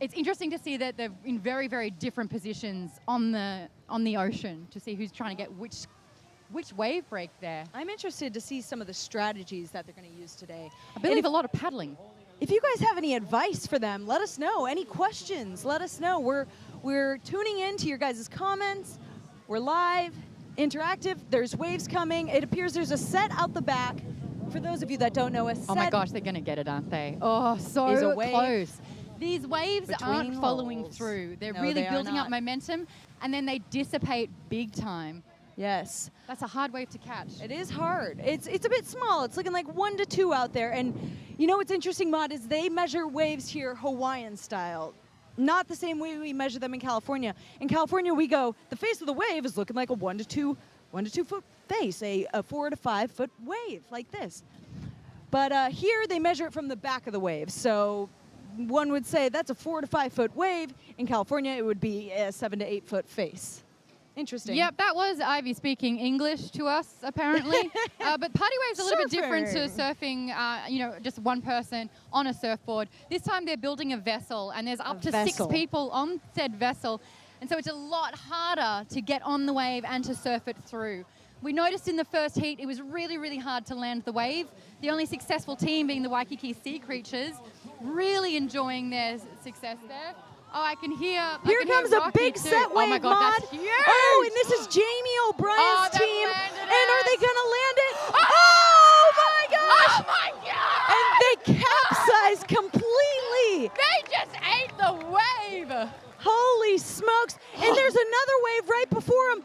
it's interesting to see that they're in very different positions on the ocean to see who's trying to get which wave break there. I'm interested to see some of the strategies that they're going to use today. I believe a lot of paddling. If you guys have any advice for them, let us know. Any questions, let us know. We're tuning in to your guys' comments. We're live, interactive. There's waves coming. It appears there's a set out the back. For those of you that don't know, a set Oh my gosh, they're going to get it, aren't they? Oh, so is a wave close. These waves aren't between following holes. through. They're No, really they are building up not. momentum, and then they dissipate big time. Yes. That's a hard wave to catch. It is hard. It's a bit small. It's looking like 1 to 2 out there. And you know what's interesting, Maud, is they measure waves here Hawaiian style. Not the same way we measure them in California. In California, we go, the face of the wave is looking like a 1 to 2 foot face, a 4 to 5 foot wave like this. But here they measure it from the back of the wave. So one would say that's a 4 to 5 foot wave. In California, it would be a 7 to 8 foot face. Interesting. Yep, that was Ivy speaking English to us, apparently. But party wave's a little bit different to surfing, just one person on a surfboard. This time they're building a vessel, and there's up to 6 people on said vessel. And so it's a lot harder to get on the wave and to surf it through. We noticed in the first heat it was really hard to land the wave. The only successful team being the Waikiki Sea Creatures, really enjoying their success there. Oh, I can hear. Here comes a Rocky big too. set wave, Oh my God, Maud. that's huge. Oh, and this is Jamie O'Brien's they team. landed And are it. they going to land it? Oh my gosh! Oh my God! And they capsized completely. They just ate the wave. Holy smokes. And there's another wave right before them.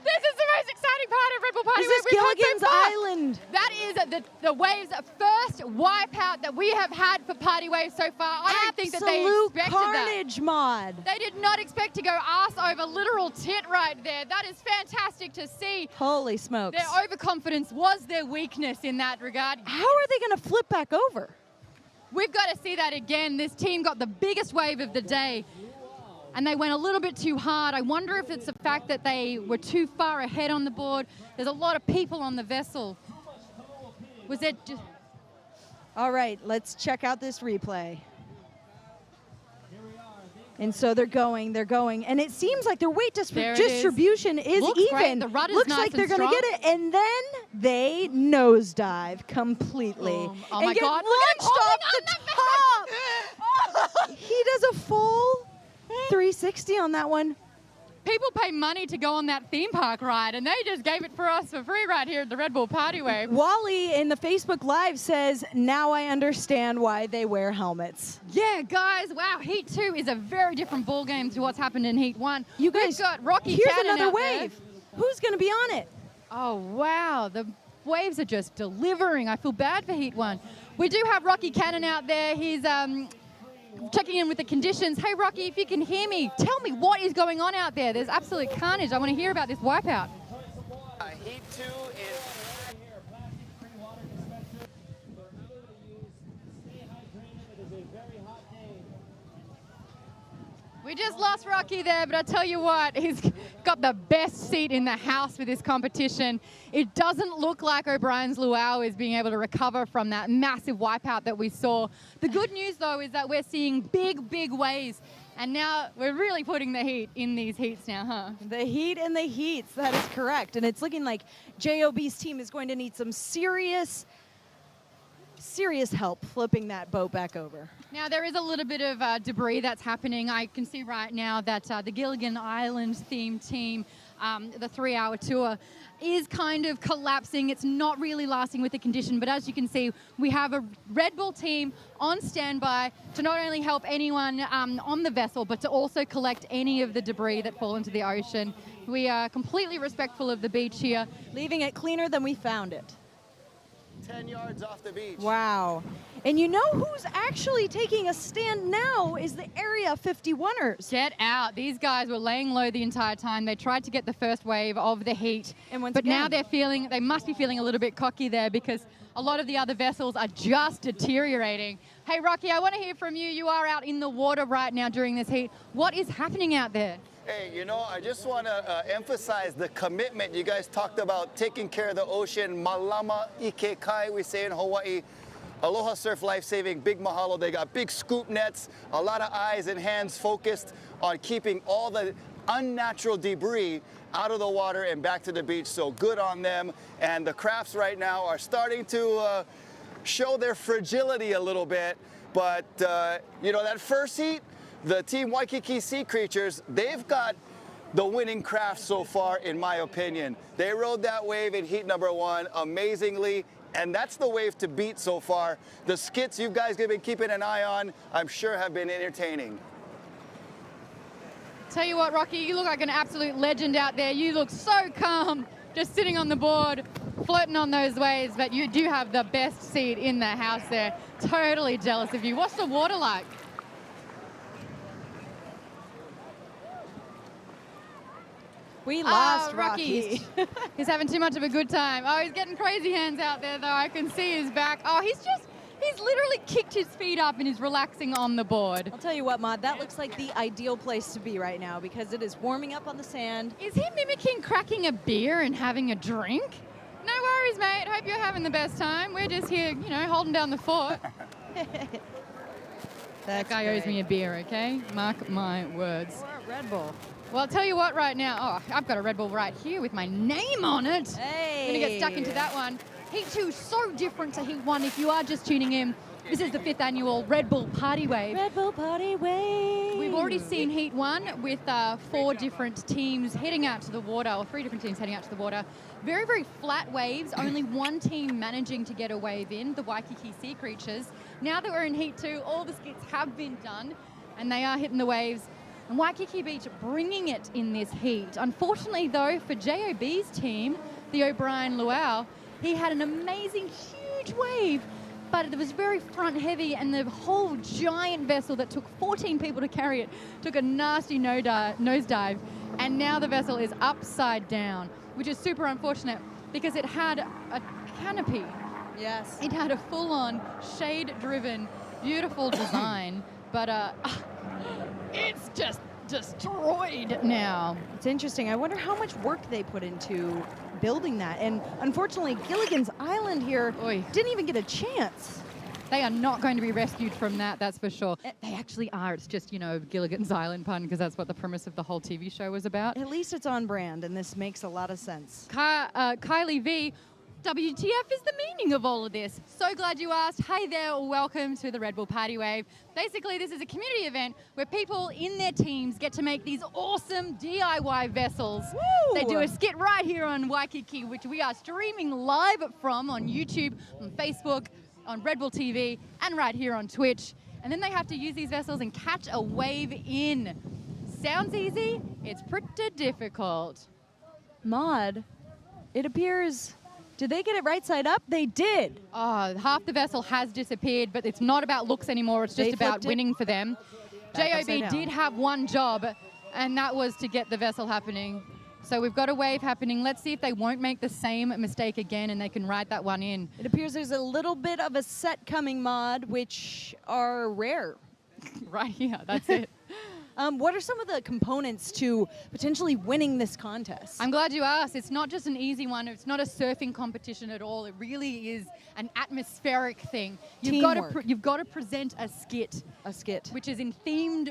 This is the most exciting part of Red Bull Party Is this Wave we've had Gilligan's so far. Island? That is the wave's first wipeout that we have had for Party Wave so far. I don't think that they Absolute expected carnage, Maud. that. They did not expect to go arse over literal tit right there. That is fantastic to see. Holy smokes. Their overconfidence was their weakness in that regard. How are they going to flip back over? We've got to see that again. This team got the biggest wave of the day, and they went a little bit too hard. I wonder if it's the fact that they were too far ahead on the board. There's a lot of people on the vessel. Was it just... All right, let's check out this replay. And so they're going, and it seems like their weight There it is. distribution is Looks even. great. The rudder's Looks nice like they're and going to strong. get it, and then they nosedive completely. Boom. Oh and my get God, look at him launched off the top. He does a full 360 on that one. people pay money to go on that theme park ride, and they just gave it for us for free right here at the Red Bull Party Wave. Wally in the Facebook Live says, now I understand why they wear helmets. Yeah, guys, wow, Heat 2 is a very different ball game to what's happened in Heat 1. You guys, We've got Rocky here's Cannon another out there. wave. Who's going to be on it? Oh, wow, the waves are just delivering. I feel bad for Heat 1. We do have Rocky Cannon out there. He's checking in with the conditions. Hey, Rocky, if you can hear me, tell me what is going on out there. There's absolute carnage. I want to hear about this wipeout. Heat 2 is... We just lost Rocky there, but I tell you what, he's got the best seat in the house for this competition. It doesn't look like O'Brien's Luau is being able to recover from that massive wipeout that we saw. The good news, though, is that we're seeing big, big waves. And now we're really putting the heat in these heats now, huh? The heat in the heats, that is correct. And it's looking like JOB's team is going to need some serious help flipping that boat back over. Now, there is a little bit of debris that's happening. I can see right now that the Gilligan Island theme team, the 3-hour tour, is kind of collapsing. It's not really lasting with the condition, but as you can see, we have a Red Bull team on standby to not only help anyone on the vessel, but to also collect any of the debris that fall into the ocean. We are completely respectful of the beach here. Leaving it cleaner than we found it. 10 yards off the beach. Wow. And you know who's actually taking a stand now is the Area 51ers. Get out. These guys were laying low the entire time. They tried to get the first wave of the heat. But now they must be feeling a little bit cocky there because a lot of the other vessels are just deteriorating. Hey, Rocky, I want to hear from you. You are out in the water right now during this heat. What is happening out there? Hey, you know, I just want to emphasize the commitment. You guys talked about taking care of the ocean. Malama ike kai, we say in Hawaii. Aloha Surf Life Saving, big mahalo. They got big scoop nets, a lot of eyes and hands focused on keeping all the unnatural debris out of the water and back to the beach. So good on them. And the crafts right now are starting to show their fragility a little bit. But, you know, that first heat, the Team Waikiki Sea Creatures, they've got the winning craft so far, in my opinion. They rode that wave in heat number 1 amazingly, and that's the wave to beat so far. The skits you guys have been keeping an eye on, I'm sure have been entertaining. Tell you what, Rocky, you look like an absolute legend out there. You look so calm, just sitting on the board, floating on those waves, but you do have the best seat in the house there. Totally jealous of you. What's the water like? We lost Rocky. He's having too much of a good time. Oh, he's getting crazy hands out there, though. I can see his back. Oh, he's literally kicked his feet up and he's relaxing on the board. I'll tell you what, Maud, that looks like the ideal place to be right now because it is warming up on the sand. Is he mimicking cracking a beer and having a drink? No worries, mate. Hope you're having the best time. We're just here, you know, holding down the fort. That guy owes me a beer, okay? Mark my words. Or a Red Bull. Well, I'll tell you what right now. Oh, I've got a Red Bull right here with my name on it. Hey. I'm going to get stuck into that one. Heat 2 so different to Heat 1. If you are just tuning in, this is the 5th annual Red Bull Party Wave. Red Bull Party Wave. We've already seen Heat 1 with 4 different teams heading out to the water, or 3 different teams heading out to the water. Very, very flat waves. Only one team managing to get a wave in, the Waikiki Sea Creatures. Now that we're in Heat 2, all the skits have been done, and they are hitting the waves. And Waikiki Beach bringing it in this heat. Unfortunately, though, for JOB's team, the O'Brien Luau, he had an amazing, huge wave, but it was very front heavy, and the whole giant vessel that took 14 people to carry it took a nasty nosedive, and now the vessel is upside down, which is super unfortunate because it had a canopy. Yes. It had a full-on, shade-driven, beautiful design, but it's just destroyed now. It's interesting. I wonder how much work they put into building that. And unfortunately, Gilligan's Island here didn't even get a chance. They are not going to be rescued from that, that's for sure. They actually are. It's just, you know, Gilligan's Island pun, because that's what the premise of the whole TV show was about. At least it's on brand, and this makes a lot of sense. Kylie V, WTF is the meaning of all of this? So glad you asked. Hey there, welcome to the Red Bull Party Wave. Basically, this is a community event where people in their teams get to make these awesome DIY vessels. Woo! They do a skit right here on Waikiki, which we are streaming live from on YouTube, on Facebook, on Red Bull TV, and right here on Twitch. And then they have to use these vessels and catch a wave in. Sounds easy, it's pretty difficult. Maud, it appears, did they get it right side up? They did. Oh, half the vessel has disappeared, but it's not about looks anymore. It's just They about flipped it winning for them. back upside JOB down. did have one job, and that was to get the vessel happening. So we've got a wave happening. Let's see if they won't make the same mistake again and they can ride that one in. It appears there's a little bit of a set coming, Maud, which are rare. Right here, that's it. What are some of the components to potentially winning this contest? I'm glad you asked. It's not just an easy one. It's not a surfing competition at all. It really is an atmospheric thing. You've got to present a skit. A skit. Which is in theme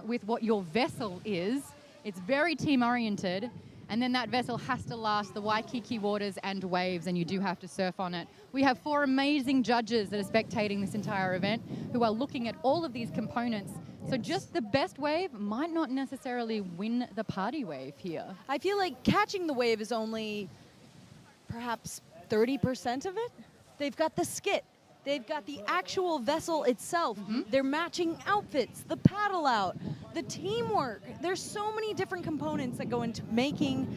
with what your vessel is. It's very team oriented. And then that vessel has to last the Waikiki waters and waves, and you do have to surf on it. We have 4 amazing judges that are spectating this entire event who are looking at all of these components. So just the best wave might not necessarily win the party wave here. I feel like catching the wave is only perhaps 30% of it. They've got the skit. They've got the actual vessel itself. They're matching outfits, the paddle out, the teamwork. There's so many different components that go into making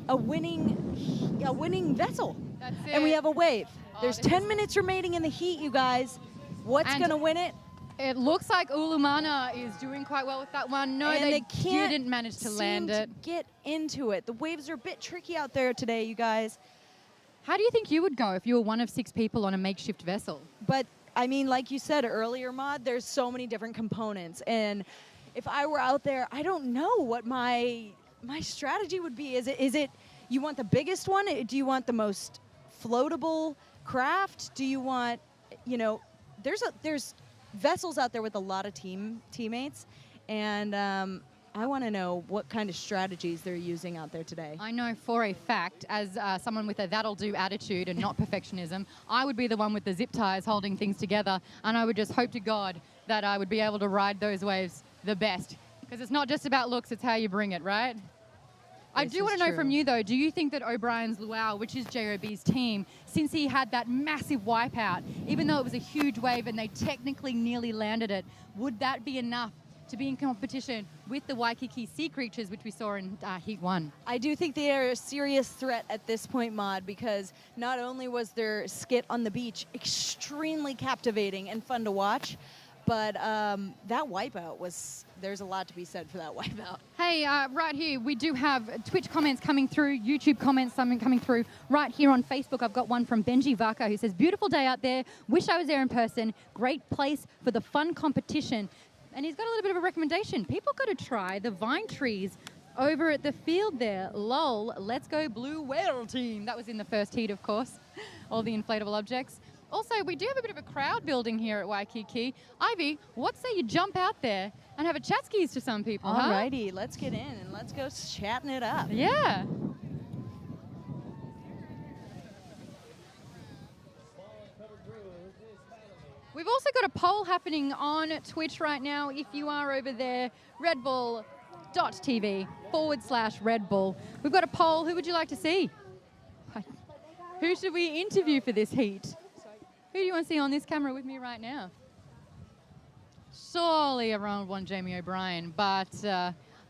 a winning vessel. That's it. And we have a wave. Oh, There's this 10 is- minutes remaining in the heat, you guys. What's And going to win it? It looks like Ulumana is doing quite well with that one. No, And they can't didn't manage to land seem it. to get into it. The waves are a bit tricky out there today, you guys. How do you think you would go if you were one of 6 people on a makeshift vessel? But I mean, like you said earlier, Maud, there's so many different components. And if I were out there, I don't know what my strategy would be. Is it you want the biggest one? Do you want the most floatable craft? Do you want, there's vessels out there with a lot of teammates, and I want to know what kind of strategies they're using out there today. I know for a fact, as someone with a that'll do attitude and not perfectionism, I would be the one with the zip ties holding things together, and I would just hope to God that I would be able to ride those waves the best. Because it's not just about looks, it's how you bring it, right? I This do want is to know true. from you, though, do you think that O'Brien's Luau, which is JOB's team, since he had that massive wipeout, even though it was a huge wave and they technically nearly landed it, would that be enough to be in competition with the Waikiki Sea Creatures, which we saw in Heat 1? I do think they are a serious threat at this point, Maud, because not only was their skit on the beach extremely captivating and fun to watch, but that wipeout there's a lot to be said for that wipeout. Hey, right here, we do have Twitch comments coming through, YouTube comments coming through. Right here on Facebook, I've got one from Benji Vaka who says, beautiful day out there. Wish I was there in person. Great place for the fun competition. And he's got a little bit of a recommendation. People got to try the vine trees over at the field there. Lol, let's go Blue Whale team. That was in the first heat, of course. All the inflatable objects. Also, we do have a bit of a crowd building here at Waikiki. Ivy, what say you jump out there and have a chat skis to some people, huh? Alrighty, let's get in and let's go chatting it up. Yeah. We've also got a poll happening on Twitch right now. If you are over there, redbull.tv/Red Bull. We've got a poll. Who would you like to see? Who should we interview for this heat? Who do you want to see on this camera with me right now? Surely everyone would want Jamie O'Brien, but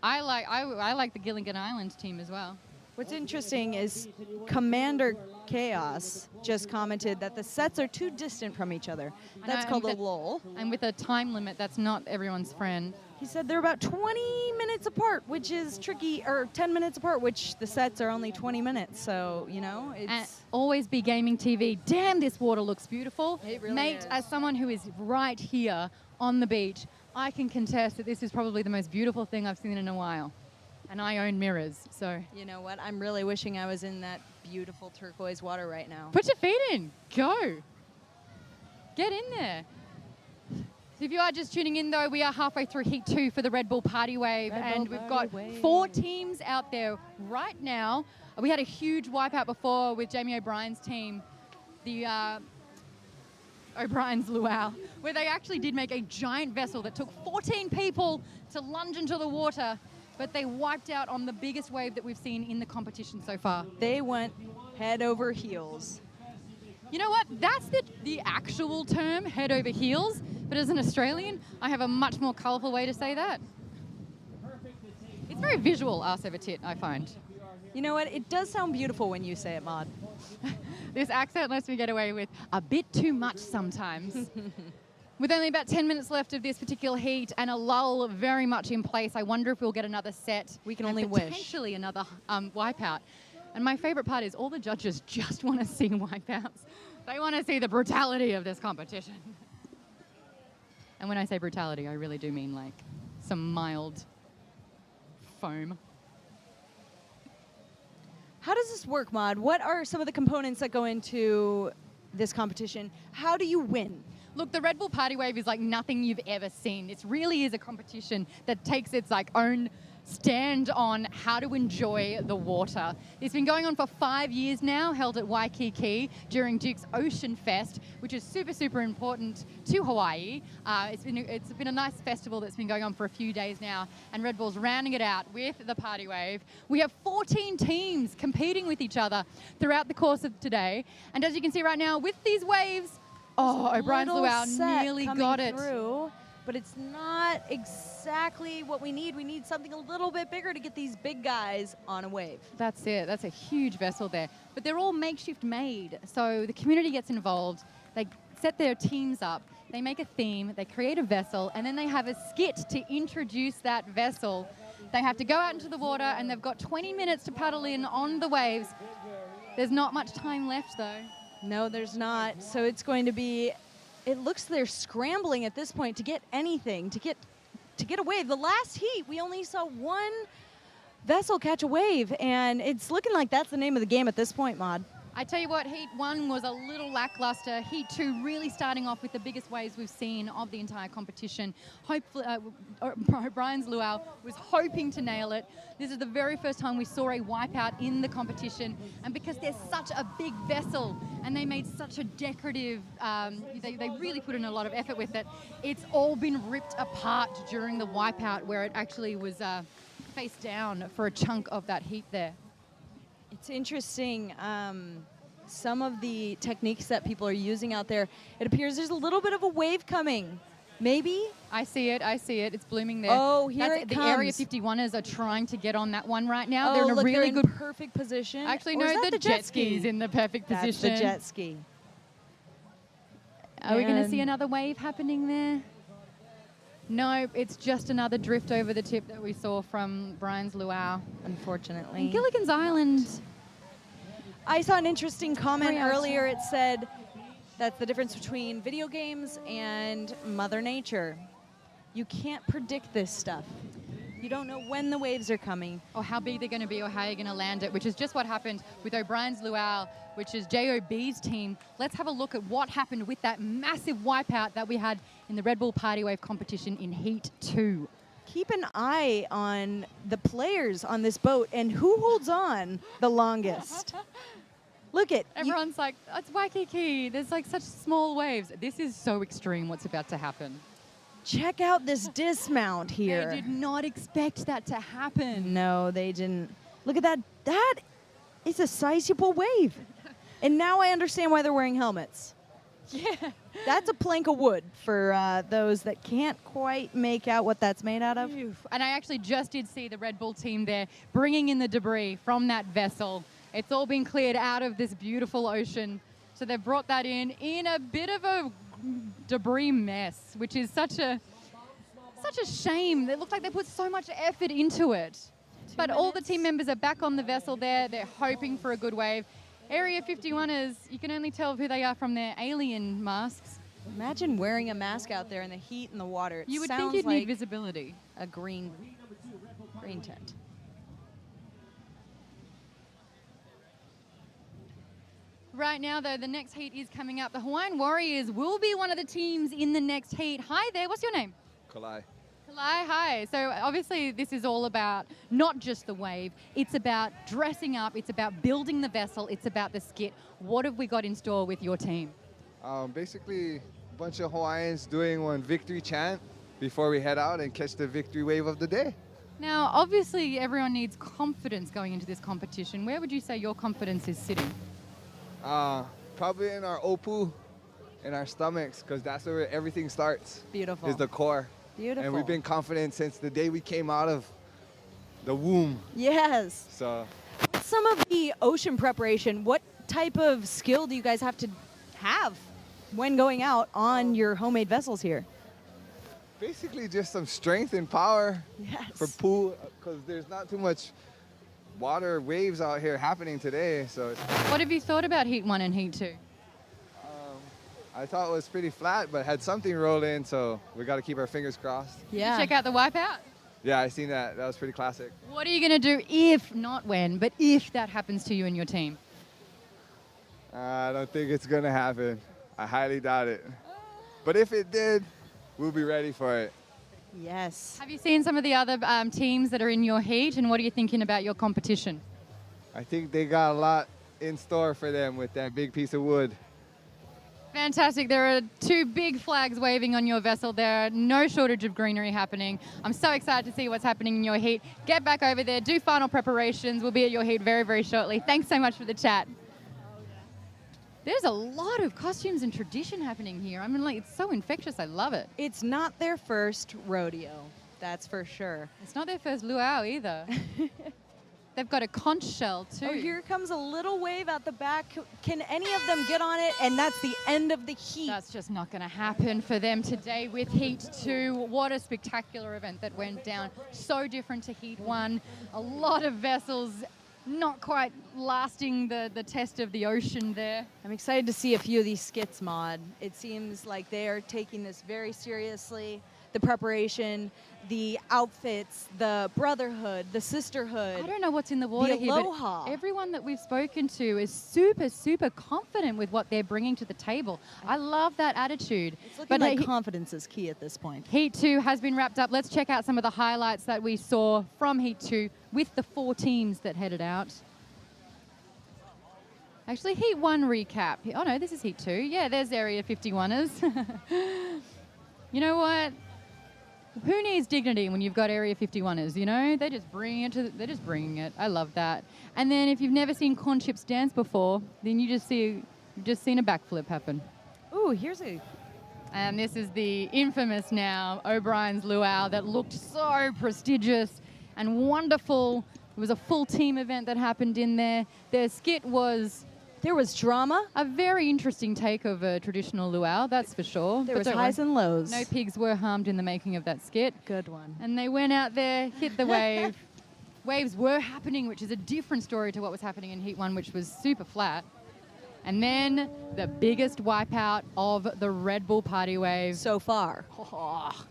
I like the Gilligan Island team as well. What's interesting is Commander Chaos just commented that the sets are too distant from each other. That's called a lull. And with a time limit, that's not everyone's friend. He said they're about 20 minutes apart, which is tricky, or 10 minutes apart, which the sets are only 20 minutes. So, it's... And always be gaming TV. Damn, this water looks beautiful. It really Mate, is. as someone who is right here on the beach, I can contest that this is probably the most beautiful thing I've seen in a while. And I own mirrors, so... You know what? I'm really wishing I was in that beautiful turquoise water right now. Put your feet in. Go. Get in there. So if you are just tuning in, though, we are halfway through Heat 2 for the Red Bull Party Wave, and we've got 4 teams out there right now. We had a huge wipeout before with Jamie O'Brien's team, the O'Brien's Luau, where they actually did make a giant vessel that took 14 people to lunge into the water, but they wiped out on the biggest wave that we've seen in the competition so far. They went head over heels. You know what? That's the actual term, head over heels. But as an Australian, I have a much more colourful way to say that. It's very visual, arse over tit, I find. You know what? It does sound beautiful when you say it, Maud. This accent lets me get away with a bit too much sometimes. With only about 10 minutes left of this particular heat and a lull very much in place, I wonder if we'll get another set. We can and only wish. Potentially another wipeout. And my favourite part is all the judges just want to see wipeouts. They want to see the brutality of this competition. And when I say brutality, I really do mean like some mild foam. How does this work, Maud? What are some of the components that go into this competition? How do you win? Look, the Red Bull Party Wave is like nothing you've ever seen. It really is a competition that takes its like own stand on how to enjoy the water. It's been going on for 5 years now, held at Waikiki during Duke's Ocean Fest, which is super, super important to Hawaii. It's been a nice festival that's been going on for a few days now, and Red Bull's rounding it out with the Party Wave. We have 14 teams competing with each other throughout the course of today, and as you can see right now, with these waves, O'Brien's Luau nearly got it. Through, but it's not exactly what we need. We need something a little bit bigger to get these big guys on a wave. That's it. That's a huge vessel there. But they're all makeshift made. So the community gets involved. They set their teams up. They make a theme. They create a vessel. And then they have a skit to introduce that vessel. They have to go out into the water, and they've got 20 minutes to paddle in on the waves. There's not much time left, though. No, there's not. So it's going to be... It looks they're scrambling at this point to get anything, to get a wave. The last heat, we only saw one vessel catch a wave, and it's looking like that's the name of the game at this point, Maud. I tell you what, Heat 1 was a little lackluster. Heat 2 really starting off with the biggest waves we've seen of the entire competition. Hopefully, O'Brien's Luau was hoping to nail it. This is the very first time we saw a wipeout in the competition. And because they're such a big vessel and they made such a decorative, they really put in a lot of effort with it, it's all been ripped apart during the wipeout where it actually was face down for a chunk of that heat there. It's interesting, some of the techniques that people are using out there, it appears there's a little bit of a wave coming. Maybe? I see it. It's blooming there. Oh, here it comes. The Area 51ers are trying to get on that one right now. Oh, they're in a look, really they're good... in perfect position. Actually, or no, the jet ski's in the perfect position. That's the jet ski. Are we going to see another wave happening there? No, it's just another drift over the tip that we saw from Brian's Luau. Unfortunately. And Gilligan's Island. I saw an interesting comment earlier. It said that's the difference between video games and Mother Nature. You can't predict this stuff. You don't know when the waves are coming. Or how big they're going to be or how you're going to land it, which is just what happened with O'Brien's Luau, which is JOB's team. Let's have a look at what happened with that massive wipeout that we had in the Red Bull Party Wave competition in Heat 2. Keep an eye on the players on this boat and who holds on the longest. Look at everyone's like, it's Waikiki. There's like such small waves. This is so extreme what's about to happen. Check out this dismount here. They did not expect that to happen. No, they didn't. Look at that. That is a sizable wave. And now I understand why they're wearing helmets. Yeah. That's a plank of wood for those that can't quite make out what that's made out of. And I actually just did see the Red Bull team there bringing in the debris from that vessel. It's all been cleared out of this beautiful ocean. So they've brought that in a bit of a debris mess, which is such a shame. It looked like they put so much effort into it. But all the team members are back on the vessel there. They're hoping for a good wave. Area 51ers, you can only tell who they are from their alien masks. Imagine wearing a mask out there in the heat and the water. You would think you'd need visibility. A green tent. Right now, though, the next heat is coming up. The Hawaiian Warriors will be one of the teams in the next heat. Hi there, what's your name? Kalai. Kalai, hi. So obviously this is all about not just the wave, it's about dressing up, it's about building the vessel, it's about the skit. What have we got in store with your team? Basically, a bunch of Hawaiians doing one victory chant before we head out and catch the victory wave of the day. Now, obviously everyone needs confidence going into this competition. Where would you say your confidence is sitting? Probably in our opu, in our stomachs, because that's where everything starts. Beautiful. Is the core. Beautiful. And we've been confident since the day we came out of the womb. Yes. So Some of the ocean preparation, what type of skill do you guys have to have when going out on your homemade vessels here? basically just some strength and power Yes. for pool, because there's not too much water waves out here happening today. So What have you thought about Heat 1 and Heat 2? I thought it was pretty flat, but had something roll in, so we got to keep our fingers crossed. Yeah. Check out the wipeout. Yeah, I seen that. That was pretty classic. What are you going to do if, not when, but if that happens to you and your team? I don't think it's going to happen. I highly doubt it. But if it did, we'll be ready for it. Yes. Have you seen some of the other teams that are in your heat, and what are you thinking about your competition? I think they got a lot in store for them with that big piece of wood. Fantastic. There are 2 big flags waving on your vessel there. No shortage of greenery happening. I'm so excited to see what's happening in your heat. Get back over there, do final preparations. We'll be at your heat very, very shortly. Thanks so much for the chat. There's a lot of costumes and tradition happening here. I mean, like, it's so infectious. I love it. It's not their first rodeo, that's for sure. It's not their first luau either. They've got a conch shell too. Oh, here comes a little wave out the back. Can any of them get on it? And that's the end of the heat. That's just not going to happen for them today with Heat 2. What a spectacular event that went down. So different to Heat 1. A lot of vessels not quite lasting the test of the ocean there. I'm excited to see a few of these skits, Maud. It seems like they are taking this very seriously. The preparation, the outfits, the brotherhood, the sisterhood. I don't know what's in the water the here, but aloha. everyone that we've spoken to is super, super confident with what they're bringing to the table. I love that attitude. It's looking like hey, confidence is key at this point. Heat 2 has been wrapped up. Let's check out some of the highlights that we saw from Heat 2 with the 4 teams that headed out. Actually, Heat 1 recap. Oh no, this is Heat 2. Yeah, there's Area 51ers. You know what? Who needs dignity when you've got Area 51ers, you know? They just bring it they're just bringing it. I love that. And then if you've never seen corn chips dance before, then you've just seen a backflip happen. Ooh, here's a... And this is the infamous now O'Brien's luau that looked so prestigious and wonderful. It was a full team event that happened in there. Their skit was... There was drama. A very interesting take of a traditional luau, that's for sure. There But was don't highs worry, and lows. no pigs were harmed in the making of that skit. Good one. And they went out there, hit the wave. Waves were happening, which is a different story to what was happening in Heat 1, which was super flat. And then the biggest wipeout of the Red Bull Party Wave. So far. Oh,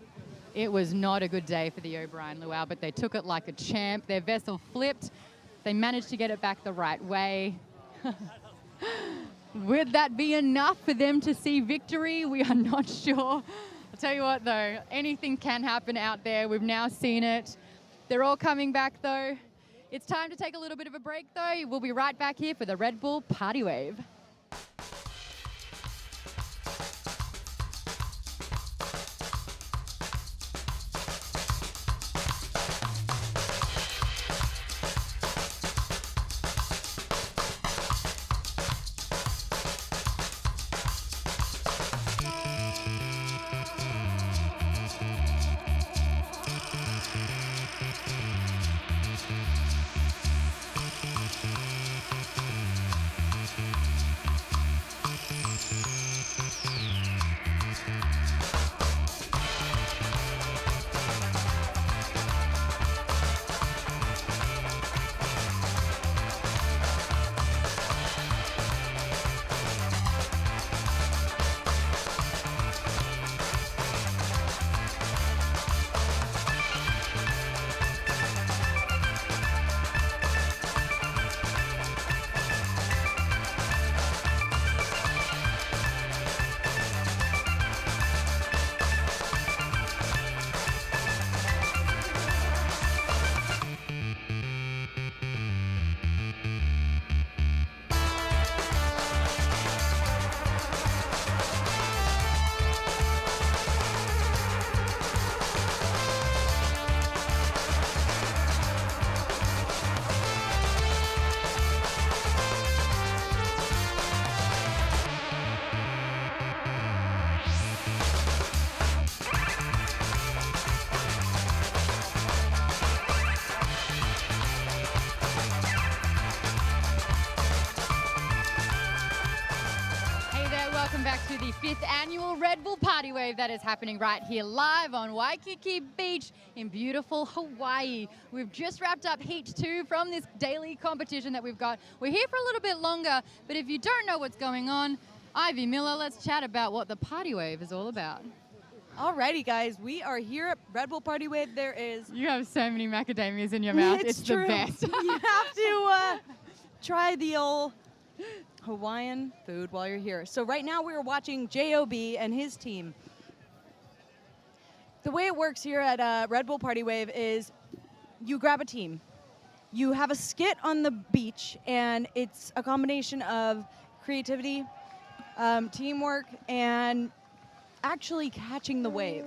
it was not a good day for the O'Brien luau, but they took it like a champ. Their vessel flipped. They managed to get it back the right way. Would that be enough for them to see victory? We are not sure. I'll tell you what, though, anything can happen out there. We've now seen it. They're all coming back, though. It's time to take a little bit of a break, though. We'll be right back here for the Red Bull Party Wave. welcome back to the 5th annual Red Bull Party Wave that is happening right here live on Waikiki Beach in beautiful Hawaii. We've just wrapped up Heat 2 from this daily competition that we've got. We're here for a little bit longer, but if you don't know what's going on, Ivy Miller, let's chat about what the Party Wave is all about. Alrighty, guys, we are here at Red Bull Party Wave. There is... You have so many macadamias in your mouth. It's true. The best. You have to try the old Hawaiian food while you're here. So right now we're watching J.O.B. and his team. The way it works here at Red Bull Party Wave is you grab a team. You have a skit on the beach, and it's a combination of creativity, teamwork, and actually catching the wave.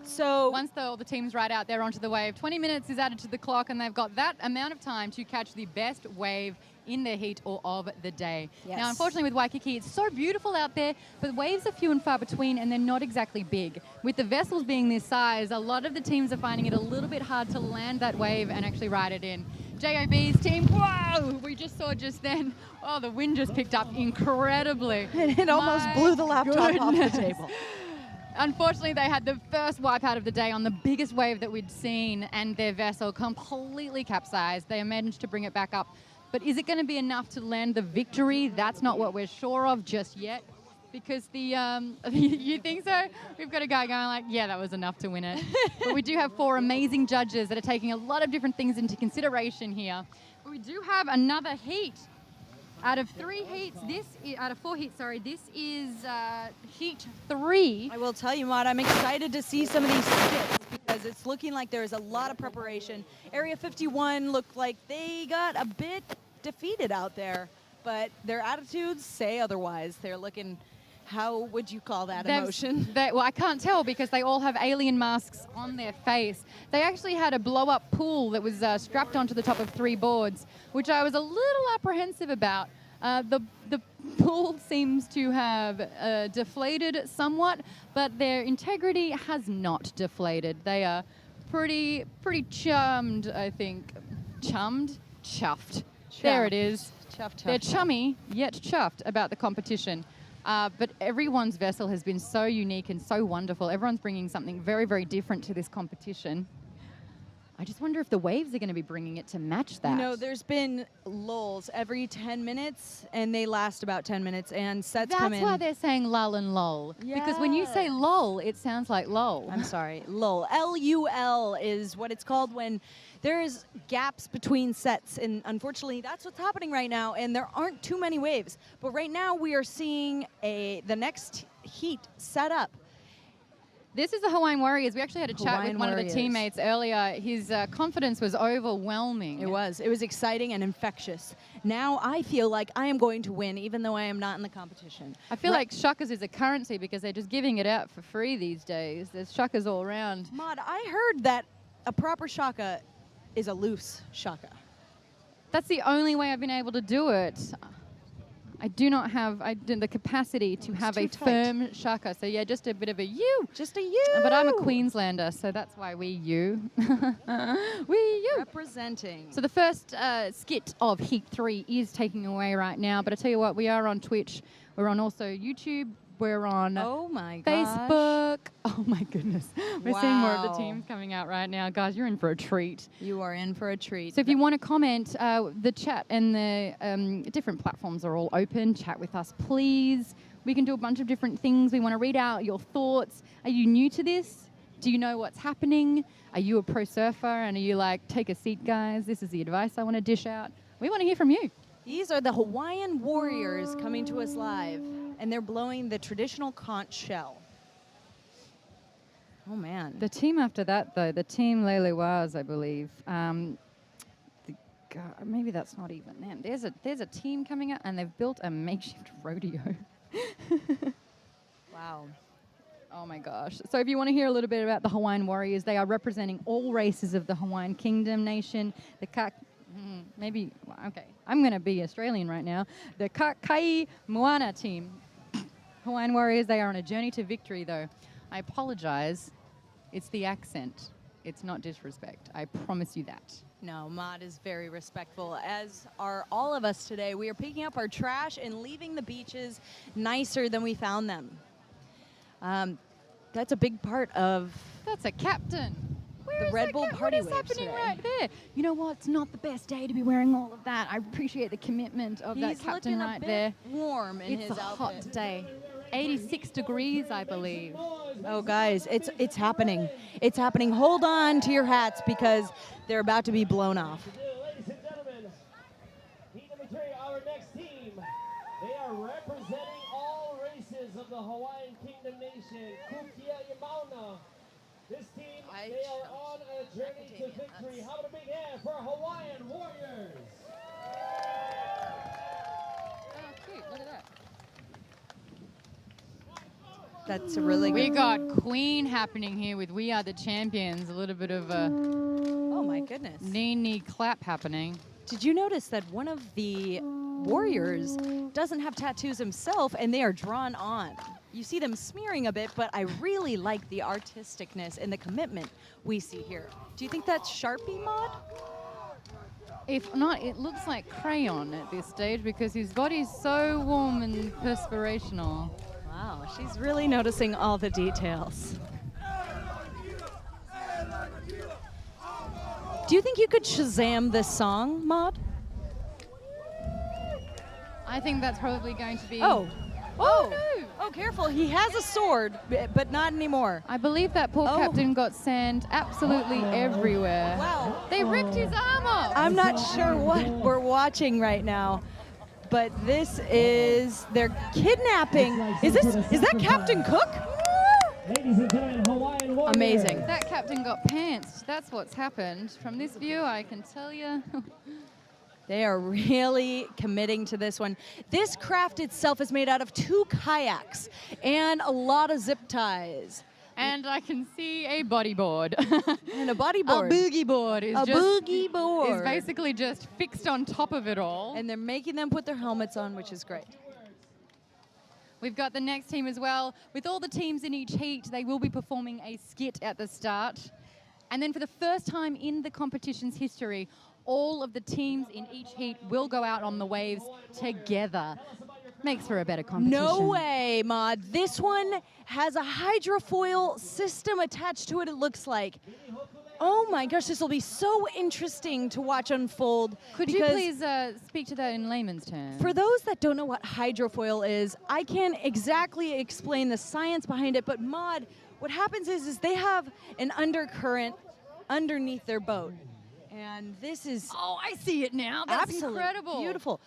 So once all the teams ride out there onto the wave, 20 minutes is added to the clock, and they've got that amount of time to catch the best wave in the heat or of the day. Yes. Now, unfortunately with Waikiki, it's so beautiful out there, but waves are few and far between, and they're not exactly big. With the vessels being this size, a lot of the teams are finding it a little bit hard to land that wave and actually ride it in. JOB's team, whoa, we just saw just then, oh, the wind just picked up incredibly. It almost blew the laptop off the table. Unfortunately, they had the first wipeout of the day on the biggest wave that we'd seen, and their vessel completely capsized. They managed to bring it back up. But is it going to be enough to land the victory? That's not what we're sure of just yet. Because you think so? We've got a guy going like, yeah, that was enough to win it. But we do have 4 amazing judges that are taking a lot of different things into consideration here. But we do have another heat. Out of 4 heats, this is Heat 3. I will tell you, Maud, I'm excited to see some of these skits because it's looking like there's a lot of preparation. Area 51 looked like they got a bit defeated out there, but their attitudes say otherwise. They're looking, how would you call that emotion? Well, I can't tell because they all have alien masks on their face. They actually had a blow-up pool that was strapped onto the top of 3 boards, which I was a little apprehensive about. The pool seems to have deflated somewhat, but their integrity has not deflated. They are pretty chummed, I think. Chummed? Chuffed. There it is. Chuffed. They're chummy, yet chuffed about the competition. But everyone's vessel has been so unique and so wonderful. Everyone's bringing something very, very different to this competition. I just wonder if the waves are going to be bringing it to match that. You know, there's been lulls every 10 minutes, and they last about 10 minutes, and sets come in. That's why they're saying lull and lull. Yeah. Because when you say lull, it sounds like lull. I'm sorry, lull. L-U-L is what it's called when there's gaps between sets, and unfortunately, that's what's happening right now, and there aren't too many waves. But right now, we are seeing the next heat set up. This is the Hawaiian Warriors. We actually had a chat with one of the teammates earlier. His confidence was overwhelming. It was. It was exciting and infectious. Now I feel like I am going to win, even though I am not in the competition. I feel like shakas is a currency because they're just giving it out for free these days. There's shakas all around. Maud, I heard that a proper shaka is a loose shaka. That's the only way I've been able to do it. I do not have the capacity to have a firm shaka. So yeah, just a bit of a U. Just a U. But I'm a Queenslander, so that's why we U. We U. Representing. So the first skit of Heat 3 is taking away right now. But I tell you what, we are on Twitch. We're on also YouTube. We're on Facebook. Oh my goodness. We're seeing more of the teams coming out right now. Guys, you're in for a treat. You are in for a treat. So if you want to comment, the chat and the different platforms are all open. Chat with us, please. We can do a bunch of different things. We want to read out your thoughts. Are you new to this? Do you know what's happening? Are you a pro surfer and are you like, take a seat, guys? This is the advice I want to dish out. We want to hear from you. These are the Hawaiian Warriors coming to us live, and they're blowing the traditional conch shell. Oh, man. The team after that, though, the team Lelewas, I believe. Maybe that's not even them. There's a team coming out, and they've built a makeshift rodeo. Wow. Oh, my gosh. So if you want to hear a little bit about the Hawaiian Warriors, they are representing all races of the Hawaiian Kingdom nation. The I'm going to be Australian right now. The Kakai Moana team. Hawaiian Warriors, they are on a journey to victory, though. I apologize. It's the accent. It's not disrespect. I promise you that. No, Maud is very respectful, as are all of us today. We are picking up our trash and leaving the beaches nicer than we found them. That's a big part of... That's a captain. The Red Bull Party What is Waves happening today. right there? You know what? It's not the best day to be wearing all of that. I appreciate the commitment of that He's captain looking a right bit there. warm in It's his a outfit. hot day. 86 degrees, I believe. Oh, guys, it's happening. It's happening. Hold on to your hats because they're about to be blown off. Ladies and gentlemen, heat number 3, our next team. They are representing all races of the Hawaiian Kingdom Nation, Kukia Yamauna. This team, they are on a journey to victory. How about a big hand for Hawaiian Warriors? Oh, cute. Look at that. That's a really We good... got Queen happening here with We Are the Champions. A little bit of a Oh, my goodness. knee clap happening. Did you notice that one of the warriors doesn't have tattoos himself and they are drawn on? You see them smearing a bit, but I really like the artisticness and the commitment we see here. Do you think that's Sharpie, Maud? If not, it looks like crayon at this stage because his body's so warm and perspirational. Wow, she's really noticing all the details. Do you think you could Shazam this song, Maud? I think that's probably going to be... Oh. Oh, no! Oh, careful. He has a sword, but not anymore. I believe that poor captain got sand absolutely everywhere. Wow. They ripped his arm off. I'm not sure what we're watching right now, but this is they're kidnapping. Is that Captain Cook? Ladies and gentlemen, Hawaiian Warriors. Amazing. That captain got pantsed. That's what's happened. From this view, I can tell you. They are really committing to this one. This craft itself is made out of 2 kayaks and a lot of zip ties. And I can see a bodyboard. And a bodyboard. A boogie board is A just boogie board. is basically just fixed on top of it all. And they're making them put their helmets on, which is great. We've got the next team as well. With all the teams in each heat, they will be performing a skit at the start. And then for the first time in the competition's history, all of the teams in each heat will go out on the waves together. Makes for a better competition. No way, Maud. This one has a hydrofoil system attached to it, it looks like. Oh my gosh, this will be so interesting to watch unfold. Could you please speak to that in layman's terms? For those that don't know what hydrofoil is, I can't exactly explain the science behind it, but Maud, what happens is they have an undercurrent underneath their boat. And this is... Oh, I see it now. That's incredible. Beautiful.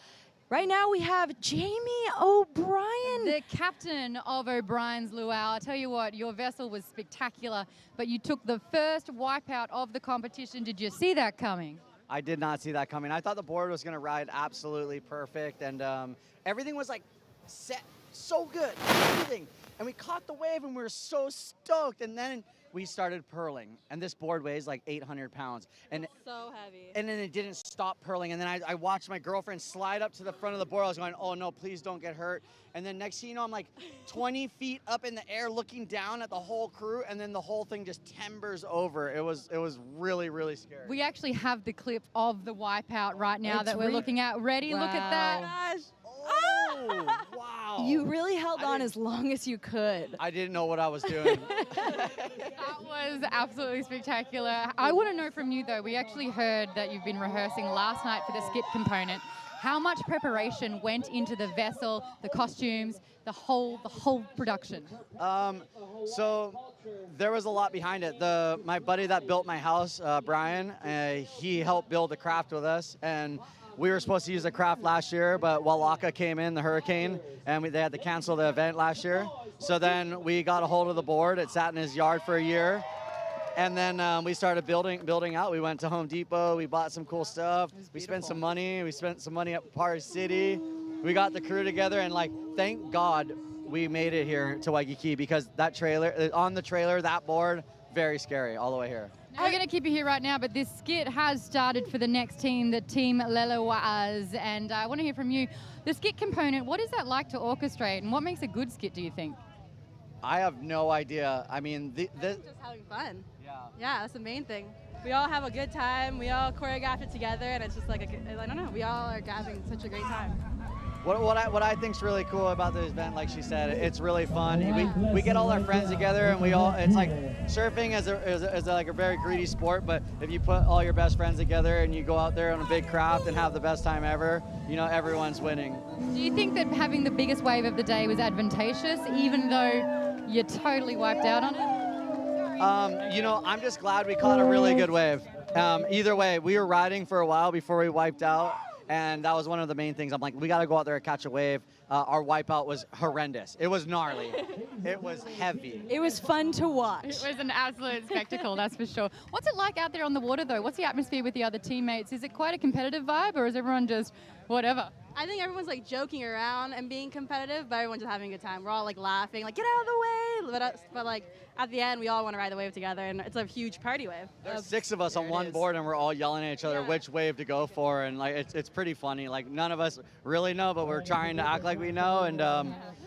Right now we have Jamie O'Brien. The captain of O'Brien's Luau. I'll tell you what, your vessel was spectacular, but you took the first wipeout of the competition. Did you see that coming? I did not see that coming. I thought the board was going to ride absolutely perfect, and everything was like set so good, everything. And we caught the wave, and we were so stoked, and then we started purling, and this board weighs like 800 pounds. And so heavy. And then it didn't stop purling, and then I watched my girlfriend slide up to the front of the board. I was going, oh no, please don't get hurt. And then next thing you know, I'm like 20 feet up in the air looking down at the whole crew, and then the whole thing just timbers over. It was really, really scary. We actually have the clip of the wipeout right now It's that we're looking at. Ready? Look at that. Gosh. Oh, wow. You really held on as long as you could. I didn't know what I was doing. That was absolutely spectacular. I want to know from you, though, we actually heard that you've been rehearsing last night for the skit component. How much preparation went into the vessel, the costumes, the whole production? So there was a lot behind it. My buddy that built my house, Brian, he helped build the craft with us, and we were supposed to use the craft last year, but Walaka came in, the hurricane, and they had to cancel the event last year. So then we got a hold of the board. It sat in his yard for a year. And then we started building out. We went to Home Depot. We bought some cool stuff. We spent some money. We spent some money at Party City. We got the crew together, and thank God we made it here to Waikiki, because that trailer, on the trailer, that board, very scary all the way here. Now, we're going to keep you here right now, but this skit has started for the next team, the Team Lelewaas, and I want to hear from you. The skit component, what is that like to orchestrate, and what makes a good skit, do you think? I have no idea. I mean, Just having fun. Yeah, Yeah, that's the main thing. We all have a good time. We all choreograph it together, and it's just like, I don't know, we all are having such a great time. What I think's really cool about this event, like she said, it's really fun. We get all our friends together, and it's like surfing is like a very greedy sport, but if you put all your best friends together and you go out there on a big craft and have the best time ever, you know, everyone's winning. Do you think that having the biggest wave of the day was advantageous, even though you're totally wiped out on it? You know, I'm just glad we caught a really good wave. Either way, we were riding for a while before we wiped out. And that was one of the main things. I'm like, we got to go out there and catch a wave. Our wipeout was horrendous. It was gnarly. It was heavy. It was fun to watch. It was an absolute spectacle, that's for sure. What's it like out there on the water, though? What's the atmosphere with the other teammates? Is it quite a competitive vibe, or is everyone just whatever? I think everyone's like joking around and being competitive, but everyone's just having a good time. We're all like laughing, like get out of the way. But like at the end, we all want to ride the wave together, and it's a huge party wave. There's 6 of us on one board, and we're all yelling at each other which wave to go for, and like it's pretty funny. Like none of us really know, but we're trying to act like we know. And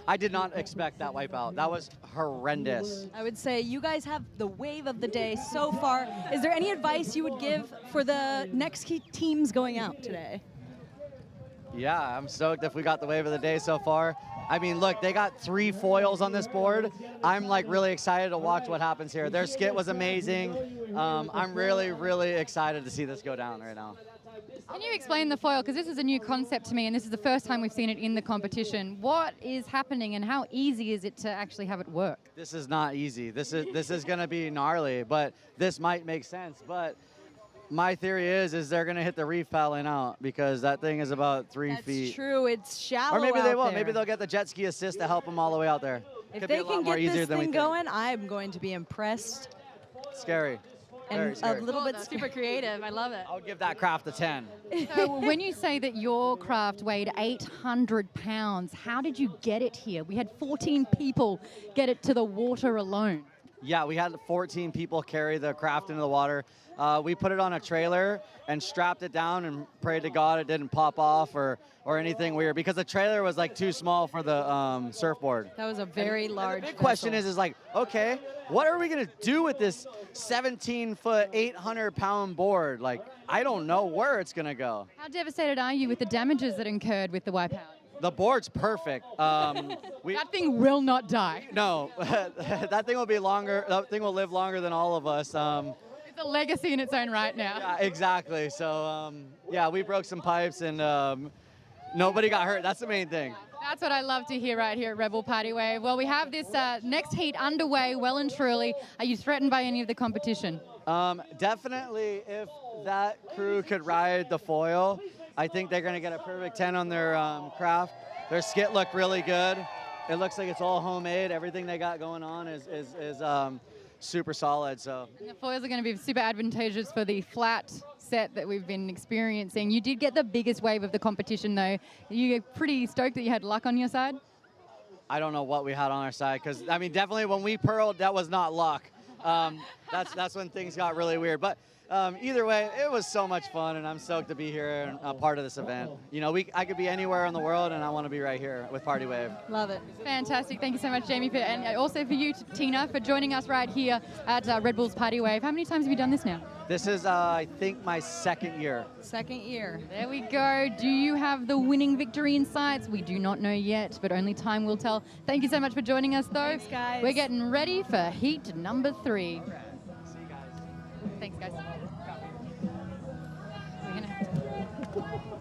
I did not expect that wipeout. That was horrendous. I would say you guys have the wave of the day so far. Is there any advice you would give for the next key teams going out today? Yeah, I'm stoked if we got the wave of the day so far. I mean, look, they got 3 foils on this board. I'm like really excited to watch what happens here. Their skit was amazing. I'm really, really excited to see this go down right now. Can you explain the foil? Because this is a new concept to me, and this is the first time we've seen it in the competition. What is happening, and how easy is it to actually have it work? This is not easy. This is going to be gnarly, but this might make sense. But my theory is they're going to hit the reef paddling out, because that thing is about 3 feet. That's true. It's shallow. Or maybe they won't. There. Maybe they'll get the jet ski assist to help them all the way out there. If Could they be a lot can more get easier this than we thing think. going, I'm going to be impressed. Scary. And Very scary. a little bit super creative. I love it. I'll give that craft a 10. So when you say that your craft weighed 800 pounds, how did you get it here? We had 14 people get it to the water alone. Yeah, we had 14 people carry the craft into the water. We put it on a trailer and strapped it down and prayed to God it didn't pop off or anything weird, because the trailer was like too small for the surfboard. That was a very large. The big question is like, okay, what are we gonna do with this 17-foot, 800-pound board? Like, I don't know where it's gonna go. How devastated are you with the damages that incurred with the wipeout? The board's perfect. That thing will not die. No, that thing will be longer. That thing will live longer than all of us. It's a legacy in its own right now. Yeah, exactly. So, yeah, we broke some pipes and nobody got hurt. That's the main thing. That's what I love to hear right here at Red Bull Party Wave. Well, we have this next heat underway well and truly. Are you threatened by any of the competition? Definitely, if that crew could ride the foil, I think they're going to get a perfect 10 on their craft. Their skit looked really good. It looks like it's all homemade. Everything they got going on is super solid. So the foils are going to be super advantageous for the flat set that we've been experiencing. You did get the biggest wave of the competition, though. You're pretty stoked that you had luck on your side? I don't know what we had on our side, because, I mean, definitely when we pearled, that was not luck. That's when things got really weird. But either way, it was so much fun, and I'm stoked to be here and a part of this event. You know, I could be anywhere in the world, and I want to be right here with Party Wave. Love it. Fantastic. Thank you so much, Jamie, and also for you, Tina, for joining us right here at Red Bull's Party Wave. How many times have you done this now? This is, I think, my 2nd year. 2nd year. There we go. Do you have the winning victory in sights? We do not know yet, but only time will tell. Thank you so much for joining us, though. Thanks, guys. We're getting ready for heat number 3. See you guys. Thanks, guys. We're gonna have to...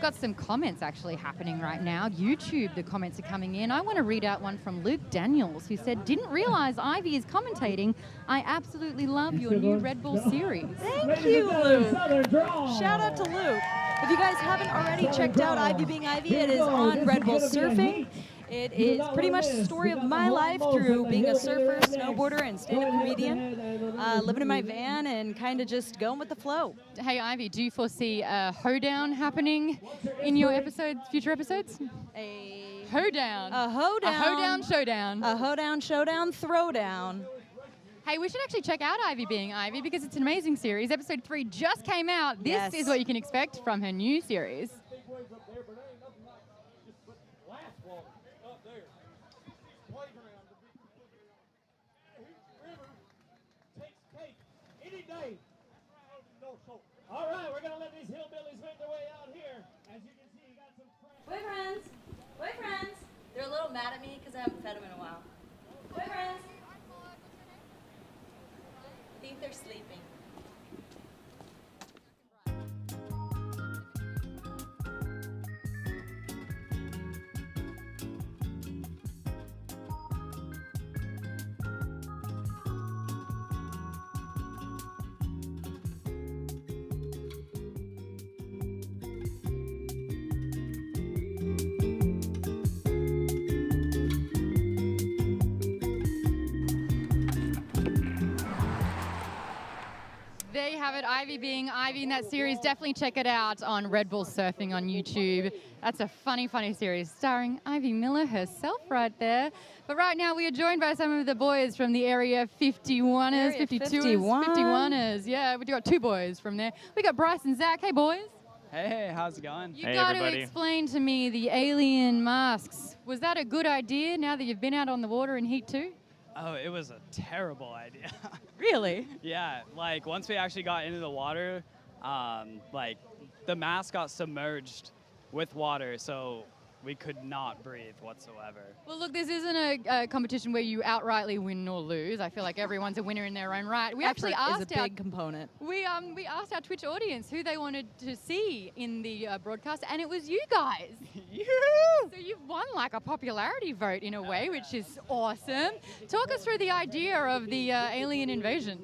Got some comments actually happening right now. YouTube, the comments are coming in. I want to read out one from Luke Daniels, who said, "Didn't realize Ivy is commentating. I absolutely love your new Red Bull series." Thank you, Luke. Shout out to Luke. If you guys haven't already checked out Ivy Being Ivy, it is on Red Bull Surfing. It is pretty much the story of my life through being a surfer, snowboarder, and stand-up comedian, living in my van and kind of just going with the flow. Hey, Ivy, do you foresee a hoedown happening in your future episodes? A hoedown. A hoedown. A hoedown showdown. A hoedown, showdown, throwdown. Hey, we should actually check out Ivy Being Ivy, because it's an amazing series. Episode 3 just came out. This is what you can expect from her new series. All right, we're going to let these hillbillies make their way out here. As you can see, you got some Boyfriends! Boyfriends! They're a little mad at me because I haven't fed them in a while. Boyfriends! I think they're sleeping. There you have it, Ivy being Ivy in that series. Definitely check it out on Red Bull Surfing on YouTube. That's a funny, funny series starring Ivy Miller herself right there. But right now we are joined by some of the boys from the Area 51ers, Area 51ers. Yeah, we got 2 boys from there. We got Bryce and Zach. Hey, boys. Hey, how's it going? You got to explain to me the alien masks. Was that a good idea now that you've been out on the water in Heat 2? Oh, it was a terrible idea. Really? Yeah, like once we actually got into the water, like the mask got submerged with water, so we could not breathe whatsoever. Well, look, this isn't a competition where you outrightly win or lose. I feel like everyone's a winner in their own right. We actually Effort asked is a big component. We asked our Twitch audience who they wanted to see in the broadcast, and it was you guys. So you've won like a popularity vote in a way, which is awesome. Talk us through the idea of the alien invasion.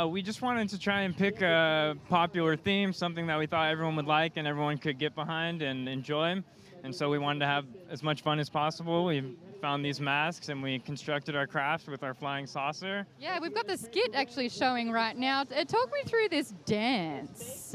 We just wanted to try and pick a popular theme, something that we thought everyone would like and everyone could get behind and enjoy. And so we wanted to have as much fun as possible. We found these masks and we constructed our craft with our flying saucer. Yeah, we've got the skit actually showing right now. Talk me through this dance.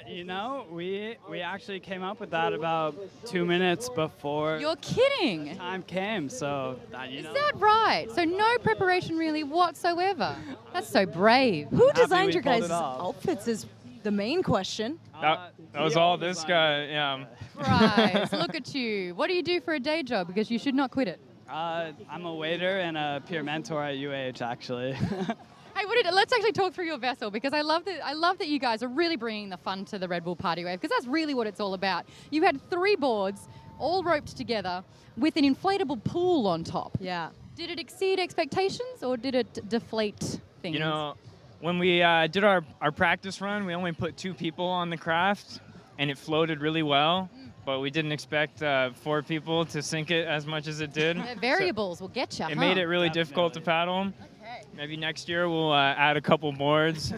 You know, we actually came up with that about 2 minutes before. You're kidding. Time came, so Is that right? So no preparation really whatsoever. That's so brave. Who designed your guys' outfits is the main question. That was all this guy, yeah. Bryce, look at you. What do you do for a day job? Because you should not quit it. I'm a waiter and a peer mentor at UH, actually. Hey, let's actually talk through your vessel, because I love that you guys are really bringing the fun to the Red Bull Party Wave, because that's really what it's all about. You had 3 boards all roped together with an inflatable pool on top. Yeah. Did it exceed expectations or did it deflate things? You know, when we did our practice run, we only put 2 people on the craft, and it floated really well. But we didn't expect 4 people to sink it as much as it did. The variables will get you. It made it really difficult to paddle. Okay. Maybe next year we'll add a couple boards,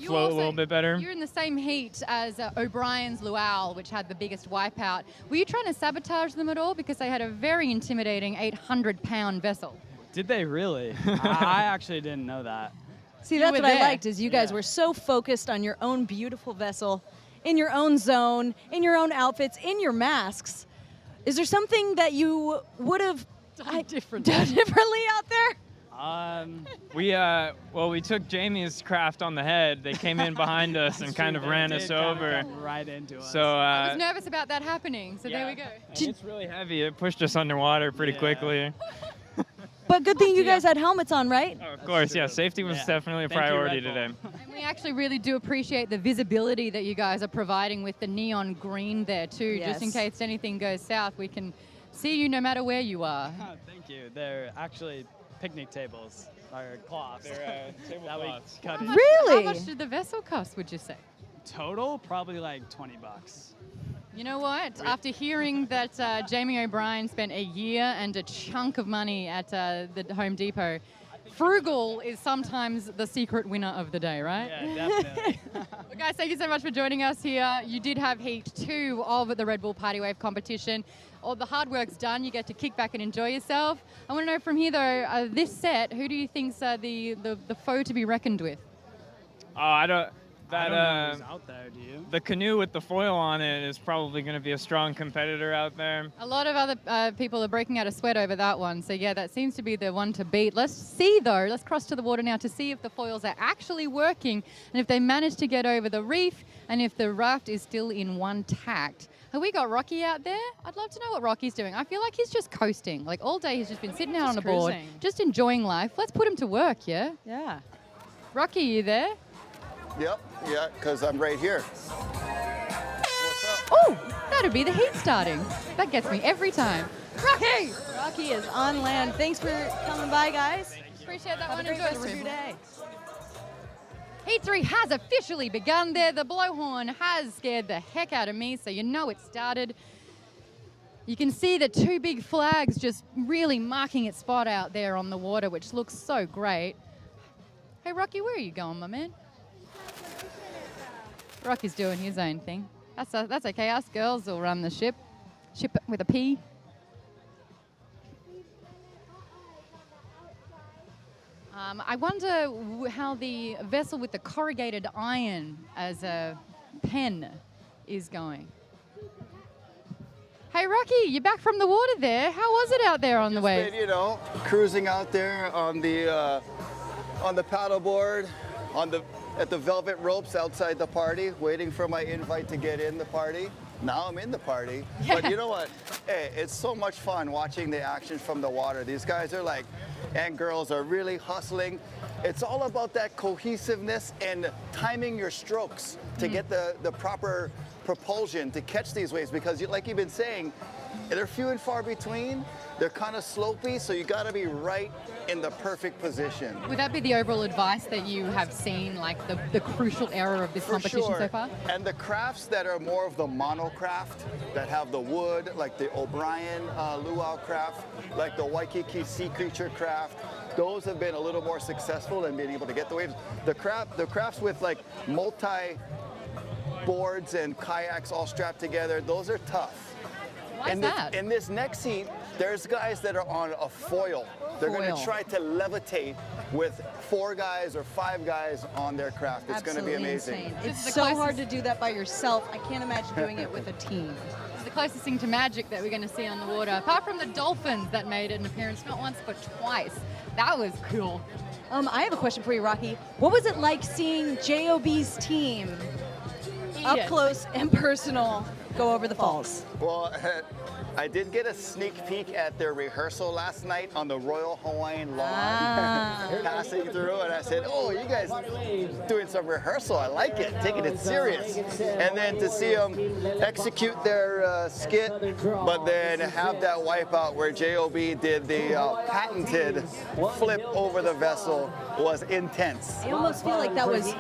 float a little bit better. You're in the same heat as O'Brien's Luau, which had the biggest wipeout. Were you trying to sabotage them at all? Because they had a very intimidating 800-pound vessel. Did they really? I actually didn't know that. See, that's what I liked, is you guys were so focused on your own beautiful vessel, in your own zone, in your own outfits, in your masks. Is there something that you would have done differently out there? We took Jamie's craft on the head. They came in behind us and kind of ran us over. Right into us. So I was nervous about that happening, so there we go. And it's really heavy. It pushed us underwater pretty quickly. But good thing you guys had helmets on, right? Oh, of course, yeah. Safety was definitely a priority today. And we actually really do appreciate the visibility that you guys are providing with the neon green there too. Just in case anything goes south, we can see you no matter where you are. Thank you. They're actually picnic tables, or cloths. They're tablecloths. Really? How much did the vessel cost, would you say? Total, probably like $20. You know what? After hearing that Jamie O'Brien spent a year and a chunk of money at the Home Depot, frugal is sometimes the secret winner of the day, right? Yeah, definitely. Well, guys, thank you so much for joining us here. You did have Heat 2 of the Red Bull Party Wave competition. All the hard work's done. You get to kick back and enjoy yourself. I want to know from here, though, this set, who do you think's the foe to be reckoned with? Oh, I don't know who's out there, do you? The canoe with the foil on it is probably going to be a strong competitor out there. A lot of other people are breaking out a sweat over that one. So, yeah, that seems to be the one to beat. Let's see, though. Let's cross to the water now to see if the foils are actually working and if they manage to get over the reef and if the raft is still in one tact. Have we got Rocky out there? I'd love to know what Rocky's doing. I feel like he's just coasting. Like, all day he's just been sitting out on the board, just enjoying life. Let's put him to work, yeah? Yeah. Rocky, you there? Yep, yeah, because I'm right here. Oh, that'd be the heat starting. That gets me every time. Rocky! Rocky is on land. Thanks for coming by, guys. Appreciate that Have one. a great Enjoy the rest of your day. Heat 3 has officially begun there. The blowhorn has scared the heck out of me, so you know it started. You can see the two big flags just really marking its spot out there on the water, which looks so great. Hey, Rocky, where are you going, my man? Rocky's doing his own thing. That's okay. Us girls will run the ship. Ship with a P. I wonder how the vessel with the corrugated iron as a pen is going. Hey, Rocky, you're back from the water there. How was it out there on the waves? You know, cruising out there on the paddleboard, at the velvet ropes outside the party, waiting for my invite to get in the party. Now I'm in the party. Yeah. But you know what? Hey, it's so much fun watching the action from the water. These guys are like, and girls are really hustling. It's all about that cohesiveness and timing your strokes to get the proper propulsion to catch these waves, because like you've been saying, they're few and far between. They're kind of slopey, so you got to be right in the perfect position. Would that be the overall advice that you have seen, like the crucial error of this For competition sure. so far? And the crafts that are more of the monocraft, that have the wood, like the O'Brien luau craft, like the Waikiki sea creature craft, those have been a little more successful in being able to get the waves. The crafts with like multi-boards and kayaks all strapped together, those are tough. Why is that? In this next heat, there's guys that are on a foil. They're going to Foil. try to levitate with 4 guys or 5 guys on their craft. It's going to be amazing. Insane. This is It's the so closest- hard to do that by yourself. I can't imagine doing it with a team. It's the closest thing to magic that we're going to see on the water, apart from the dolphins that made an appearance not once but twice. That was cool. I have a question for you, Rocky. What was it like seeing JOB's team up Yes. close and personal go over the falls? Well, I did get a sneak peek at their rehearsal last night on the Royal Hawaiian Lawn, passing through, and I said, oh, you guys doing some rehearsal. I like it, taking it serious. And then to see them execute their skit, but then have that wipeout where JOB did the patented flip over the vessel was intense. I almost feel like that was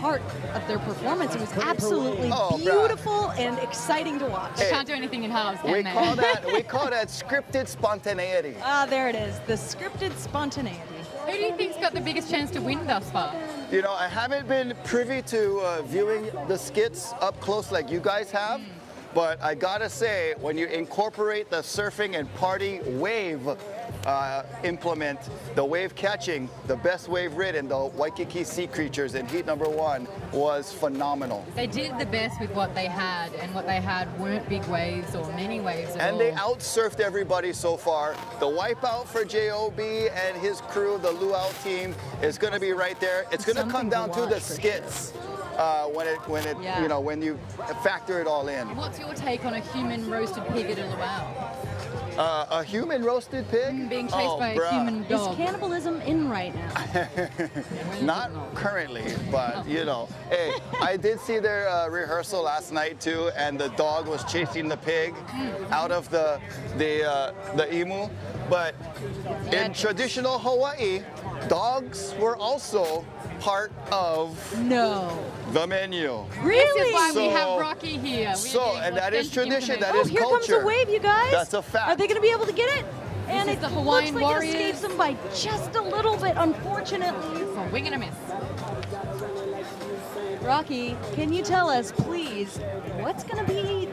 part of their performance. It was absolutely Oh, Brad. beautiful and exciting to watch. They can't do anything in halves, can We they? call that scripted spontaneity. Ah, there it is, the scripted spontaneity. Who do you think's got the biggest chance to win thus far? You know, I haven't been privy to viewing the skits up close like you guys have, but I gotta say, when you incorporate the surfing and party wave implement, the wave catching, the best wave ridden, the Waikiki sea creatures in heat number 1 was phenomenal. They did the best with what they had, and what they had weren't big waves or many waves at all. And they outsurfed everybody so far. The wipeout for JOB and his crew, the luau team, is going to be right there. It's going to come down to the skits Yeah. you know, when you factor it all in. What's your take on a human roasted pig at a luau? A human roasted pig? Being chased by a bruh. human Is dog. cannibalism in right now? Not currently, but you know, hey, I did see their rehearsal last night too, and the dog was chasing the pig out of the imu. But in traditional Hawaii, dogs were also part of the menu. This is why we have Rocky here. And that is tradition, that Oh, is here culture. comes the wave, you guys. That's a fact. Are they going to be able to get it? And is it the Hawaiian looks like Warriors. it escapes them by just a little bit, unfortunately. It's a wing and a miss. Rocky, can you tell us, please, what's going to be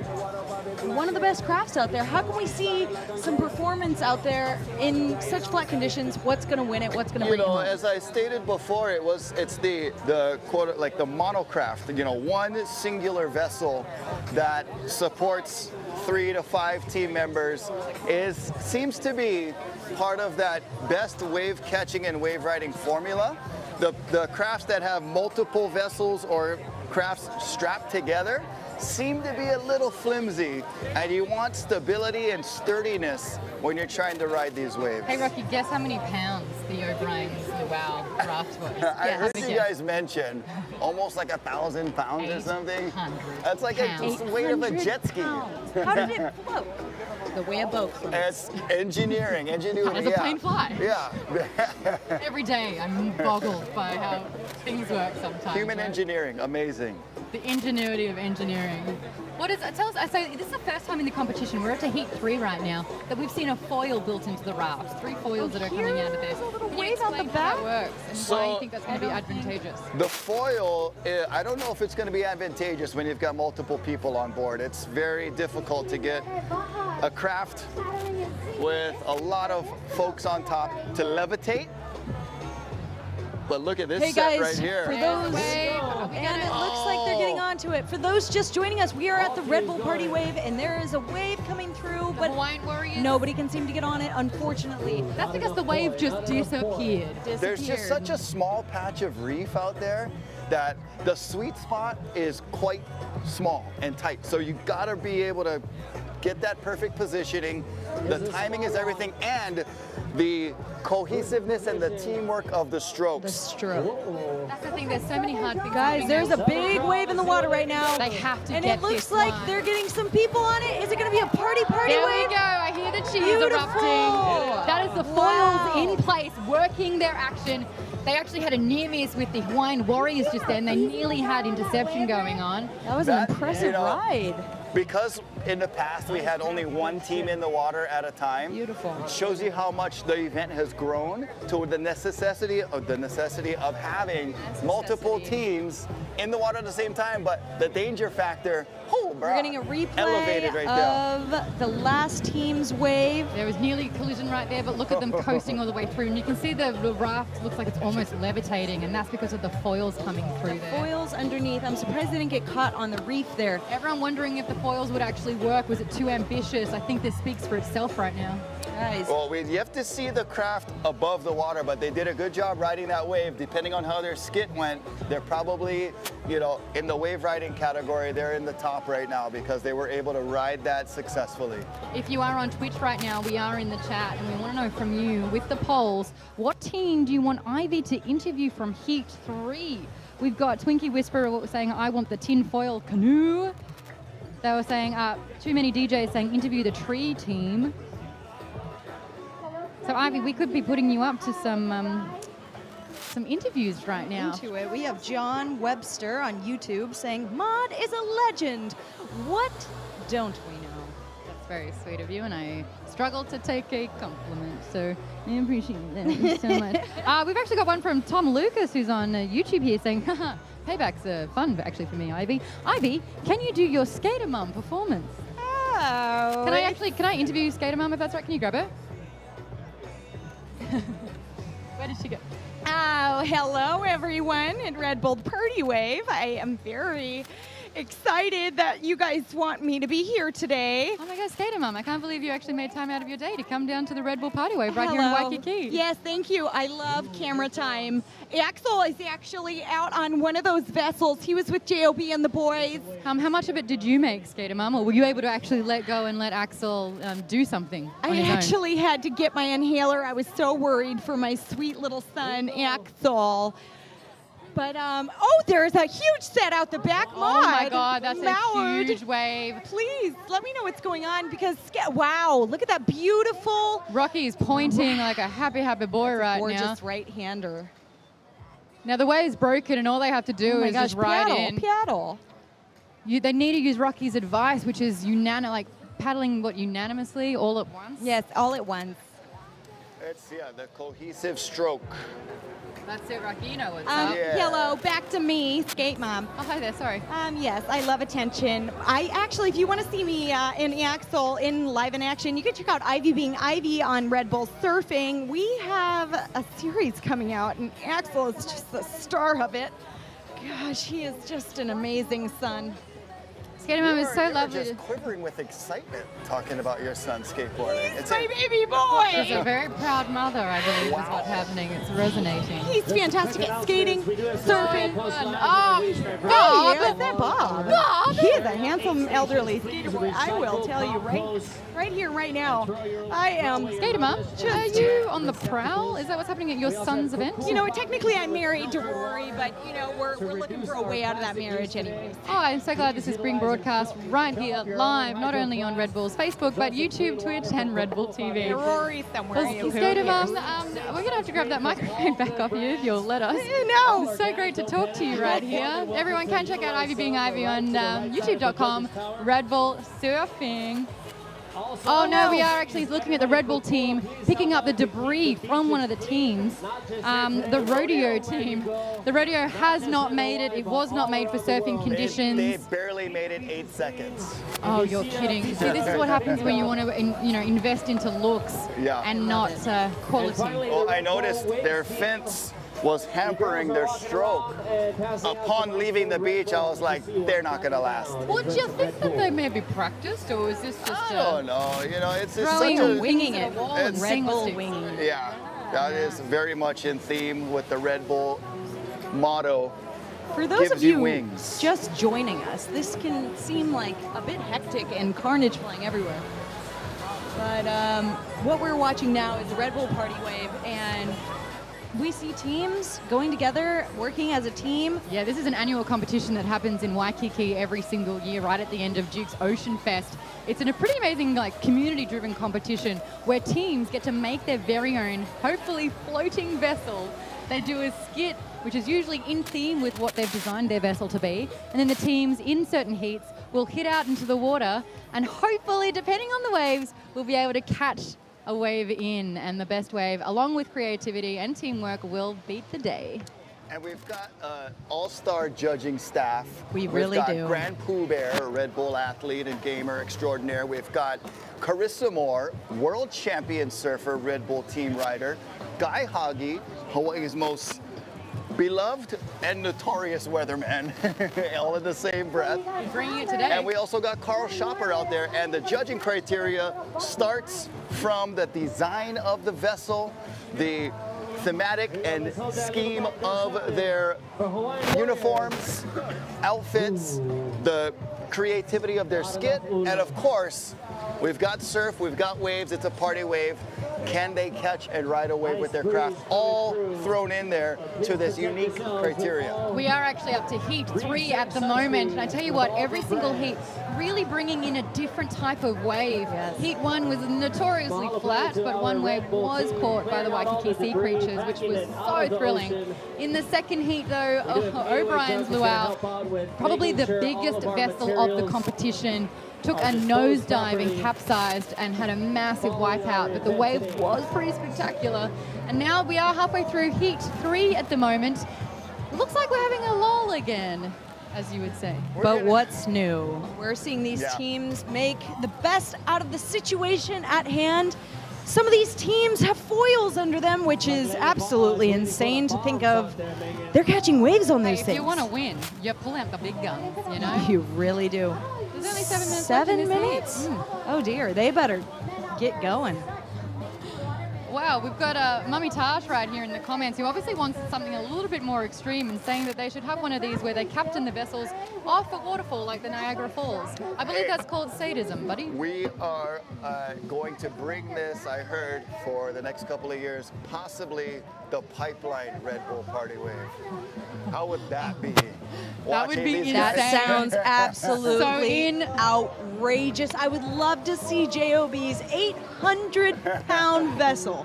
one of the best crafts out there? How can we see some performance out there in such flat conditions? What's going to win it? What's going to You bring it know, home? as I stated before, it's the quote, like the monocraft. You know, one singular vessel that supports 3 to 5 team members seems to be part of that best wave catching and wave riding formula. The crafts that have multiple vessels or crafts strapped together seem to be a little flimsy, and you want stability and sturdiness when you're trying to ride these waves. Hey, Rocky, guess how many pounds the O'Briens wow raft was. I heard you guys mention almost like 1,000 pounds or something. That's like the weight of a jet ski. How did it float? The way a boat floats. It's engineering, ingenuity. How does a plane fly? Yeah. Every day I'm boggled by how things work sometimes. Human right? engineering, amazing. The ingenuity of engineering. What is? Tell us. So this is the first time in the competition. We're up to heat 3 right now that we've seen a foil built into the raft. 3 foils that are coming out of this. Can you explain how that works and why you think that's going to be advantageous? The foil, I don't know if it's going to be advantageous when you've got multiple people on board. It's very difficult to get a craft with a lot of folks on top to levitate. But look at this Hey set guys, right here. for those, and it looks like they're getting onto it. For those just joining us, we are at the Red Bull Party Wave, and there is a wave coming through, but nobody can seem to get on it, unfortunately. That's because the wave just disappeared. There's just such a small patch of reef out there that the sweet spot is quite small and tight. So you gotta be able to get that perfect positioning. The timing is everything, and the cohesiveness and the teamwork of the strokes. The stroke. That's the thing. There's so many hard things. Guys, there's a big wave in the water right now. They have to and get it looks this like one. they're getting some people on it. Is it going to be a party There wave? we go. I hear the cheese Beautiful. erupting. That is the foils Wow. in place, working their action. They actually had a near miss with the Hawaiian Warriors just then. They nearly had interception going on. That was an impressive ride. Because in the past we had only one team in the water at a time. Beautiful. It shows you how much the event has grown to the necessity of having multiple teams in the water at the same time. But the danger factor, We're getting a replay elevated right there. of the last team's wave. There was nearly a collision right there, but look at them coasting all the way through. And you can see the raft looks like it's almost levitating, and that's because of the foils coming through there. Foils underneath. I'm surprised they didn't get caught on the reef there. Everyone wondering if the foils would actually work. Was it too ambitious? I think this speaks for itself right now. Guys. Well, you have to see the craft above the water, but they did a good job riding that wave. Depending on how their skit went, they're probably, in the wave riding category, they're in the top right now because they were able to ride that successfully. If you are on Twitch right now, we are in the chat, and we want to know from you, with the polls, what team do you want Ivy to interview from Heat 3? We've got Twinkie Whisperer saying, I want the tinfoil canoe. They were saying, too many DJs saying, interview the tree team. So Ivy, we could be putting you up to some interviews right now. Into it. We have John Webster on YouTube saying, Mod is a legend. What don't we know? That's very sweet of you, and I struggle to take a compliment, so I appreciate that so much. We've actually got one from Tom Lucas, who's on YouTube here, saying, haha, payback's fun actually for me, Ivy. Ivy, can you do your Skater Mum performance? Oh. Can I interview Skater Mum if that's right? Can you grab her? Where did she go? Oh, hello everyone at Red Bull Party Wave. I am very excited that you guys want me to be here today. Oh my God, Skater Mum, I can't believe you actually made time out of your day to come down to the Red Bull Party Wave right here in Waikiki. Yes, thank you. I love camera time. Axel is actually out on one of those vessels. He was with JOB and the boys. How much of it did you make, Skater Mum, or were you able to actually let go and let Axel do something on I his own? actually had to get my inhaler. I was so worried for my sweet little son, Axel. But, there's a huge set out the back. Oh my Mod. God, that's Maude, a huge wave. Please, let me know what's going on because, wow, look at that beautiful. Rocky's pointing like a happy, happy boy right now. Gorgeous right-hander. Now the wave's broken and all they have to do Oh my is gosh, just ride in. paddle. They need to use Rocky's advice, which is paddling unanimously all at once. Yes, all at once. It's, the cohesive stroke. That's it, Rocky. You know what's up. Hello, back to me, Skate Mom. Oh, hi there, sorry. Yes, I love attention. I actually, if you want to see me and Axel in live in action, you can check out Ivy Being Ivy on Red Bull Surfing. We have a series coming out, and Axel is just the star of it. Gosh, he is just an amazing son. Skater Mom is so lovely. Just quivering with excitement talking about your son skateboarding. It's my baby boy. She's a very proud mother, I believe, is what's happening. It's resonating. He's fantastic at skating, surfing. Oh, Bob! Is that Bob? Bob! He is a handsome elderly skater boy. I will tell you right here, right now, I am Skater Mom, are you on the prowl? Is that what's happening at your son's event? You know, technically I'm married to Rory, but you know, we're looking for a way out of that marriage anyways. Oh, I'm so glad this is being broadcast right here, live, not only on Red Bull's Facebook, but YouTube, Twitch, and Red Bull TV. Rory's somewhere. Well, Skater Mom, we're going to have to grab that microphone back off you if you'll let us. No. It's so great to talk to you right here. Everyone can check out Ivy Being Ivy on youtube.com, Red Bull Surfing. Oh no, we are actually looking at the Red Bull team picking up the debris from one of the teams, the rodeo team. The rodeo has not made it. It was not made for surfing conditions. They barely made it 8 seconds. Oh, you're kidding. See, this is what happens when you want to, invest into looks and not quality. Well, I noticed their fence was hampering their stroke. Upon leaving the beach, I was like, they're not gonna last. Well, do you think that they maybe practiced, or is this just I don't know. You know, it's such throwing a winging it? it's- Red Bull winging it. Yeah, that is very much in theme with the Red Bull motto. For those gives of you wings. just joining us, this can seem like a bit hectic and carnage flying everywhere. But what we're watching now is the Red Bull Party Wave, and we see teams going together, working as a team. Yeah, this is an annual competition that happens in Waikiki every single year, right at the end of Duke's Ocean Fest. It's a pretty amazing, community-driven competition where teams get to make their very own, hopefully floating vessel. They do a skit, which is usually in theme with what they've designed their vessel to be, and then the teams in certain heats will hit out into the water, and hopefully, depending on the waves, we'll be able to catch a wave in, and the best wave, along with creativity and teamwork, will beat the day. And we've got an all-star judging staff. We really We've do. got Grand Pooh Bear, a Red Bull athlete and gamer extraordinaire. We've got Carissa Moore, world champion surfer, Red Bull team rider. Guy Hagi, Hawaii's most beloved and notorious weatherman, all in the same breath. He's bringing it today. And we also got Carl Schopper out there, and the judging criteria starts from the design of the vessel, the thematic and scheme of their uniforms, outfits, the creativity of their skit, and of course, we've got surf, we've got waves, it's a party wave. Can they catch and ride a wave with their craft? All thrown in there to this unique criteria. We are actually up to heat 3 at the moment, and I tell you what, every single heat really bringing in a different type of wave. Heat 1 was notoriously flat, but one wave was caught by the Waikiki sea creatures, which was so thrilling. In the second heat, though, O'Brien's luau, probably the biggest vessel of the competition, took a nosedive and capsized and had a massive wipeout, but the wave was pretty spectacular. And now we are halfway through heat 3 at the moment. Looks like we're having a lull again, as you would say. But what's new? We're seeing these teams make the best out of the situation at hand. Some of these teams have foils under them, which is absolutely insane to think of. They're catching waves on these If things. you want to win, you pull out the big guns, you know? You really do. There's only 7 minutes left in 7 this heat. minutes? Oh dear, they better get going. Wow, we've got Mummy Tash right here in the comments who obviously wants something a little bit more extreme and saying that they should have one of these where they captain the vessels off a waterfall like the Niagara Falls. I believe that's called sadism, buddy. We are going to bring this, I heard, for the next couple of years, possibly the Pipeline Red Bull Party Wave. How would that be? That would be insane. That sounds absolutely So outrageous. I would love to see JOB's 800-pound vessel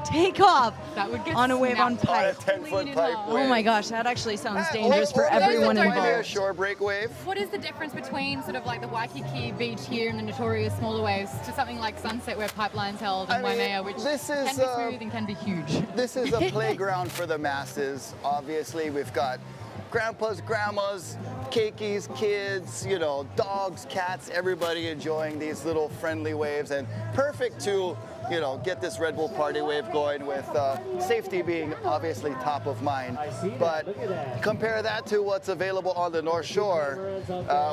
take off on a wave on pipe. On a 10-foot pipe Oh wave. my gosh, that actually sounds dangerous for everyone Maybe a involved. shore break wave. What is the difference between sort of like the Waikiki beach here and the notorious smaller waves to something like Sunset where Pipeline's held and Waimea, which this is, can be smooth and can be huge? This is a playground for the masses. Obviously, we've got grandpas, grandmas, keikis, kids, dogs, cats, everybody enjoying these little friendly waves, and perfect to you know, get this Red Bull Party Wave going with safety being obviously top of mind. But compare that to what's available on the North Shore.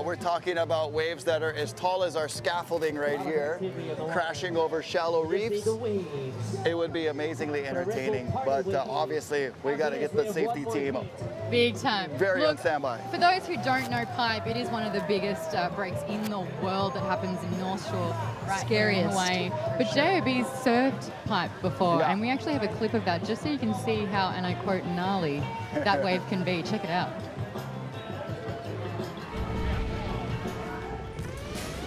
We're talking about waves that are as tall as our scaffolding right here, crashing over shallow reefs. It would be amazingly entertaining, but obviously we got to get the safety team Big time. very on Look, standby. for those who don't know Pipe, it is one of the biggest breaks in the world that happens in North Shore, right here in Scariest. Hawaii. But JOB's surfed Pipe before, Yeah. and we actually have a clip of that just so you can see how, and I quote, gnarly that wave can be. Check it out.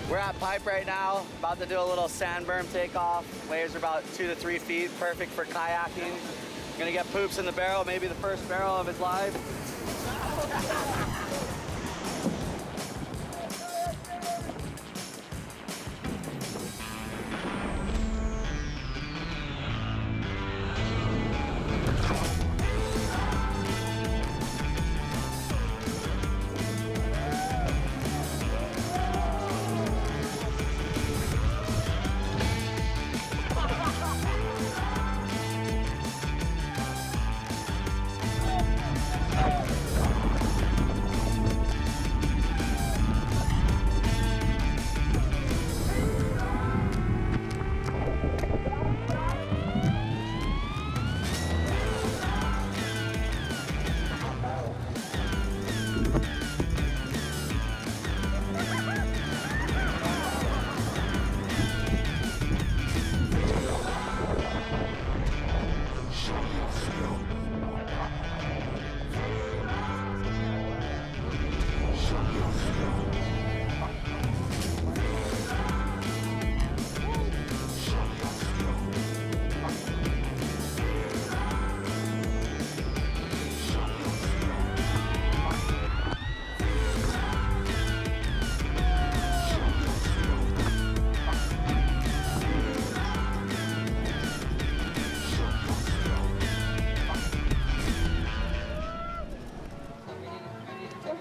We're at Pipe right now, about to do a little sand berm takeoff. Waves are about 2 to 3 feet, perfect for kayaking. Gonna get Poops in the barrel, maybe the first barrel of his life.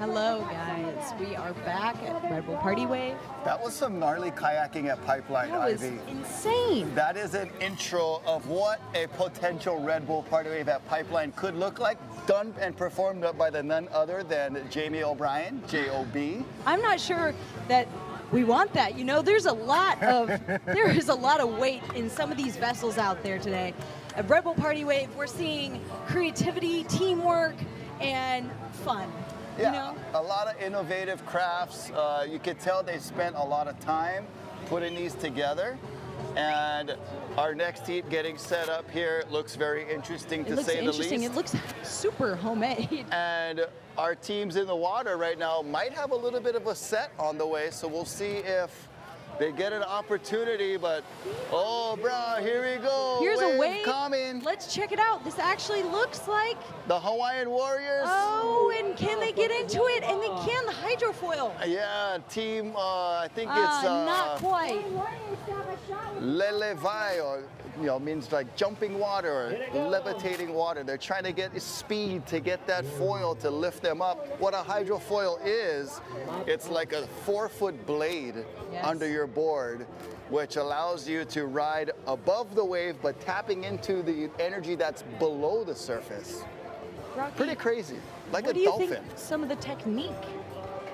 Hello, guys. We are back at Red Bull Party Wave. That was some gnarly kayaking at Pipeline, That was Ivy. insane. That is an intro of what a potential Red Bull Party Wave at Pipeline could look like, done and performed by the none other than Jamie O'Brien, J-O-B. I'm not sure that we want that. You know, there is a lot of weight in some of these vessels out there today. At Red Bull Party Wave, we're seeing creativity, teamwork, and fun. Yeah, You know? a lot of innovative crafts. You could tell they spent a lot of time putting these together. And our next heat getting set up here looks very interesting, to say the least. It looks super homemade. And our teams in the water right now might have a little bit of a set on the way, so we'll see if they get an opportunity. But oh, bro, here we go. Here's a wave coming. Let's check it out. This actually looks like the Hawaiian Warriors. Oh, and can they get into it? And they can, the hydrofoil. Yeah, team, I think it's not quite. Lele Vai, or means like jumping water or levitating water. They're trying to get speed to get that foil to lift them up. What a hydrofoil is, it's like a 4-foot blade under your board, which allows you to ride above the wave, but tapping into the energy that's below the surface. Rocky, pretty crazy, like what a do you dolphin. think some of the technique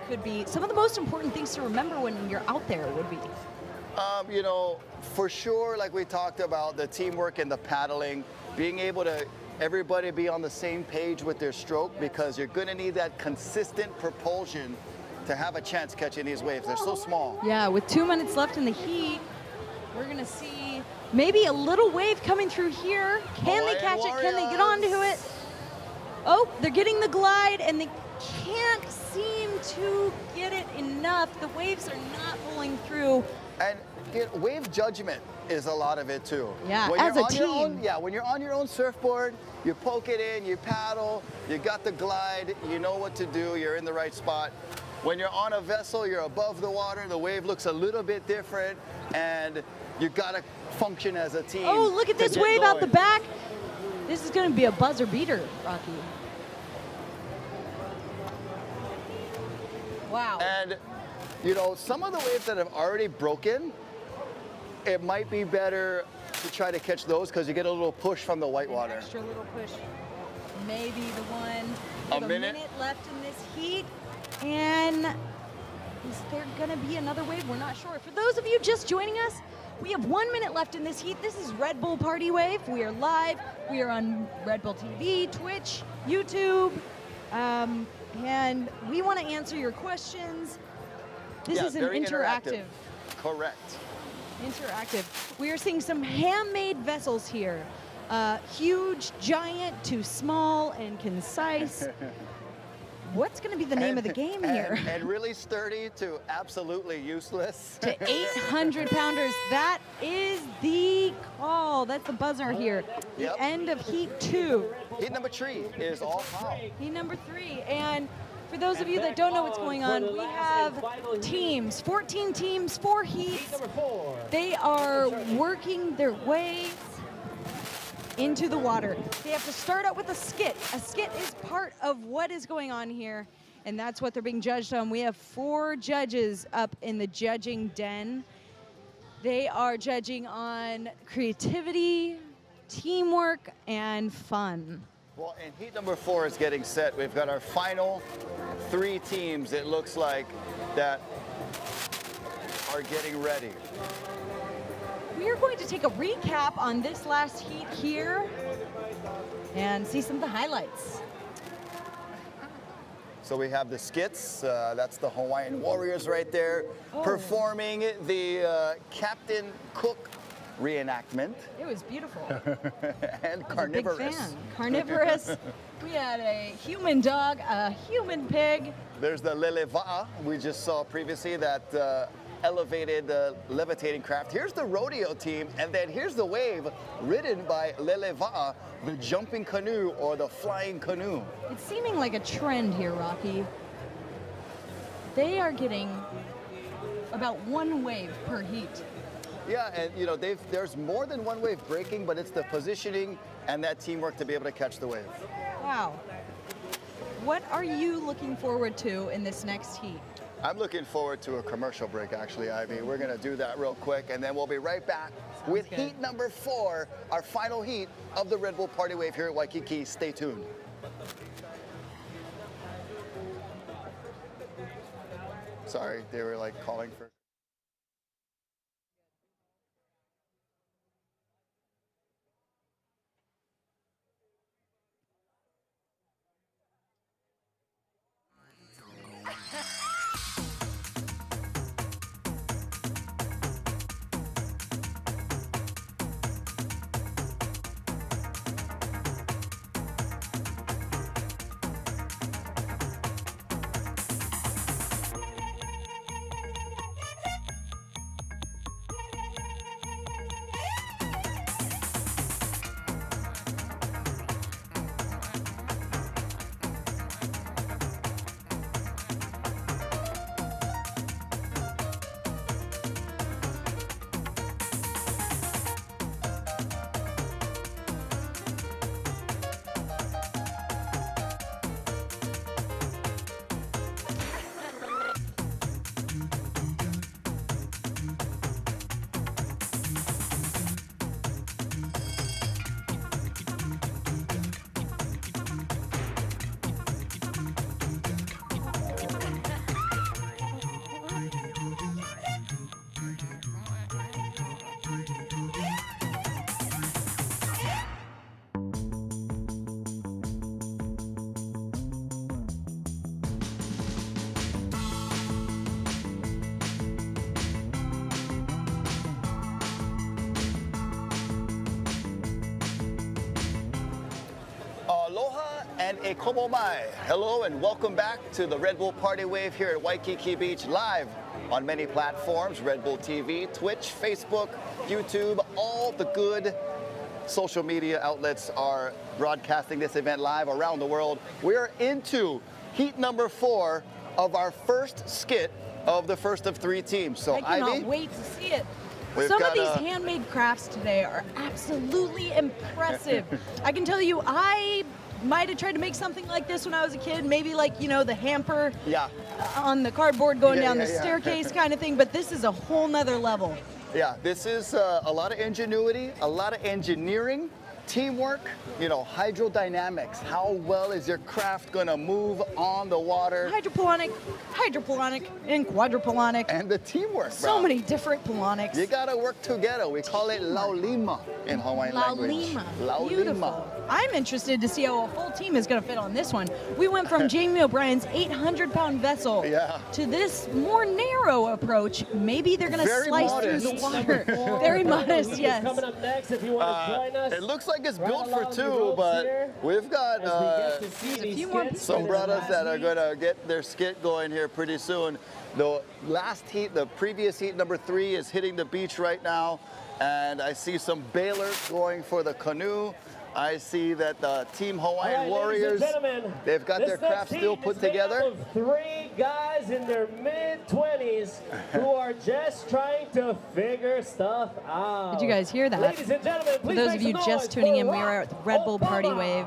could be? Some of the most important things to remember when you're out there would be? For sure, like we talked about, the teamwork and the paddling, being able to everybody be on the same page with their stroke, because you're going to need that consistent propulsion to have a chance catching these waves. They're so small. Yeah, with 2 minutes left in the heat, we're going to see maybe a little wave coming through here. Can they catch it? Can they get onto it? Oh, they're getting the glide, and they can't seem to get it enough. The waves are not pulling through. And wave judgment is a lot of it too. Yeah, when as you're a on your team. own, when you're on your own surfboard, you poke it in, you paddle, you got the glide, you know what to do, you're in the right spot. When you're on a vessel, you're above the water, the wave looks a little bit different, and you gotta function as a team. Oh, look at to this get wave out the going. back. This is going to be a buzzer beater, Rocky. Wow. And, some of the waves that have already broken, it might be better to try to catch those because you get a little push from the whitewater. Extra little push. Maybe the one. A with minute. minute left in this heat. And is there going to be another wave? We're not sure. For those of you just joining us, we have 1 minute left in this heat. This is Red Bull Party Wave. We are live. We are on Red Bull TV, Twitch, YouTube. And we want to answer your questions. This is an very interactive. Correct. Interactive. We are seeing some handmade vessels here. Huge, giant to small and concise. What's going to be the name of the game here? And really sturdy to absolutely useless. To 800 pounders. That is the call. That's the buzzer here. The end of Heat 2. Heat number 3 is all pow. Heat number 3. And for those of you that don't know what's going on, we have teams, 14 teams, 4 heats. They are working their way into the water. They have to start out with a skit. A skit is part of what is going on here, and that's what they're being judged on. We have 4 judges up in the judging den. They are judging on creativity, teamwork, and fun. Well, and heat number 4 is getting set. We've got our final 3 teams, it looks like, that are getting ready. We are going to take a recap on this last heat here and see some of the highlights. So we have the skits. That's the Hawaiian Warriors right there, performing the Captain Cook reenactment. It was beautiful. And I was carnivorous. a big fan. Carnivorous. We had a human dog, a human pig. There's the Leleva'a we just saw previously, that elevated levitating craft. Here's the rodeo team, and then here's the wave ridden by Leleva'a, the jumping canoe or the flying canoe. It's seeming like a trend here, Rocky. They are getting about 1 wave per heat. Yeah, and you know, there's more than 1 wave breaking, but it's the positioning and that teamwork to be able to catch the wave. Wow. What are you looking forward to in this next heat? I'm looking forward to a commercial break, actually, Ivy. We're going to do that real quick, and then we'll be right back with heat number 4, our final heat of the Red Bull Party Wave here at Waikiki. Stay tuned. Sorry, they were like calling for... Aloha and e komo mai. Hello and welcome back to the Red Bull Party Wave here at Waikiki Beach, live on many platforms, Red Bull TV, Twitch, Facebook, YouTube, all the good social media outlets are broadcasting this event live around the world. We're into heat number 4 of our first skit of the first of 3 teams. So I cannot Ivy, wait to see it. We've Some of got these handmade crafts today are absolutely impressive. I can tell you, I might have tried to make something like this when I was a kid, maybe like, you know, the hamper on the cardboard going down the staircase kind of thing, but this is a whole nother level. Yeah, this is a lot of ingenuity, a lot of engineering, teamwork, you know, hydrodynamics. How well is your craft gonna move on the water? Hydroponic, and quadroponic. And the teamwork, So bro. many different polonics. You gotta work together. We call it laulima in Hawaiian language. Laulima. Beautiful. I'm interested to see how a full team is going to fit on this one. We went from Jamie O'Brien's 800-pound vessel to this more narrow approach. Maybe they're going to Very slice modest. through the water. Very modest, yes. Coming up next, if you want to join us. It looks like it's built for two, but we've got some brothers that are gonna get their skit going here pretty soon. The last heat, the previous heat, number 3, is hitting the beach right now, and I see some bailers going for the canoe. I see that the Team Hawaiian Warriors, they've got their craft still put together. Of 3 guys in their mid-20s who are just trying to figure stuff out. Did you guys hear that? Ladies and gentlemen, For please those make of you some just noise tuning for in, we are at the Red Bull Party Wave.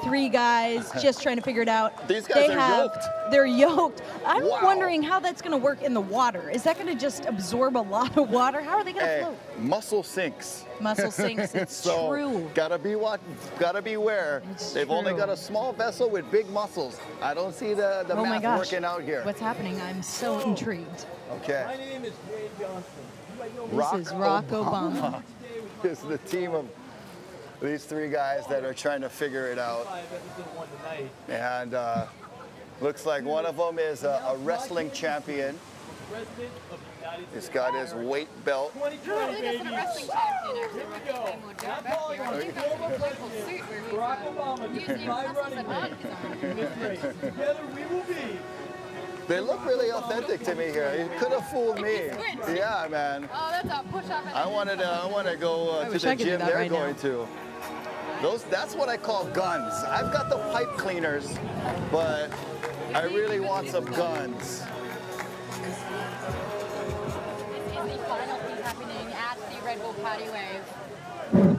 3 guys just trying to figure it out. These guys are yoked. They're yoked. I'm wondering how that's going to work in the water. Is that going to just absorb a lot of water? How are they going to float? Muscle sinks. Muscle sinks. It's so, true. Gotta beware. They've only got a small vessel with big muscles. I don't see the Oh my math gosh. working out here. What's happening? I'm so intrigued. Okay. My name is Wayne Johnson. This is Rock Obama. This is the team of these 3 guys that are trying to figure it out. And looks like one of them is a wrestling champion. He's got his weight belt. They look really authentic to me here. You could have fooled me. Yeah, man. Oh, that's a push-up. I want to go to wish the I could do gym that they're right now. going to. That's what I call guns. I've got the pipe cleaners, but I really want some guns. This is the final thing happening at the Red Bull Party Wave.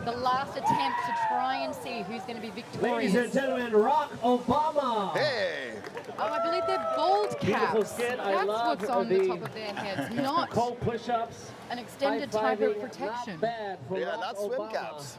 The last attempt to try and see who's going to be victorious. Ladies and gentlemen, Rock Obama. Hey. Oh, I believe they're bald Beautiful caps. skit. I That's love what's on the the top of their heads, not cold push-ups. an extended type of High-fiving, protection. Not bad for Yeah, Rock not swim Obama. caps.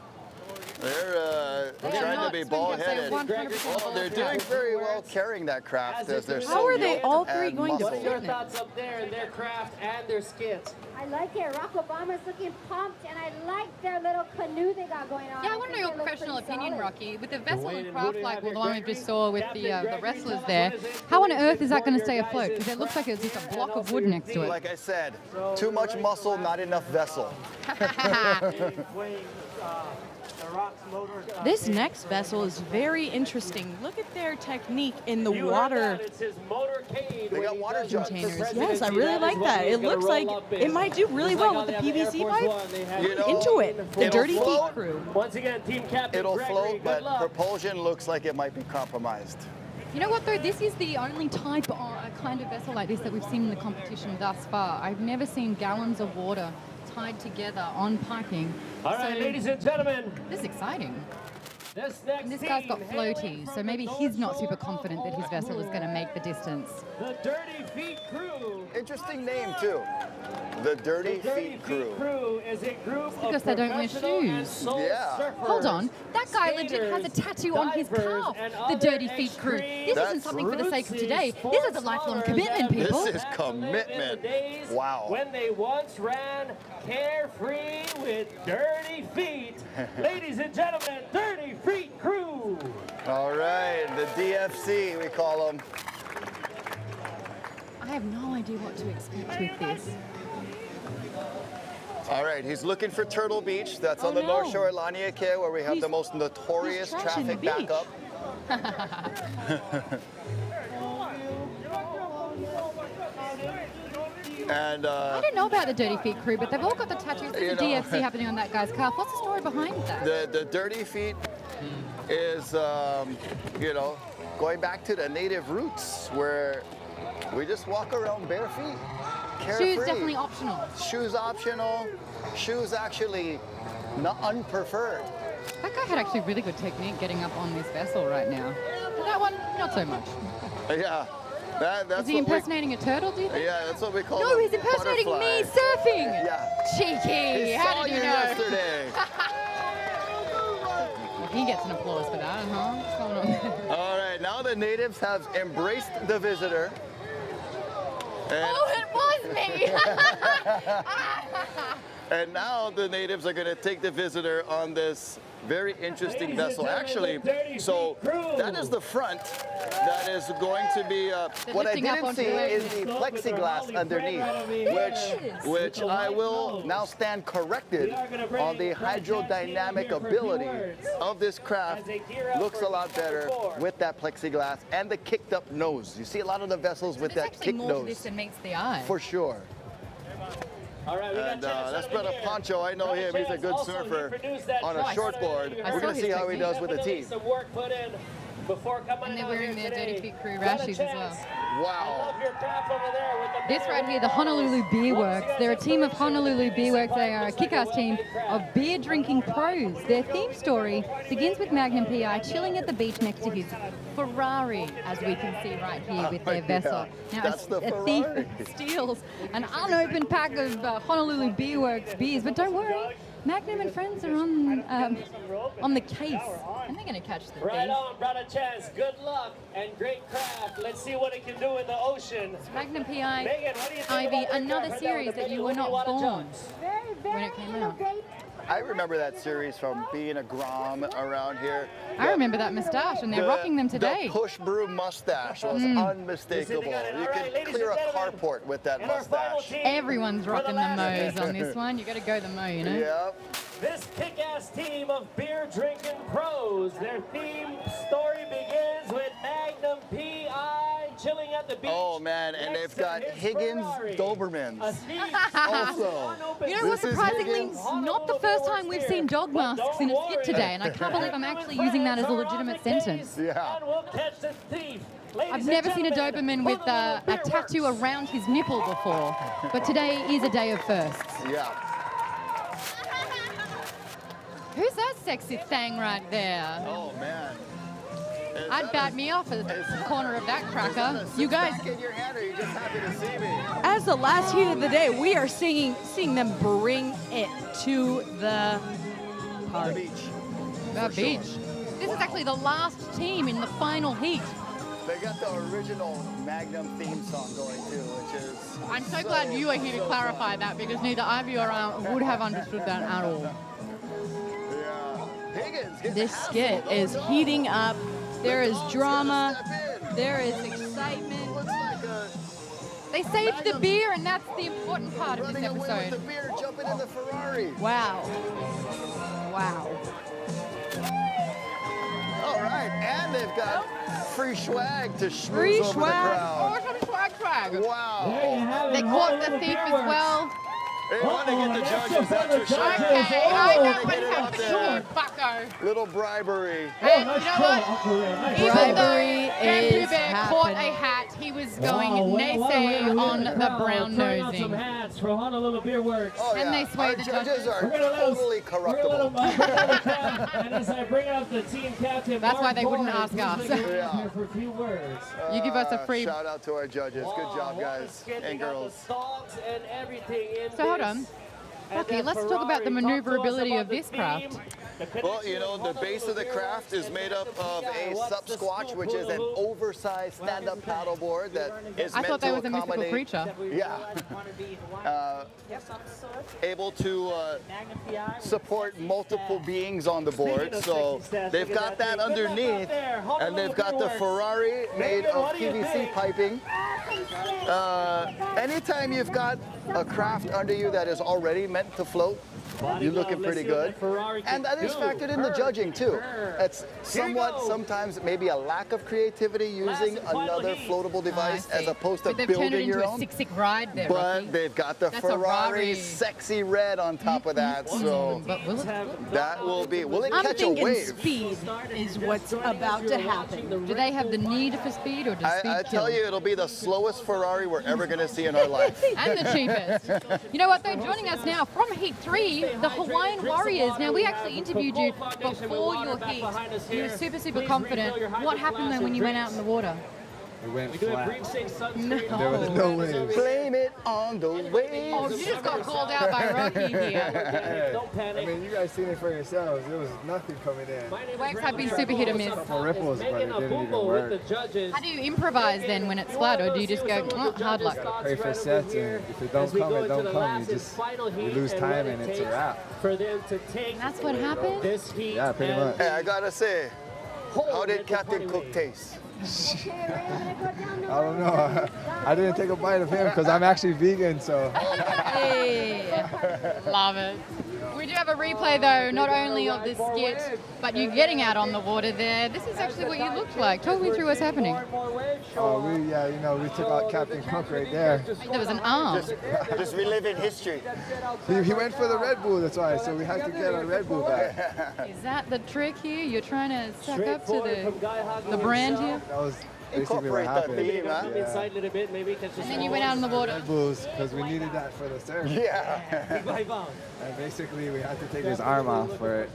They're They are trying to not be swim caps, bald-headed. they're 100% Oh, they're doing very well carrying that craft as they're How so are they yoked all 3 and going to What are muscled. your thoughts up there in their craft and their skits? I like it. Rock Obama's looking pumped, and I like their little canoe they got going on. Yeah, I want to know your professional opinion, Rocky. With the vessel and craft like the one we just saw with the wrestlers there, how on earth is that going to stay afloat? Because it looks like it's just a block of wood next to it. Like I said, too much muscle, not enough vessel. This next vessel is very interesting. Look at their technique in the water It's his motorcade. They got water jugs. containers. Yes, I really like that. It looks like it might do really well with the PVC pipe. You know, Into it. The it'll Dirty float. Feet crew. Once again, Team Captain It'll Gregory, float, good but luck. propulsion looks like it might be compromised. You know what though? This is the only type of kind of vessel like this that we've seen in the competition thus far. I've never seen gallons of water tied together on piping. All right, ladies and gentlemen. This is exciting. This next And this guy's got team, floaties, so maybe he's not super confident that his vessel is going to make the distance. The Dirty Feet Crew. Interesting name, too. The Dirty Feet Crew. Is a group Because they don't wear shoes. Yeah. Hold on, that guy legit has a tattoo on his calf. The Dirty Feet Crew. This isn't something for the sake of today. This is a lifelong commitment, people. This is commitment. Wow. When they once ran carefree with dirty feet. Ladies and gentlemen, Dirty Feet Crew. All right, the DFC, we call them. I have no idea what to expect with this. All right, he's looking for Turtle Beach. That's on Oh, the North no. Shore of Laniakea, where we have the most notorious he's trashing the traffic backup. And I don't know about the Dirty Feet Crew, but they've all got the tattoos. There's a You know. DFC happening on that guy's calf. What's the story behind that? the Dirty Feet is, you know, going back to the native roots where we just walk around bare feet. Carefree. Shoes definitely optional. Shoes optional. Shoes actually not unpreferred. That guy had actually really good technique getting up on this vessel right now. But that one, not so much. Yeah. That's Is he what we- impersonating a turtle, do you think? Yeah, that's what we call No, a he's impersonating butterfly. me surfing. Yeah. Cheeky. He How saw did you you know? yesterday. Well, he gets an applause for that, huh? What's going on there? All right, now the natives have embraced the visitor. And, Oh, it was me. and now the natives are going to take the visitor on this very interesting vessel. Actually, so that is the front. That is going to be, what I lifting up didn't onto see the is the plexiglass underneath, which I will now stand corrected on the hydrodynamic ability of this craft. Looks a lot better with that plexiglass and the kicked up nose. You see a lot of the vessels with There's that actually kicked more to nose. this than meets the eye. For sure. All right, we got And Chance that's out Brother here. Poncho. I know him. He's a good Also, he surfer produced that on a twice. shortboard. I We're saw going to his see how he technique. does with the Definitely team. some work put in before coming And they're out wearing here their Dirty today. Feet Crew Brother rashies as Chance, well. I Wow. love your craft over there with the This beer right here, the Honolulu Beer Works. They're a team of Honolulu Beer Works. They are a kick-ass team of beer drinking pros. Their theme story begins with Magnum PI chilling at the beach next to his Ferrari, as we can see right here with their vessel. Now, that's the a Ferrari. thief steals an unopened pack of Honolulu Beer Works beers, but don't worry, Magnum and friends are on the case, and they're going to catch the Right thief. on, Brother Chance. Good luck and great craft. Let's see what it can do in the ocean. Magnum PI, Megan, what do you think Ivy, about your another craft? series that you were not born Very when it came out. I remember that series from being a Grom around here. I remember that moustache, and they're rocking them today. The push broom mustache was unmistakable. You could clear a carport with that mustache. Everyone's rocking the Mo's on this one. You got to go the Mo, you know? Yep. This kick-ass team of beer drinking pros. Their theme story begins with Magnum PI chilling at the beach. Oh man, and they've got Higgins Dobermans. Also, You know what? This is Surprisingly, Higgins. not the first time we've seen dog masks in a skit today, and I can't believe I'm actually using that as a legitimate sentence. Yeah. And we'll catch the thief. Ladies I've and never seen a gentlemen, Doberman with Honolulu a Beer tattoo Works. around his nipple before, but today is a day of firsts. Yeah. Who's that sexy thing right there? Oh man. I'd bat me off at the corner of that cracker. You guys, In your hand, or are you just happy to see me? As the last heat of the day, we are seeing them bring it to the Beach. the beach. This is actually the last team in the final heat. They got the original Magnum theme song going too, which is. I'm so glad you are here to clarify that, because neither Ivy or I would have understood that at all. Yeah. Higgins. Get This skit is heating up. There is drama. There is excitement. Looks like a They saved the beer, and that's the important part of this running away with the episode. beer, jumping in the Ferrari. Wow. Wow. All right, and they've got free swag to Free schmooze over the swag. crowd. some swag. Wow. They caught the thief as well. They want to get the judges. That's for sure. Okay, I They know wanna what get it out have there. short, bucko. Little bribery. And you know what? Even Bribery though Vancouver is caught a happening. hat, he was going naysay on the brown Throwing out some nosing. hats for Honolulu Beer Works. Oh, And yeah. they sway Our the judges judges. are We're gonna let 'em- totally corruptible. And as I bring out the team captain, That's Mark why they wouldn't Boyd, ask who's us. gonna get Yeah. up here for a few words. You give us a free. Shout out to our judges. Good job, guys and girls. And everything in So hold this. on. And Okay, that let's talk about the Ferrari. Talk to us maneuverability about of the this theme, craft. Well, you know, the base of the craft is made up of a sub squatch, which is an oversized stand-up paddleboard that is I meant thought that to was a mystical accommodate. creature. Yeah. Able to support multiple beings on the board. So they've got that underneath, and they've got the Ferrari made of PVC piping. Anytime you've got a craft under you that is already meant to float, you're looking pretty good. And that is factored in the judging too. It's somewhat, sometimes maybe a lack of creativity using another floatable device as opposed to But they've turned it building into your a own. sick ride there, But Rocky. they've got the That's a Ferrari Rari. sexy red on top of that, so But will it? that will be. Will it I'm catch a thinking wave? speed is what's about to happen. Do they have the need for speed, or does speed I kill? tell you, it'll be the slowest Ferrari we're ever going to see in our life. And the cheapest. You know what, though? Joining us now from Heat 3, the Hawaiian Warriors. Now, we actually interviewed you before your heat. You were super, super confident. What happened, though, when you went out in the water? It went We do a flat. brief say sunscreen. There was no waves. Blame it on the waves. Oh, you just got called out by Rocky here. Don't panic. I mean, you guys seen it for yourselves. There was nothing coming in. Waves have been super hit or miss. A couple ripples, but it didn't even work. How do you improvise then when it's flat, or do you just go, oh, hard luck? Pray for sets, and if it don't come, it don't come. You lose time, and it's a wrap. For them to take That's what happened? this heat. Yeah, pretty much. Hey, I gotta say, how did Captain Cook taste? I don't know. I didn't take a bite of him because I'm actually vegan, so. Hey, love it. We do have a replay though, not only of this skit, but you getting out on the water there. This is actually what you looked like. Talk me through what's happening. Oh, we took out Captain Cook right there. There was an arm. Just reliving history. He went for the Red Bull, that's why. So we had to get our Red Bull back. Is that the trick here? You're trying to suck up to the brand here? That was basically what happened. Inside a little bit, maybe catch And then you went out on the water. Red Bulls, because we needed that for the surf. Yeah. And basically, we had to take his arm off for it.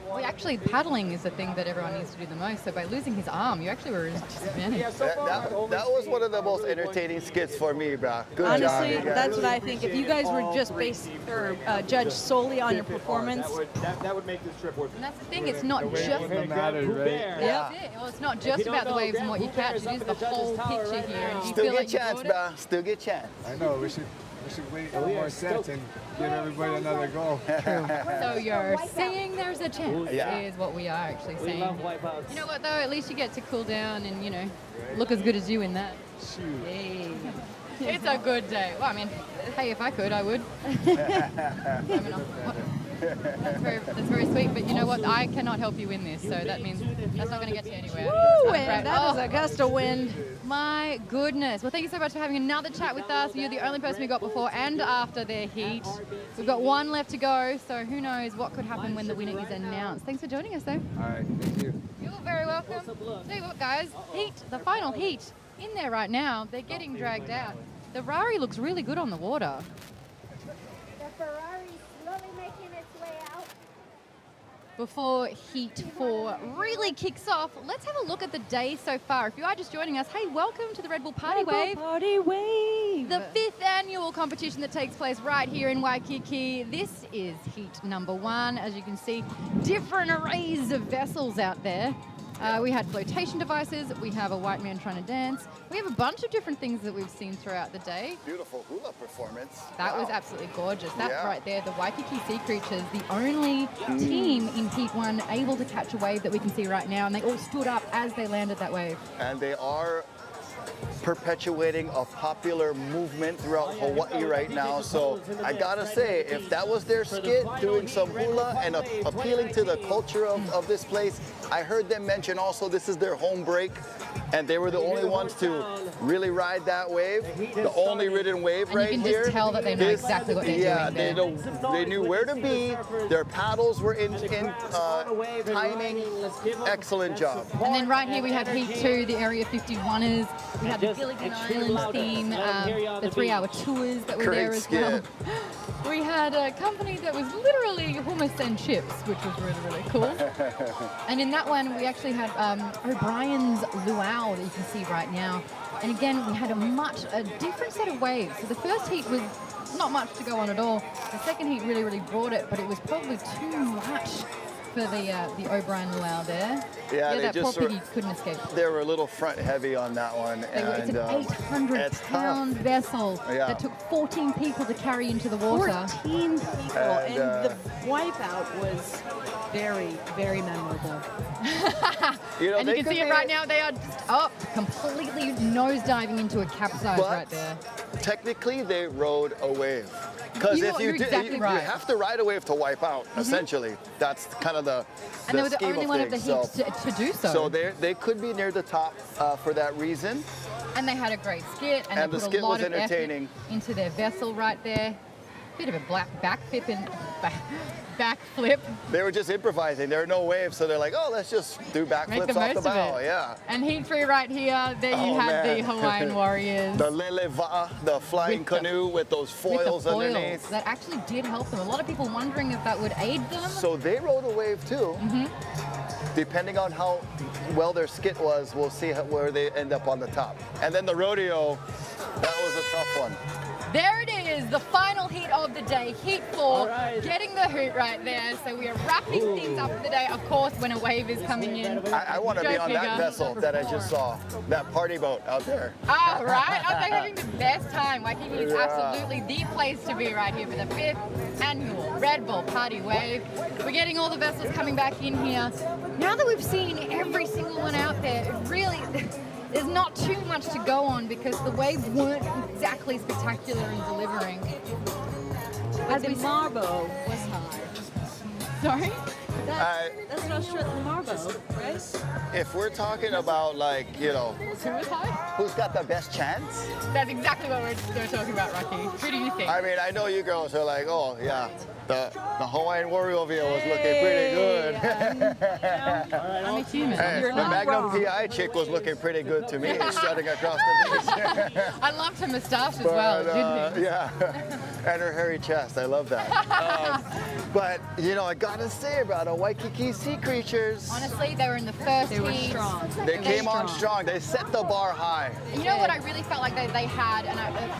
Well, actually, paddling is the thing that everyone needs to do the most. So by losing his arm, you actually were disadvantaged. That was one of the most entertaining skits for me, bro. Good Honestly, job. that's what I think. If you guys were just based or judged solely on your performance, that would make this trip worth it. And that's the thing, it's not just Yeah. That's it. Well, it's not just about the waves and what you catch, it is the whole picture here. And you Still feel get like you chance, brought it. bro. Still get chance. I know, we should wait one more sets and give everybody another goal. So you're saying there's a chance, Yeah. is what we are actually We saying. love wipeouts. You know what though, at least you get to cool down and, you know, look as good as you in that. Hey. It's a good day. Well, I mean, hey, if I could, I would. That's very sweet, but you know what? I cannot help you win this, so that means that's not going to get you anywhere. woo, Right. and that is a gust of wind. My goodness. Well, thank you so much for having another chat with us. You're the only person we got before and after their heat. We've got one left to go, so who knows what could happen when the winner is announced. Thanks for joining us, though. All right, thank you. You're very welcome. Tell you what, guys, heat, the final heat, in there right now. They're getting dragged out. The Rari looks really good on the water. The Ferrari slowly making its way out. Before Heat 4 really kicks off, let's have a look at the day so far. If you are just joining us, hey, welcome to the Red Bull Party Wave. Party Wave. The 5th annual competition that takes place right here in Waikiki. This is Heat number 1. As you can see, different arrays of vessels out there. We had flotation devices, we have a white man trying to dance. We have a bunch of different things that we've seen throughout the day. Beautiful hula performance. That Wow. was absolutely gorgeous. That Yeah. right there, the Waikiki Sea Creatures, the only team in Heat 1 able to catch a wave that we can see right now, and they all stood up as they landed that wave. And they are perpetuating a popular movement throughout Hawaii right now. So I gotta say, if that was their skit, doing some hula and appealing to the culture of this place, I heard them mention also this is their home break, and they were the only ones to really ride that wave, the only ridden wave And right you can here. just tell that they know exactly what they're Yeah, doing there. they knew where to be. Their paddles were in timing. Excellent job. And then right here we have Heat 2, the Area 51ers. We have the Gilligan Islands theme, the 3-hour tours that were Great there as skit. well. We had a company that was literally hummus and chips, which was really, really cool. And in that one, we actually had O'Brien's Luau that you can see right now. And again, we had a different set of waves. So the first heat was not much to go on at all. The second heat really, really brought it, but it was probably too much for the O'Brien Luau there. Yeah, they that just poor were- piggy couldn't escape. They were a little front heavy on that one. It's and an it's 800-pound tough. vessel Yeah. that took 14 people to carry into the water. 14 people, And, and the wipeout was very, very memorable. You know, And they you can could see it be- right now. They are just up, completely nosediving into a capsize But right there. Technically, they rode a wave. Because You if know, you you're do, exactly you right. have to ride a wave to wipe out. Essentially, that's kind of the And they were the scheme only of one of the things. heats to do so. So they could be near the top for that reason. And they had a great skit, and And they the put skit a lot was of effort entertaining. into their vessel right there. Bit of a backflip and backflip. They were just improvising. There were no waves, so they're like, oh, let's just do Make the backflips off most the of bow. it. Yeah. And Heat 3 right here, there you Oh, had the man. Hawaiian Warriors. The lele va'a, the flying With the- canoe with those with the foils underneath. that actually did help them. A lot of people wondering if that would aid them. So they rode a wave too. Mm-hmm. Depending on how well their skit was, we'll see where they end up on the top. And then the rodeo, that was a tough one. There it is, the final heat of the day, heat 4, getting the hoot right there. So we are wrapping things up for the day, of course, when a wave is coming in. I want to Go be on that figure. vessel that I just saw, that party boat out there. Oh, right. I was having the best time. Waikiki is Yeah. absolutely the place to be right here for the 5th annual Red Bull Party Wave. We're getting all the vessels coming back in here. Now that we've seen every single one out there, it really, there's not too much to go on because the waves weren't exactly spectacular in delivering. As we Marbo was high. Sorry? That's an Australian Marbo, right? If we're talking about like, you know, Who was high? who's got the best chance? That's exactly what we're talking about, Rocky. Who do you think? I mean, I know you girls are like, oh yeah, the Hawaiian Warrior Veal was looking pretty good. I'm a human. Hey, You're the not Magnum wrong. PI chick was looking pretty good to me, strutting across the beach. I loved her moustache as well, didn't he? Yeah, and her hairy chest. I love that. But you know, I gotta say about the Waikiki Sea Creatures. Honestly, they were in the first They were heat. strong. They came on strong. They set the bar high. You know what I really felt like they had, and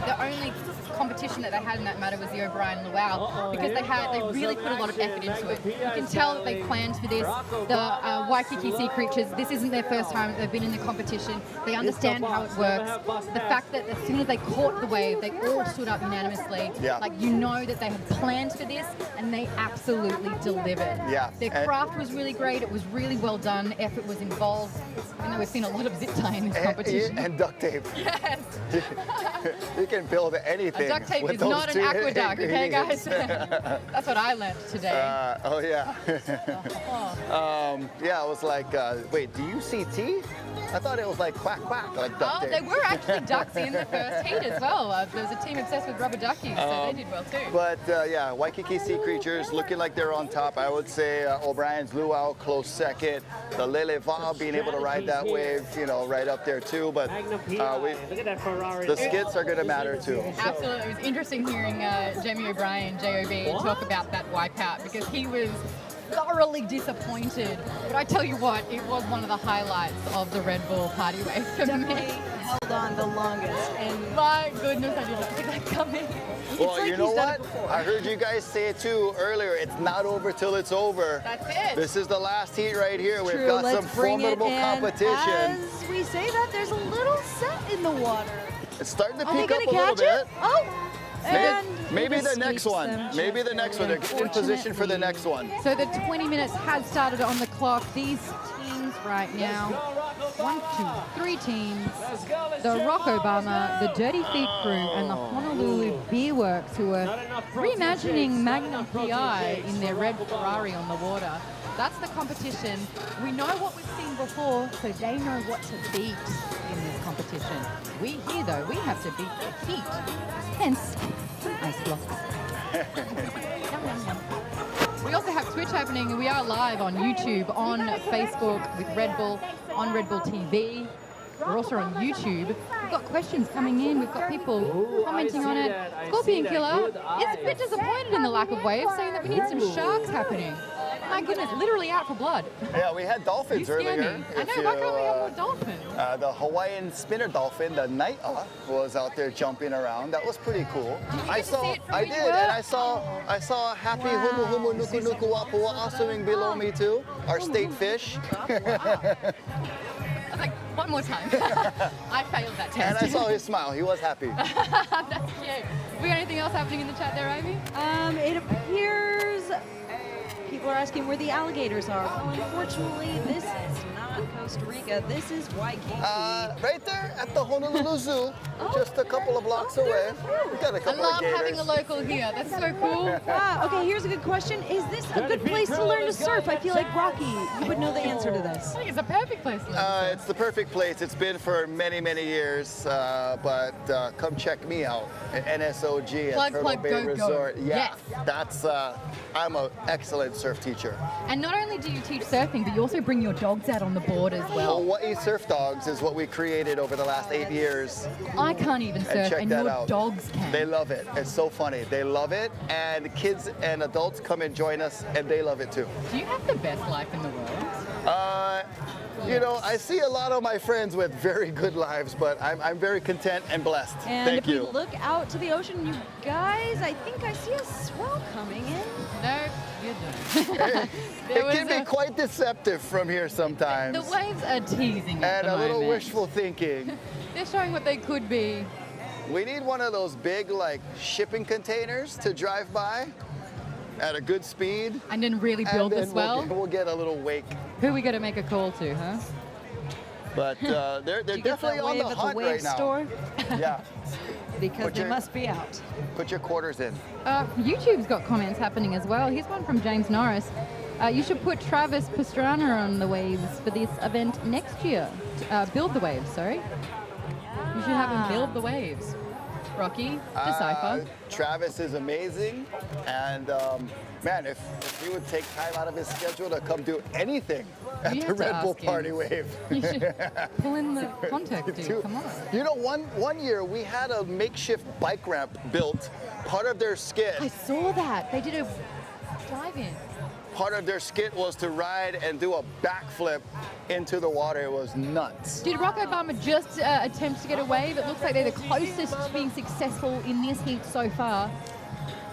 the only competition that they had in that matter was the O'Brien Luau, because they really put a lot of effort into it. You can tell that they planned for this. The Waikiki Sea Creatures, this isn't their first time they've been in the competition. They understand how it works. The fact that as soon as they caught the wave, they all stood up unanimously. Yeah. Like, you know that they had planned for this, and they absolutely delivered. Yeah. Their And- craft was really great. It was really well done. Effort was involved. Even though we've seen a lot of zip tie in this competition. And duct tape. Yes. You can build anything. A duct tape with is those not an two aqueduct, okay, guys? ingredients. That's what I learned today. Oh yeah. Yeah, it was like, wait, do you see tea? I thought it was like quack quack, like duct Oh, tape. they were actually ducks in the first heat as well. There's a team obsessed with rubber duckies, so they did well too. But yeah, Waikiki Sea Creatures looking like they're on top. I would say O'Brien's Luau close second. The Lele Va being able to ride that wave, you know, right up there too. But the skits are going to matter too. Absolutely. It was interesting hearing Jamie O'Brien, JOB, talk about that wipeout because he was thoroughly disappointed. But I tell you what, it was one of the highlights of the Red Bull Party Wave for me. Held on the longest. And my goodness, I did not see that coming. Well, you know what? I heard you guys say it too earlier. It's not over till it's over. That's it. This is the last heat right here. We've True, got let's some bring it formidable in. competition. As we say that, there's a little set in the water. It's starting to Are they peak up gonna a little catch bit. it? Oh! And Maybe it the next escapes one. them. Maybe the next one. They're getting in position for the next one. So the 20 minutes has started on the clock. These teams right now, 1, 2, 3 teams. The Rock Obama, the Dirty Feet Crew, and the Honolulu Beer Works, who are reimagining Magnum PI in their red Ferrari on the water. That's the competition. We know what we've seen before, so they know what to beat in this competition. We here, though, we have to beat the heat. Hence, some ice blocks. We also have Twitch happening, and we are live on YouTube, on Facebook with Red Bull, on Red Bull TV. We're also on YouTube. We've got questions coming in. We've got people commenting on it. Scorpion Killer is a bit disappointed in the lack of waves, saying that we need some sharks happening. My goodness, literally out for blood. Yeah, we had dolphins You scare earlier. me. I know, why can't we have more dolphins? The Hawaiian spinner dolphin, the Nai'a, was out there jumping around. That was pretty cool. I saw, I did, and I saw Happy Humu Humu Nuku Nuku Wapua swimming below me too. Our state fish. I was like, one more time. I failed that test. And I saw his smile. He was happy. That's cute. We got anything else happening in the chat there, Ivy? It appears people are asking where the alligators are. Well, unfortunately, this is not Costa Rica. This is Waikiki. Right there at the Honolulu Zoo, just a couple of blocks away. We got a I couple love of having gators. a local here. That's so cool. Okay, here's a good question. Is this a good place to learn to surf? I feel like Rocky, you would know the answer to this. I think it's a perfect place to learn. It's the perfect place. It's been for many, many years, but come check me out at NSOG Plug, at Turtle plug, Bay go, go. Resort. Yeah, Yes. that's, I'm an excellent surf teacher. And not only do you teach surfing, but you also bring your dogs out on the board as well. Hawaii Surf Dogs is what we created over the last 8 years. I can't even And surf, check and that your out. dogs can. They love it. It's so funny. They love it, and kids and adults come and join us, and they love it too. Do you have the best life in the world? You know, I see a lot of my friends with very good lives, but I'm very content and blessed. And Thank if you. we look out to the ocean, you guys, I think I see a swell coming in. No, you don't. It can be quite deceptive from here sometimes. The waves are teasing at And the a little moment. wishful thinking. They're showing what they could be. We need one of those big, like, shipping containers to drive by at a good speed. And then really build and the then swell. We'll get a little wake. Who are we going to make a call to, huh? But they're Did you get definitely that on wave the at hunt the wave right now. store? Yeah. Because Put they your- must be out. Put your quarters in. YouTube's got comments happening as well. Here's one from James Norris. You should put Travis Pastrana on the waves for this event next year. Build the waves, sorry. You should have him build the waves. Rocky, decipher. Travis is amazing, and man, if he would take time out of his schedule to come do anything at You the have to Red Bull ask him. Party Wave. You should pull in the contact, dude. Come on. You know, one year we had a makeshift bike ramp built. Part of their skit. I saw that. They did a dive-in. Part of their skit was to ride and do a backflip into the water. It was nuts. Did Barack Obama just attempt to get a wave? It looks like they're the closest to being successful in this heat so far.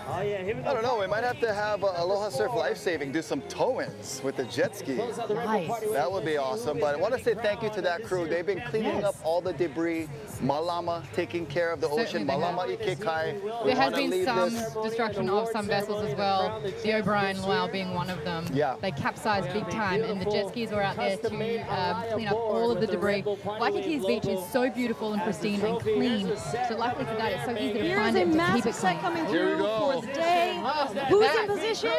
I don't know. We might have to have Aloha Surf Lifesaving do some tow-ins with the jet skis. Nice. That would be awesome. But I want to say thank you to that crew. They've been cleaning up all the debris. Malama taking care of the ocean. Certainly they Malama have. Ikekai. We There has wanna been leave some this- destruction of some vessels as well. The O'Brien Luau being one of them. Yeah. They capsized big time, and the jet skis were out there to clean up all of the debris. Waikiki's beach is so beautiful and pristine and clean. So luckily for that, it's so easy to Here's find a it and to keep massive it set clean. coming Here we through go. for the day. Oh, snap Who's back. in position?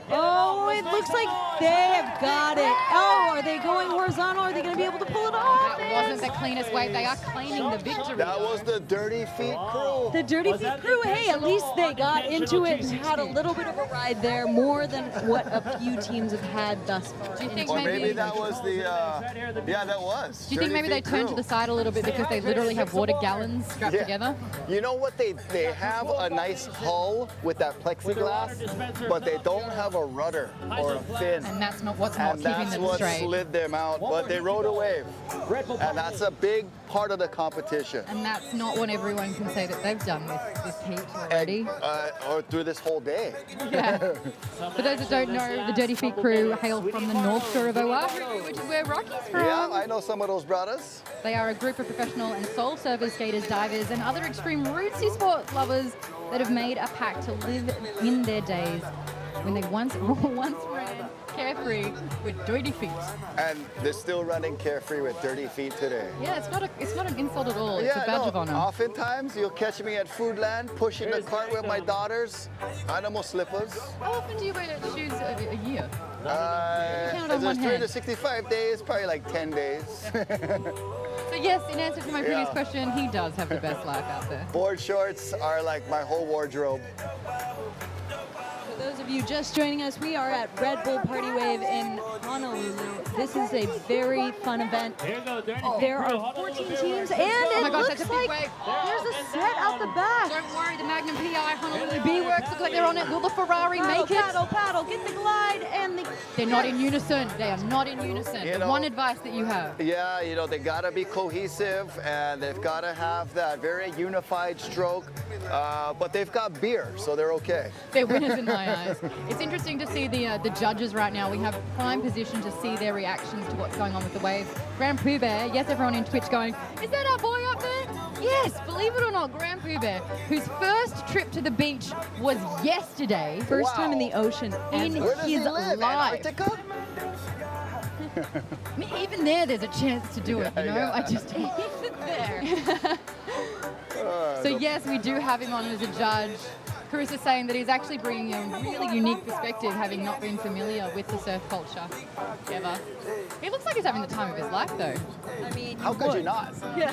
Oh, it looks like they have got it. Oh, are they going horizontal? Are they going to be able to pull it off? That wasn't the cleanest wave. They are cleaning the victory. That was the Dirty Feet crew. The Dirty Feet crew, hey, at least they got into it and had a little bit of a ride there, more than what a few teams have had thus far. Do you think Or maybe maybe that was the, yeah, that was. Do you think maybe they turned to the side a little bit because they literally have water gallons strapped together? You know what? They have a nice hull with that plexiglass, but they don't have a rudder or a fin. And that's not what's not And keeping that's them what straight. slid them out, but they rode a wave. And that's a big part of the competition. And that's not what everyone can say that they've done this heat already. Or through this whole day. Yeah. For those that don't know, the Dirty Feet crew hail from the North Shore of Oahu, which is where Rocky's from. Yeah, I know some of those brothers. They are a group of professional and soul surfers, skaters, divers, and other extreme rootsy sport lovers that have made a pact to live in their days when they once ran carefree with Dirty Feet. And they're still running carefree with Dirty Feet today. Yeah, it's not an insult at all. It's a badge of honor. Oftentimes you'll catch me at Foodland pushing the cart with my daughters, animal slippers. How often do you wear shoes a year? Count on There's one hand. 365 days, probably like 10 days. So yes, in answer to my previous Yeah. question, he does have the best life out there. Board shorts are like my whole wardrobe. For those of you just joining us, we are at Red Bull Party Wave in Honolulu. This is a very fun event. There are 14 teams, and Oh my it gosh, looks that's a big like wave. there's a set out the back. Don't worry, the Magnum PI Honolulu B Works look like they're on it. Will the Ferrari make it? Paddle, get the glide, and the... They're not in unison. They are not in unison. You The know- one advice that you have. Yeah, you know, they gotta be cohesive and they've gotta have that very unified stroke, but they've got beer, so they're okay. They're winners in my eyes. It's interesting to see the judges right now. We have prime position to see their reactions to what's going on with the waves. Grand Pooh Bear, yes, everyone in Twitch going, is that our boy up there? Yes, believe it or not, Grand Pooh Bear, whose first trip to the beach was yesterday. First time in the ocean in ever. Where does he his live? life. Antarctica? I mean, even there, there's a chance to do it, you know? Yeah. I just, even there. So yes, we do have him on as a judge. Carusa's saying that he's actually bringing a really unique perspective, having not been familiar with the surf culture ever. He looks like he's having the time of his life, though. I mean, How could you not? Yeah.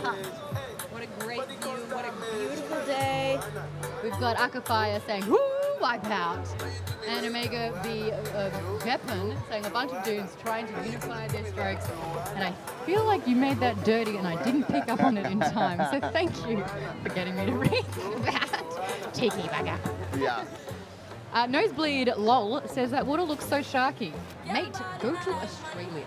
What a great view. What a beautiful day. We've got Akafire saying, woo, wipe out. And Omega the Weapon saying a bunch of dudes trying to unify their strokes. And I feel like you made that dirty and I didn't pick up on it in time. So thank you for getting me to read that. Cheeky bugger. Yeah. Nosebleed LOL says that water looks so sharky. Mate, go to Australia.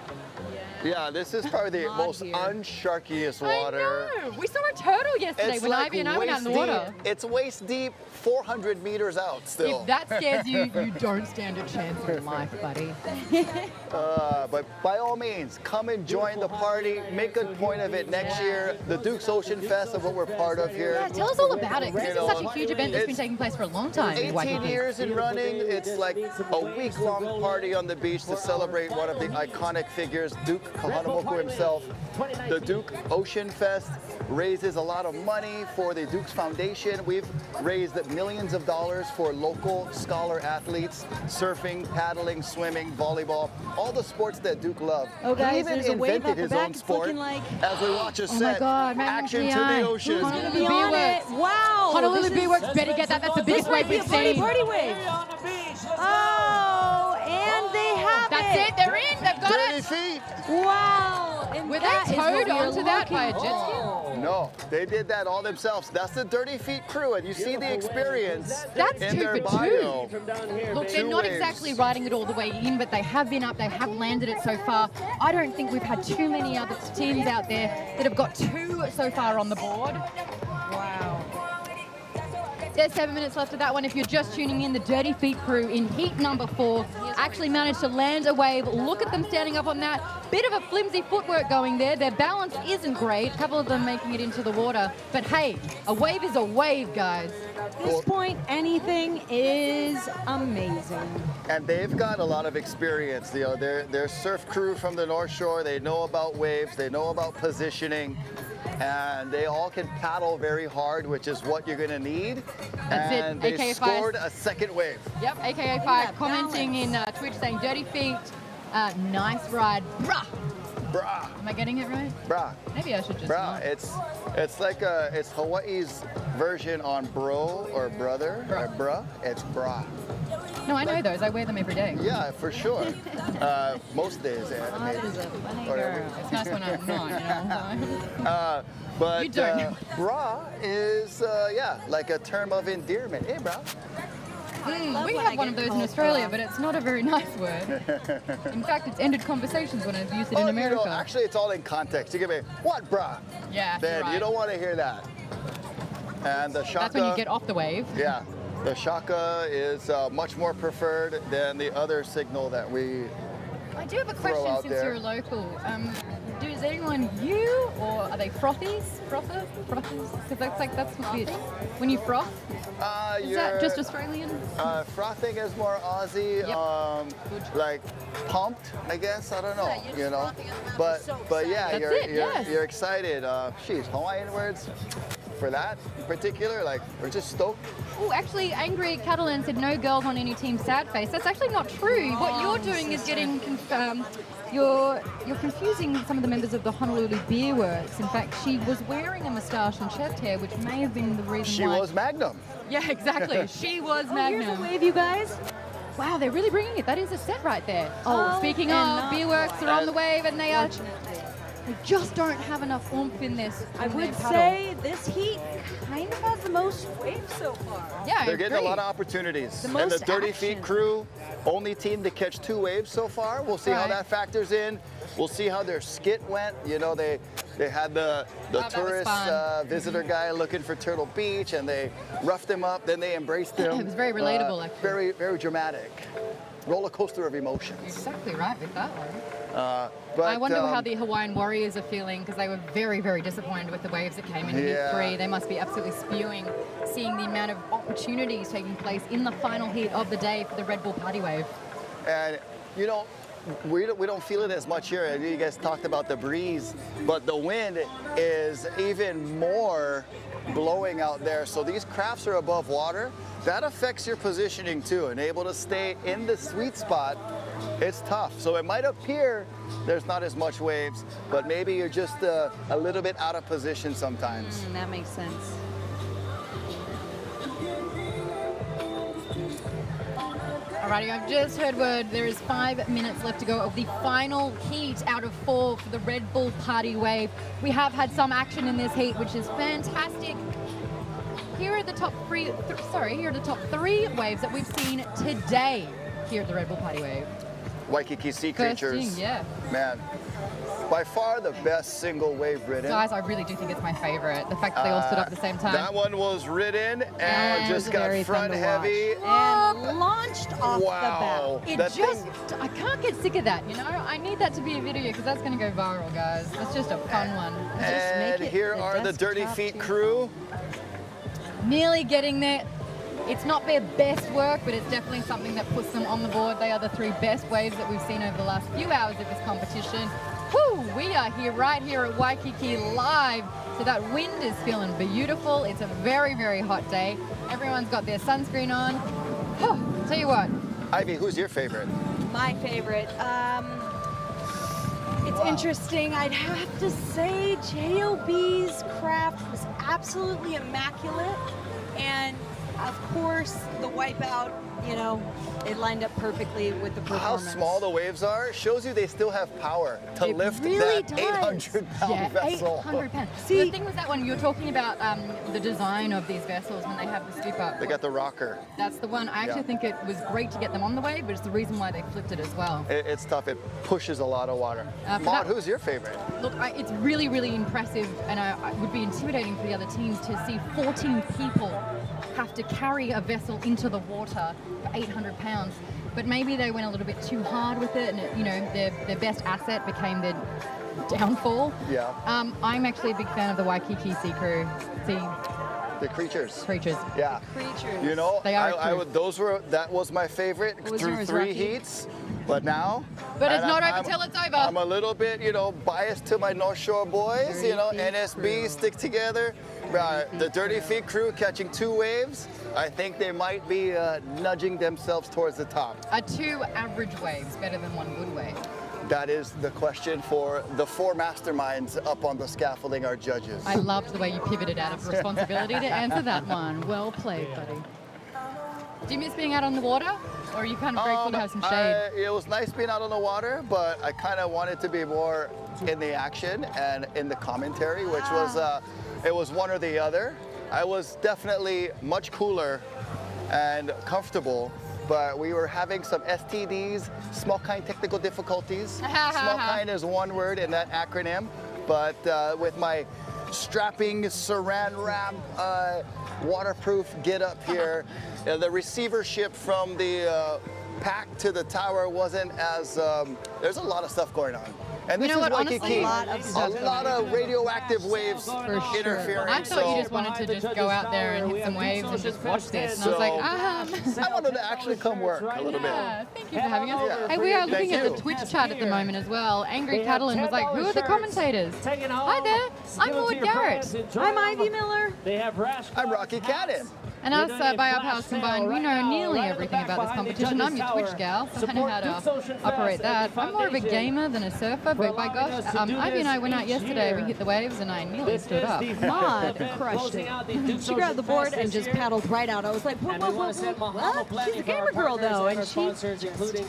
Yeah, this is probably the most unsharkiest water. I know. We saw a turtle yesterday It's when like Ivy and I went out in the water. deep. It's waist deep, 400 meters out still. If that scares you, you don't stand a chance in life, buddy. But by all means, come and join the party. Make a point of it next year. The Duke's Ocean Fest is what we're part of here. Yeah, tell us all about it, because You this is know, such a huge event that's been taking place for a long time. in 18 Waikiki. years in running. It's like a week-long party on the beach to celebrate one of the iconic figures, Duke Kahanamoku himself. The Duke Ocean Fest raises a lot of money for the Duke's Foundation. We've raised millions of dollars for local scholar athletes, surfing, paddling, swimming, volleyball, all the sports that Duke loved. Oh, guys, he even there's a wave invented out the his back. own It's sport. looking like- As we watch a Oh my set, God, man, action to look the at ocean. Honolulu Be on Beer it. Works. Wow. Honolulu this Beer is- Works better get that. That's the biggest This might wave be we've a party seen. wave. Oh, and they have That's it. it. They're in. They've got 30 it. feet. Wow. And Were that they is what towed we are onto that by a jet looking ski? for. No, they did that all themselves. That's the Dirty Feet crew, and you see the experience That's in 2 their for 2. bio. Look, they're Two not waves. exactly riding it all the way in, but they have been up, they have landed it so far. I don't think we've had too many other teams out there that have got 2 so far on the board. Wow. There's 7 minutes left of that one. If you're just tuning in, the Dirty Feet crew in heat number 4 actually managed to land a wave. Look at them standing up on that. Bit of a flimsy footwork going there. Their balance isn't great. A couple of them making it into the water. But hey, a wave is a wave, guys. At this point, anything is amazing. And they've got a lot of experience. You know, they're surf crew from the North Shore. They know about waves. They know about positioning. And they all can paddle very hard, which is what you're going to need. That's it, and they AKA scored a second wave. Yep, AKA 5 commenting in Twitch saying Dirty Feet. Nice ride. Brah. Brah. Am I getting it right? Brah. Maybe I should just Brah. not. It's like it's Hawaii's version on bro or brother or bruh. It's brah. No, I know those. I wear them every day. Yeah, for sure. Most days. That is a funny girl. It's nice when I'm not, you know. But You don't. bra is, yeah, like a term of endearment. Hey, bra. We have one of those in Australia, but it's not a very nice word. In fact, it's ended conversations when I've used it in America. You know, actually, it's all in context. You give me, what, bra? Yeah, Then you're right. you don't want to hear that. And the shaka. That's when you get off the wave. Yeah. The shaka is much more preferred than the other signal that we I do have a throw question out since there. you're local. Does anyone you or are they frothies? Frothers? Because that's what it is. When you froth, is that just Australian? Frothing is more Aussie. Like pumped, I guess. I don't know. You know, but yeah, That's you're it, yes. you're excited. Sheesh, Hawaiian words for that in particular. Like we're just stoked. Oh, actually, Angry Catalan said no girls on any team sad face. That's actually not true. What you're doing is getting you're confusing some of the members of the Honolulu Beer Works. In fact, she was wearing a moustache and chest hair, which may have been the reason She why. was Magnum. Yeah, exactly. She was Magnum. Here's a wave, you guys. Wow, they're really bringing it. That is a set right there. Oh, Speaking and of, Beer Works are on the wave, and they are. Fortunately. They just don't have enough oomph in this. I in their would paddle. say this heat kind of has the most waves so far. Yeah, They're getting a lot of opportunities. The And the most Dirty action. Feet crew, only team to catch 2 waves so far. We'll see how Right. that factors in. We'll see how their skit went. You know, they had the that was tourist fun. visitor guy looking for Turtle Beach, and they roughed him up. Then they embraced him. It was very relatable, actually. Very, very dramatic. Roller coaster of emotions. Exactly right with that one. But I wonder how the Hawaiian Warriors are feeling because they were very, very disappointed with the waves that came in Heat Yeah. 3. They must be absolutely spewing, seeing the amount of opportunities taking place in the final heat of the day for the Red Bull Party Wave. And you know, we don't feel it as much here. I know you guys talked about the breeze, but the wind is even more blowing out there. So these crafts are above water. That affects your positioning too, and able to stay in the sweet spot. It's tough. So it might appear there's not as much waves, but maybe you're just a little bit out of position sometimes. That makes sense. Alrighty, I've just heard word there is 5 minutes left to go of the final heat out of 4 for the Red Bull Party Wave. We have had some action in this heat, which is fantastic. Here are the top here are the top 3 waves that we've seen today here at the Red Bull Party Wave. Waikiki Sea First Creatures. thing, yeah. Man, by far the best single wave ridden. Guys, I really do think it's my favorite. The fact that they all stood up at the same time. That one was ridden and And just was got very fun front to heavy. And launched off Wow. the It bat. just, I can't get sick of that, you know? I need that to be a video because that's going to go viral, guys. That's just a fun one. And here are the Dirty Feet crew. Nearly getting there. It's not their best work, but it's definitely something that puts them on the board. They are the 3 best waves that we've seen over the last few hours of this competition. Whew, we are here, right here at Waikiki live. So that wind is feeling beautiful. It's a very, very hot day. Everyone's got their sunscreen on. Whew, tell you what. Ivy, who's your favorite? My favorite. It's interesting. I'd have to say JOB's craft was absolutely immaculate. And of course, the wipeout, you know, it lined up perfectly with the How performance. small the waves are shows you they still have power to It lift really that does. 800-pound vessel. 800 pounds. See, the thing was that one, you were talking about the design of these vessels when they have the scoop up. They got the rocker. That's the one. I actually think it was great to get them on the wave, but it's the reason why they flipped it as well. It's tough. It pushes a lot of water. For Maud, that- who's your favorite? Look, it's really, really impressive, and I would be intimidating for the other teams to see 14 people have to carry a vessel into the water for 800 pounds. But maybe they went a little bit too hard with it, and you know, their best asset became their downfall. Yeah. I'm actually a big fan of the Waikiki Sea Crew. The creatures. Creatures. Yeah. Creatures. You know, They are a crew. that was my favorite What was through yours, 3 Rocky? heats. But now. But it's and not I'm- over till it's over. I'm a little bit, you know, biased to my North Shore boys. Dirty You know, Feet NSB crew. stick together. The Dirty Feet crew catching 2 waves. I think they might be nudging themselves towards the top. Are 2 average waves better than 1 good wave? That is the question for the 4 masterminds up on the scaffolding, our judges. I loved the way you pivoted out of responsibility to answer that one. Well played, buddy. Do you miss being out on the water, or are you kind of grateful to have some shade? It was nice being out on the water, but I kind of wanted to be more in the action and in the commentary, which was, it was one or the other. I was definitely much cooler and comfortable, but we were having some STDs, small kind technical difficulties. Small kind is one word in that acronym, but with my strapping saran wrap waterproof get up here, the receivership from the pack to the tower wasn't as, there's a lot of stuff going on. And You this know is what, honestly, Waikiki. a lot of stuff A lot of radioactive waves For sure. interfering. I thought you just wanted to just go out there and hit some waves and just watch this. And I was like, I wanted to actually come work a little bit. Thank you for having us. Yeah. Hey, we are looking Thank at you. the Twitch chat at the moment as well. Angry Catalan was like, who are the commentators? Hi there, I'm Maud Garrett. I'm Ivy Miller. They have rash. I'm Rocky Cannon. And us, by our powers combined, we know nearly everything about this competition. I'm your Twitch gal, so I know how to operate that. I'm more of a gamer than a surfer, but by gosh, Ivy and I went out yesterday, we hit the waves, and I nearly stood up. Maud crushed it. She grabbed the board and just paddled right out. I was like, whoa, whoa, whoa, whoa, what? She's a gamer girl, though, and she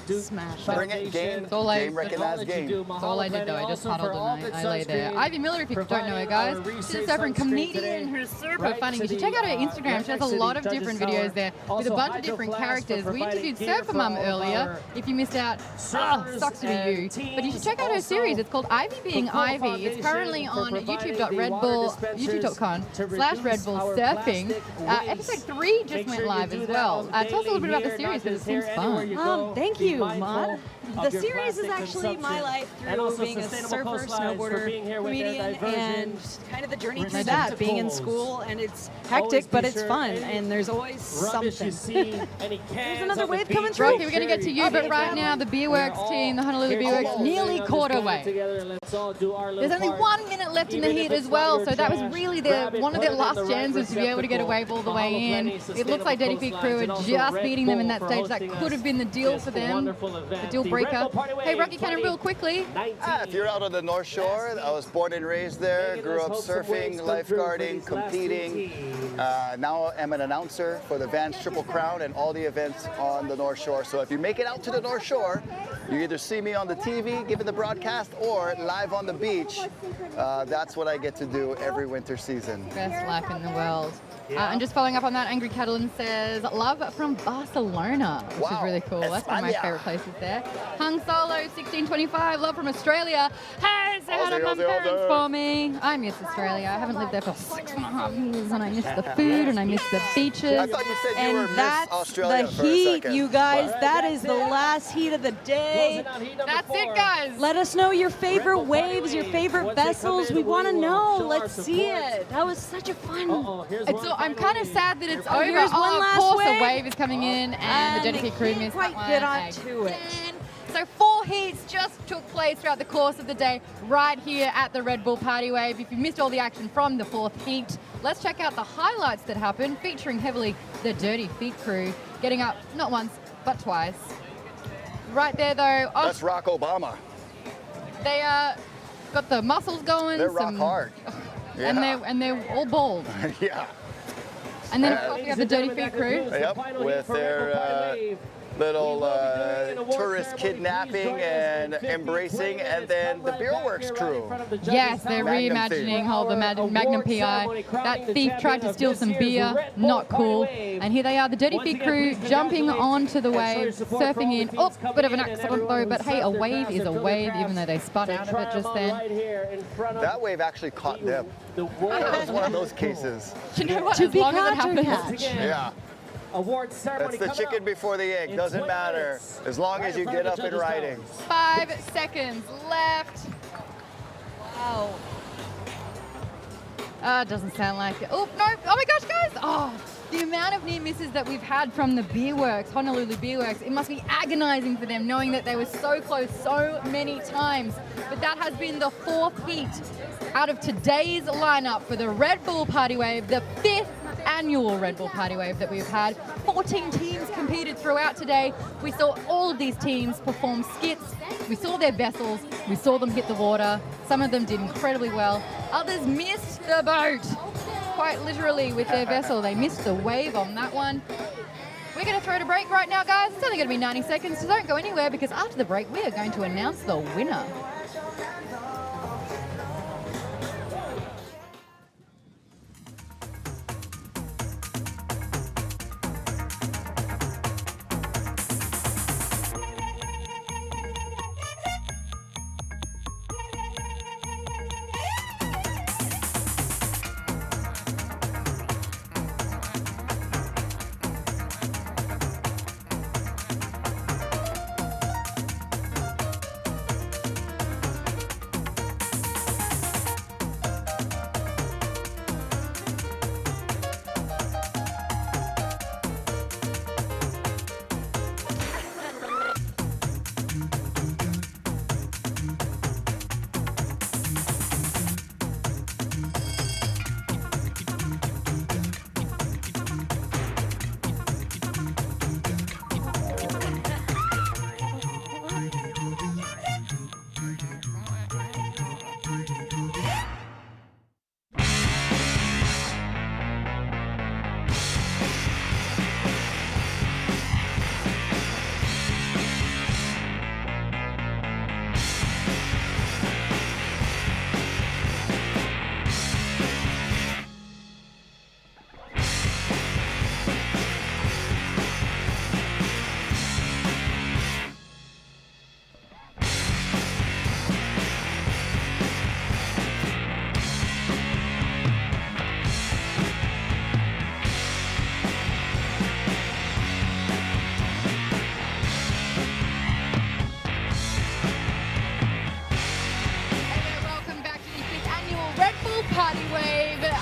just smashed Bring it. it, game, That's all I- game recognized game. That's all I did though, I just paddled and I lay there. Ivy Miller, if you don't know her, guys, she's a surfer and comedian who's super funny. You should check out her Instagram. She has a lot of different videos there with a bunch of different characters. We interviewed Surfer Mum earlier. If you missed out, sucks to be you. But you should check out her series. It's called Ivy Being Ivy. It's currently on youtube.com/Red Bull Surfing. Episode 3 just went live as well. Tell us a little bit about the series because it seems fun. Thank you, Maud. The series is actually my life through being a surfer, snowboarder, comedian, and kind of the journey through that, being in school, and it's hectic, but it's fun, and there's always something. There's another wave coming through. Rocky, we're going to get to you, but right now the Beerworks team, the Honolulu Beerworks, nearly quarter way. There's only 1 minute left in the heat as well, so that was really one of their last chances to be able to get a wave all the way in. It looks like Dirty Feet Crew are just beating them in that stage. That could have been the deal for them, the deal breaker. Hey, Rocky Cannon, real quickly. If you're out on the North Shore, I was born and raised there, grew up surfing, lifeguarding, competing. Now I'm an announcer for the Vans Triple Crown and all the events on the North Shore. So if you make it out to the North Shore, you either see me on the TV giving the broadcast or live on the beach. That's what I get to do every winter season. Best life in the world. And just following up on that, Angry Catalan says, love from Barcelona, which is really cool. That's one of my favorite places there. Hung Solo 1625, love from Australia. Hey, say hi to my parents for me. I miss Australia. I haven't lived there for 6.5 years, and I miss the food, and I miss the beaches. I thought you said you were And Miss that's Australia the for a heat, second. you guys. That is the last heat of the day. That's it, guys. Let us know your favorite waves, your favorite vessels. We want to know. Let's see it. That was such a fun. I'm kind of sad that it's over. Here's one last of course, wave. a wave is coming in, and the Jetty Feet crew missed quite that get one on to it. again. So 4 heats just took place throughout the course of the day right here at the Red Bull Party Wave. If you missed all the action from the 4th heat, let's check out the highlights that happened, featuring heavily the Dirty Feet crew, getting up not once, but twice. Right there, though. That's Rock Obama. They got the muscles going. They're rock hard. And they're all bald. Yeah. And then of course we have the Dirty Feet crew. Yep, with their little tourist kidnapping and embracing, and then the Beerworks crew. Yes, they're reimagining all the Magnum PI. That thief tried to steal some beer, not cool. And here they are, the Dirty Feet crew jumping onto the wave, surfing in. Oh, bit of an accident though, but hey, a wave is a wave, even though they spun out of it just then. That wave actually caught them. That was one of those cases. You know what? To As be long as it caught or happens. catch. Yeah. Awards ceremony. That's the chicken before the egg. Doesn't matter as long as you get up and riding. 5 seconds left. Wow. Doesn't sound like it. Oh, no. Oh my gosh, guys. Oh, the amount of near misses that we've had from the Beerworks, Honolulu Beerworks, it must be agonizing for them knowing that they were so close so many times. But that has been the 4th heat out of today's lineup for the Red Bull Party Wave, the 5th annual Red Bull Party Wave that we've had. 14 teams competed throughout today. We saw all of these teams perform skits. We saw their vessels. We saw them hit the water. Some of them did incredibly well. Others missed the boat. Quite literally with their vessel. They missed the wave on that one. We're going to throw it a break right now, guys. It's only going to be 90 seconds, so don't go anywhere, because after the break, we are going to announce the winner.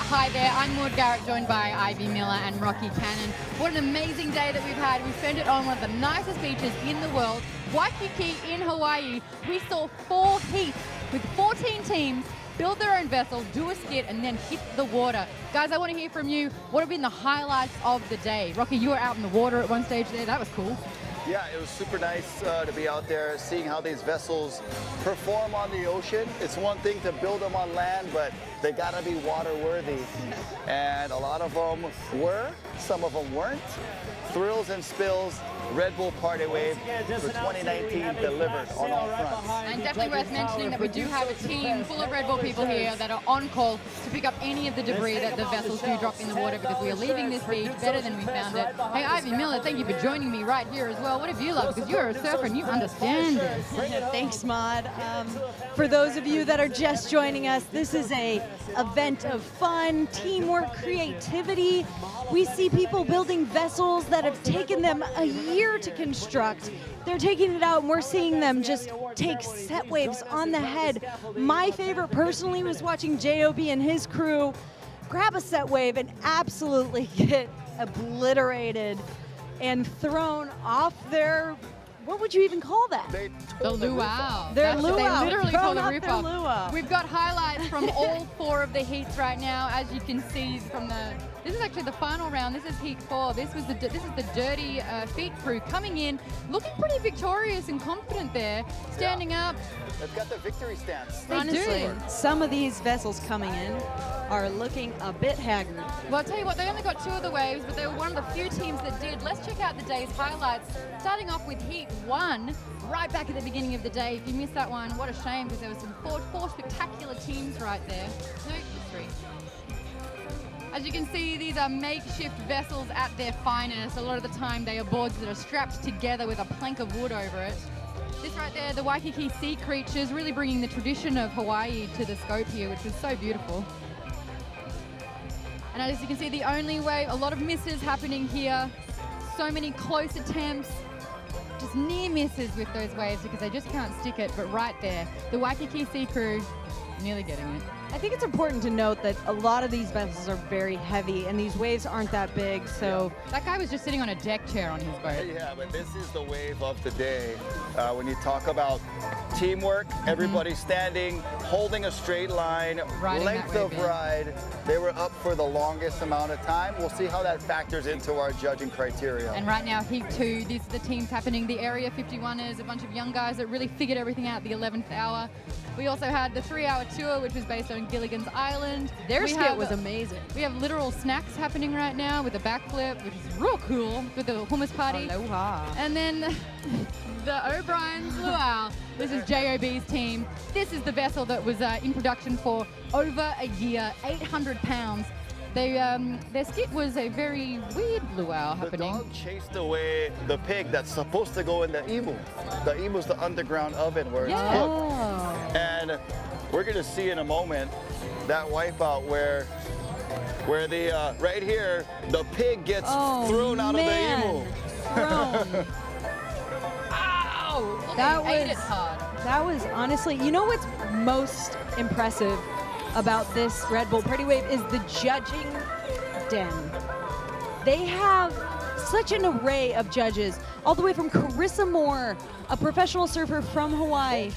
Hi there, I'm Maud Garrett, joined by Ivy Miller and Rocky Cannon. What an amazing day that we've had. We spent it on one of the nicest beaches in the world, Waikiki in Hawaii. We saw 4 heats with 14 teams build their own vessel, do a skit, and then hit the water. Guys, I want to hear from you. What have been the highlights of the day? Rocky, you were out in the water at one stage there. That was cool. Yeah, it was super nice to be out there, seeing how these vessels perform on the ocean. It's one thing to build them on land, but they gotta be water worthy. And a lot of them were, some of them weren't. Thrills and spills, Red Bull Party Wave for 2019 delivered on all fronts. And definitely worth mentioning that we do have a team full of Red Bull people here that are on call to pick up any of the debris that the vessels do drop in the water, because we are leaving this beach better than we found it. Hey, Ivy Miller, thank you for joining me right here as well. What have you loved? Because you're a surfer and you understand this. Thanks, Maud. For those of you that are just joining us, this is a event of fun, teamwork, creativity. We see people building vessels that have taken them a year to construct. They're taking it out and we're seeing them just take set waves on the head. My favorite personally was watching J.O.B. and his crew grab a set wave and absolutely get obliterated and thrown off their, what would you even call that? The luau. Their That's what luau. They literally Thrown call the off roof their off. luau. We've got highlights from all 4 of the heats right now, as you can see from the. This is actually the final round. This is heat 4. This is the Dirty Feet crew coming in, looking pretty victorious and confident there, standing up. They've got the victory stance. Honestly, some of these vessels coming in are looking a bit haggard. Well, I'll tell you what, they only got 2 of the waves, but they were one of the few teams that did. Let's check out the day's highlights, starting off with Heat 1, right back at the beginning of the day. If you missed that one, what a shame, because there were some four spectacular teams right there. No, 3. As you can see, these are makeshift vessels at their finest. A lot of the time, they are boards that are strapped together with a plank of wood over it. This right there, the Waikiki Sea Creatures, really bringing the tradition of Hawaii to the scope here, which was so beautiful. And as you can see, the only wave, a lot of misses happening here. So many close attempts, just near misses with those waves because they just can't stick it. But right there, the Waikiki Sea Crew nearly getting it. I think it's important to note that a lot of these vessels are very heavy and these waves aren't that big, so... That guy was just sitting on a deck chair on his boat. Yeah, but this is the wave of the day. When you talk about teamwork, everybody standing, holding a straight line, Riding length that of wave in. ride. They were up for the longest amount of time. We'll see how that factors into our judging criteria. And right now, Heat 2, these are the teams happening. The Area 51ers, a bunch of young guys that really figured everything out at the 11th hour. We also had the 3-hour tour, which was based on Gilligan's Island. Their skit was amazing. We have literal snacks happening right now with a backflip, which is real cool, with the hummus party. Aloha. And then the O'Brien's Luau. This is JOB's team. This is the vessel that was in production for over a year, 800 pounds. They, their skit was a very weird luau happening. The dog chased away the pig that's supposed to go in the imu. The imu's the underground oven where it's cooked. And we're going to see in a moment that wipeout where the right here, the pig gets thrown out of the imu. Thrown. Ow! Look, That he ate was- it hard. That was honestly, you know what's most impressive about this Red Bull Party Wave is the judging den. They have such an array of judges, all the way from Carissa Moore, a professional surfer from Hawaii,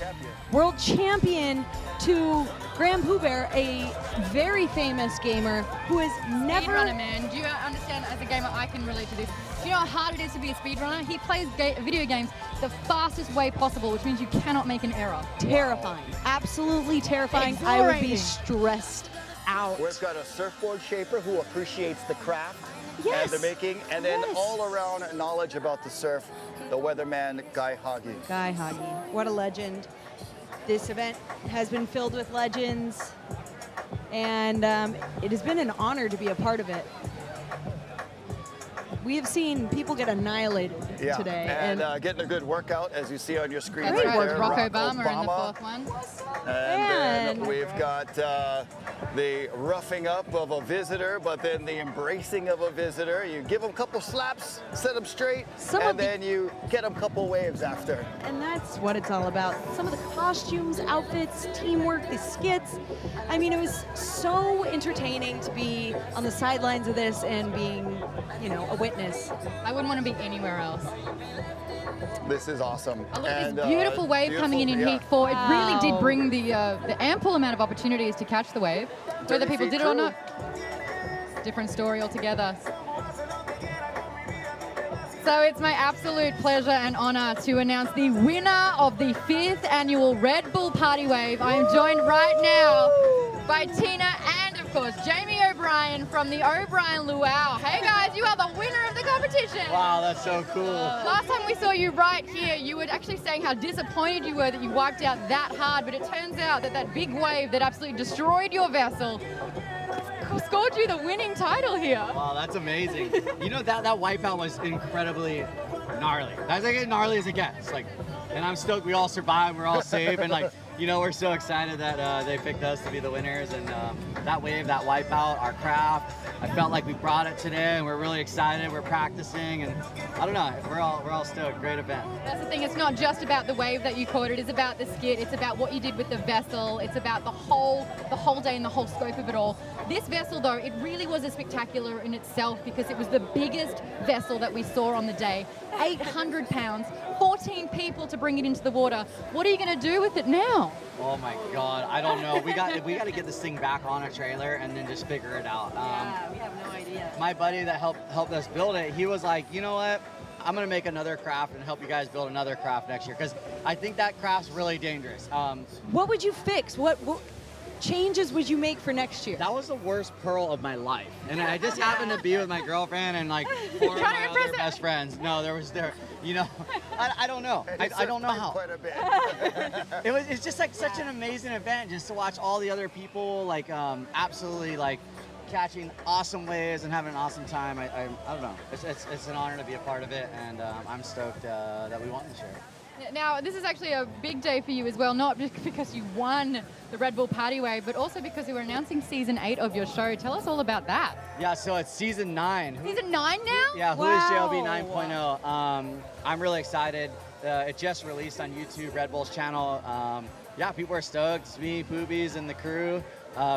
world champion, to Graham Huber, a very famous gamer who has never... Speedrunner, man. Do you understand, as a gamer, I can relate to this. Do you know how hard it is to be a speedrunner? He plays video games the fastest way possible, which means you cannot make an error. Terrifying. Absolutely terrifying. I would be Exhilarating. stressed out. We've got a surfboard shaper who appreciates the craft Yes. and the making, and then Yes. all around knowledge about the surf, the weatherman Guy Hagi. Guy Hagi, what a legend. This event has been filled with legends, and it has been an honor to be a part of it. We have seen people get annihilated today. And getting a good workout, as you see on your screen That's right right, there. Barack Obama in the Obama. fourth one. And then we've got the roughing up of a visitor, but then the embracing of a visitor. You give them a couple slaps, set them straight, and then you get them a couple waves after. And that's what it's all about. Some of the costumes, outfits, teamwork, the skits. I mean, it was so entertaining to be on the sidelines of this and being, you know, a witness. I wouldn't want to be anywhere else. This is awesome. Oh, look at this beautiful wave coming in Heat 4. It really did bring the ample amount of opportunities to catch the wave. Whether Dirty people Feet did it or crew. not, different story altogether. So it's my absolute pleasure and honor to announce the winner of the 5th annual Red Bull Party Wave. I am joined right now by Tina and, of course, Jamie O'Brien from the O'Brien Luau. Hey guys, you are the winner of the competition. competition. Wow, that's so cool. Last time we saw you right here, you were actually saying how disappointed you were that you wiped out that hard, but it turns out that that big wave that absolutely destroyed your vessel scored you the winning title here. Wow, that's amazing. You know, that wipeout was incredibly gnarly. That's like as gnarly as it gets. Like, and I'm stoked we all survived, we're all safe, and like, you know, we're so excited that they picked us to be the winners. And that wave, that wipeout, our craft, I felt like we brought it today, and we're really excited. We're practicing, and I don't know, we're all stoked. Great event. That's the thing. It's not just about the wave that you caught. It is about the skit. It's about what you did with the vessel. It's about the whole day and the whole scope of it all. This vessel, though, it really was a spectacular in itself because it was the biggest vessel that we saw on the day. 800 pounds, 14 people to bring it into the water. What are you going to do with it now? Oh my God, I don't know. We got to get this thing back on a trailer and then just figure it out. Yeah, we have no idea. My buddy that helped us build it, he was like, you know what? I'm gonna make another craft and help you guys build another craft next year because I think that craft's really dangerous. What would you fix? What changes would you make for next year? That was the worst pearl of my life, and I just happened to be with my girlfriend and like 4 of my other best friends. No, you know, I don't know. I don't know how. Quite a bit. It's just like such an amazing event just to watch all the other people like absolutely like catching awesome waves and having an awesome time. I don't know. It's an honor to be a part of it, and I'm stoked that we won this year. Now, this is actually a big day for you as well, not just because you won the Red Bull Party Wave, but also because you were announcing season 8 of your show. Tell us all about that. Yeah, so it's season 9. Season 9 now? Yeah, wow. Who is JLB 9.0? I'm really excited. It just released on YouTube, Red Bull's channel. Yeah, people are stoked. It's me, Poobies, and the crew.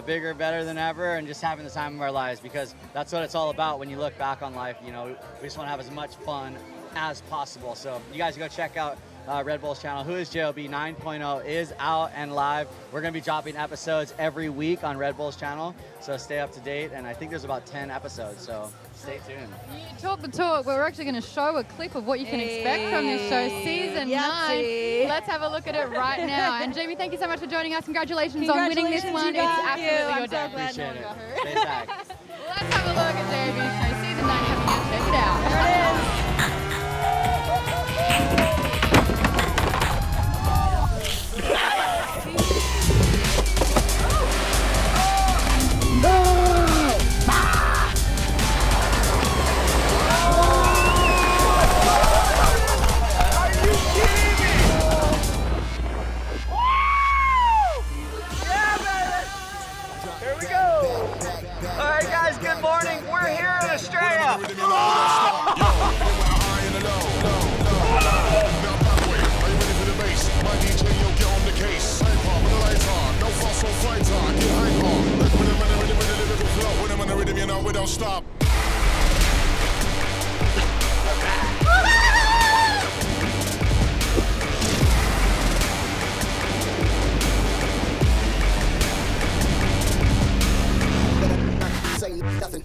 Bigger, better than ever, and just having the time of our lives because that's what it's all about when you look back on life. You know, we just want to have as much fun as possible. So you guys go check out Red Bull's channel. Who is JLB 9.0 is out and live. We're going to be dropping episodes every week on Red Bull's channel, so stay up to date. And I think there's about 10 episodes, so stay tuned. You talk the talk, but we're actually going to show a clip of what you can expect from this show, season 9. Let's have a look at it right now. And Jamie, thank you so much for joining us. Congratulations on winning this one. It's absolutely your day. Appreciate it. Stay back. Let's have a look at JB's show, season 9 coming out. Check it out. There it is. Here we go. All right, guys, good morning. We're here in Australia. We don't stop. Say nothing.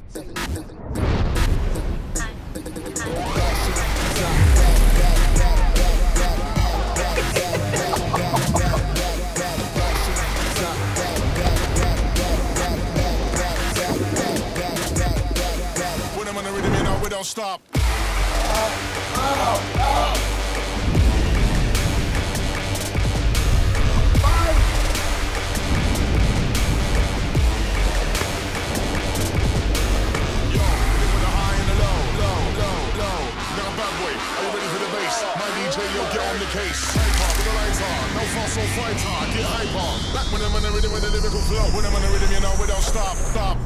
When I'm on the rhythm, you know we don't stop. Case. With the lights on, no fossil fighter, get hyper. Back when I'm on the rhythm with the lyrical flow. When I'm on the rhythm, you know we don't stop, stop.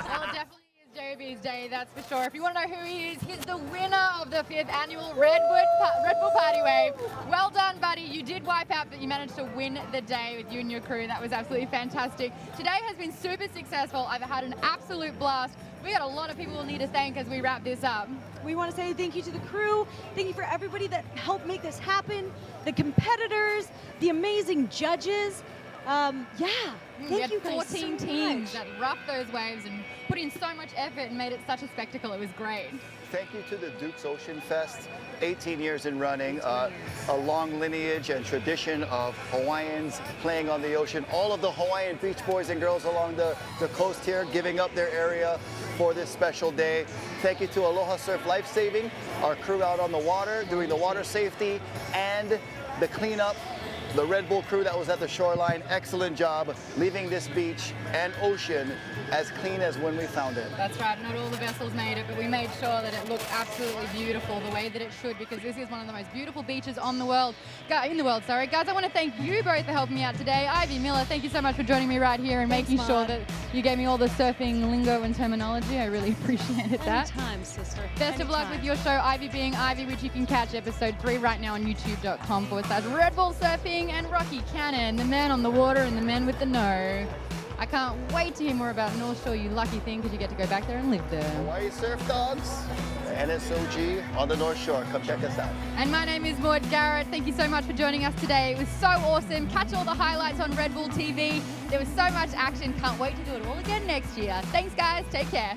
Well, definitely is JB's day, that's for sure. If you want to know who he is, he's the winner of the 5th annual Red Bull Party Wave. Well done, buddy. You did wipe out, but you managed to win the day with you and your crew. That was absolutely fantastic. Today has been super successful. I've had an absolute blast. We got a lot of people we'll need to thank as we wrap this up. We want to say thank you to the crew. Thank you for everybody that helped make this happen. The competitors, the amazing judges. Yeah, We thank had you guys 14 so teams much. that roughed those waves and put in so much effort and made it such a spectacle. It was great. Thank you to the Dukes Ocean Fest, 18 years in running, a long lineage and tradition of Hawaiians playing on the ocean. All of the Hawaiian beach boys and girls along the coast here giving up their area for this special day. Thank you to Aloha Surf Lifesaving, our crew out on the water doing the water safety and the cleanup. The Red Bull crew that was at the shoreline, excellent job leaving this beach and ocean as clean as when we found it. That's right, not all the vessels made it, but we made sure that it looked absolutely beautiful the way that it should, because this is one of the most beautiful beaches in the world. Guys, I want to thank you both for helping me out today. Ivy Miller, thank you so much for joining me right here and making sure that you gave me all the surfing lingo and terminology. I really appreciated that. Anytime, sister. Best of luck with your show, Ivy Being Ivy, which you can catch episode 3 right now on youtube.com/Red Bull Surfing, and Rocky Cannon, the man on the water and the man with the no. I can't wait to hear more about North Shore, you lucky thing, because you get to go back there and live there. Hawaii Surf Dogs, NSOG on the North Shore. Come check us out. And my name is Maud Garrett. Thank you so much for joining us today. It was so awesome. Catch all the highlights on Red Bull TV. There was so much action. Can't wait to do it all again next year. Thanks, guys. Take care.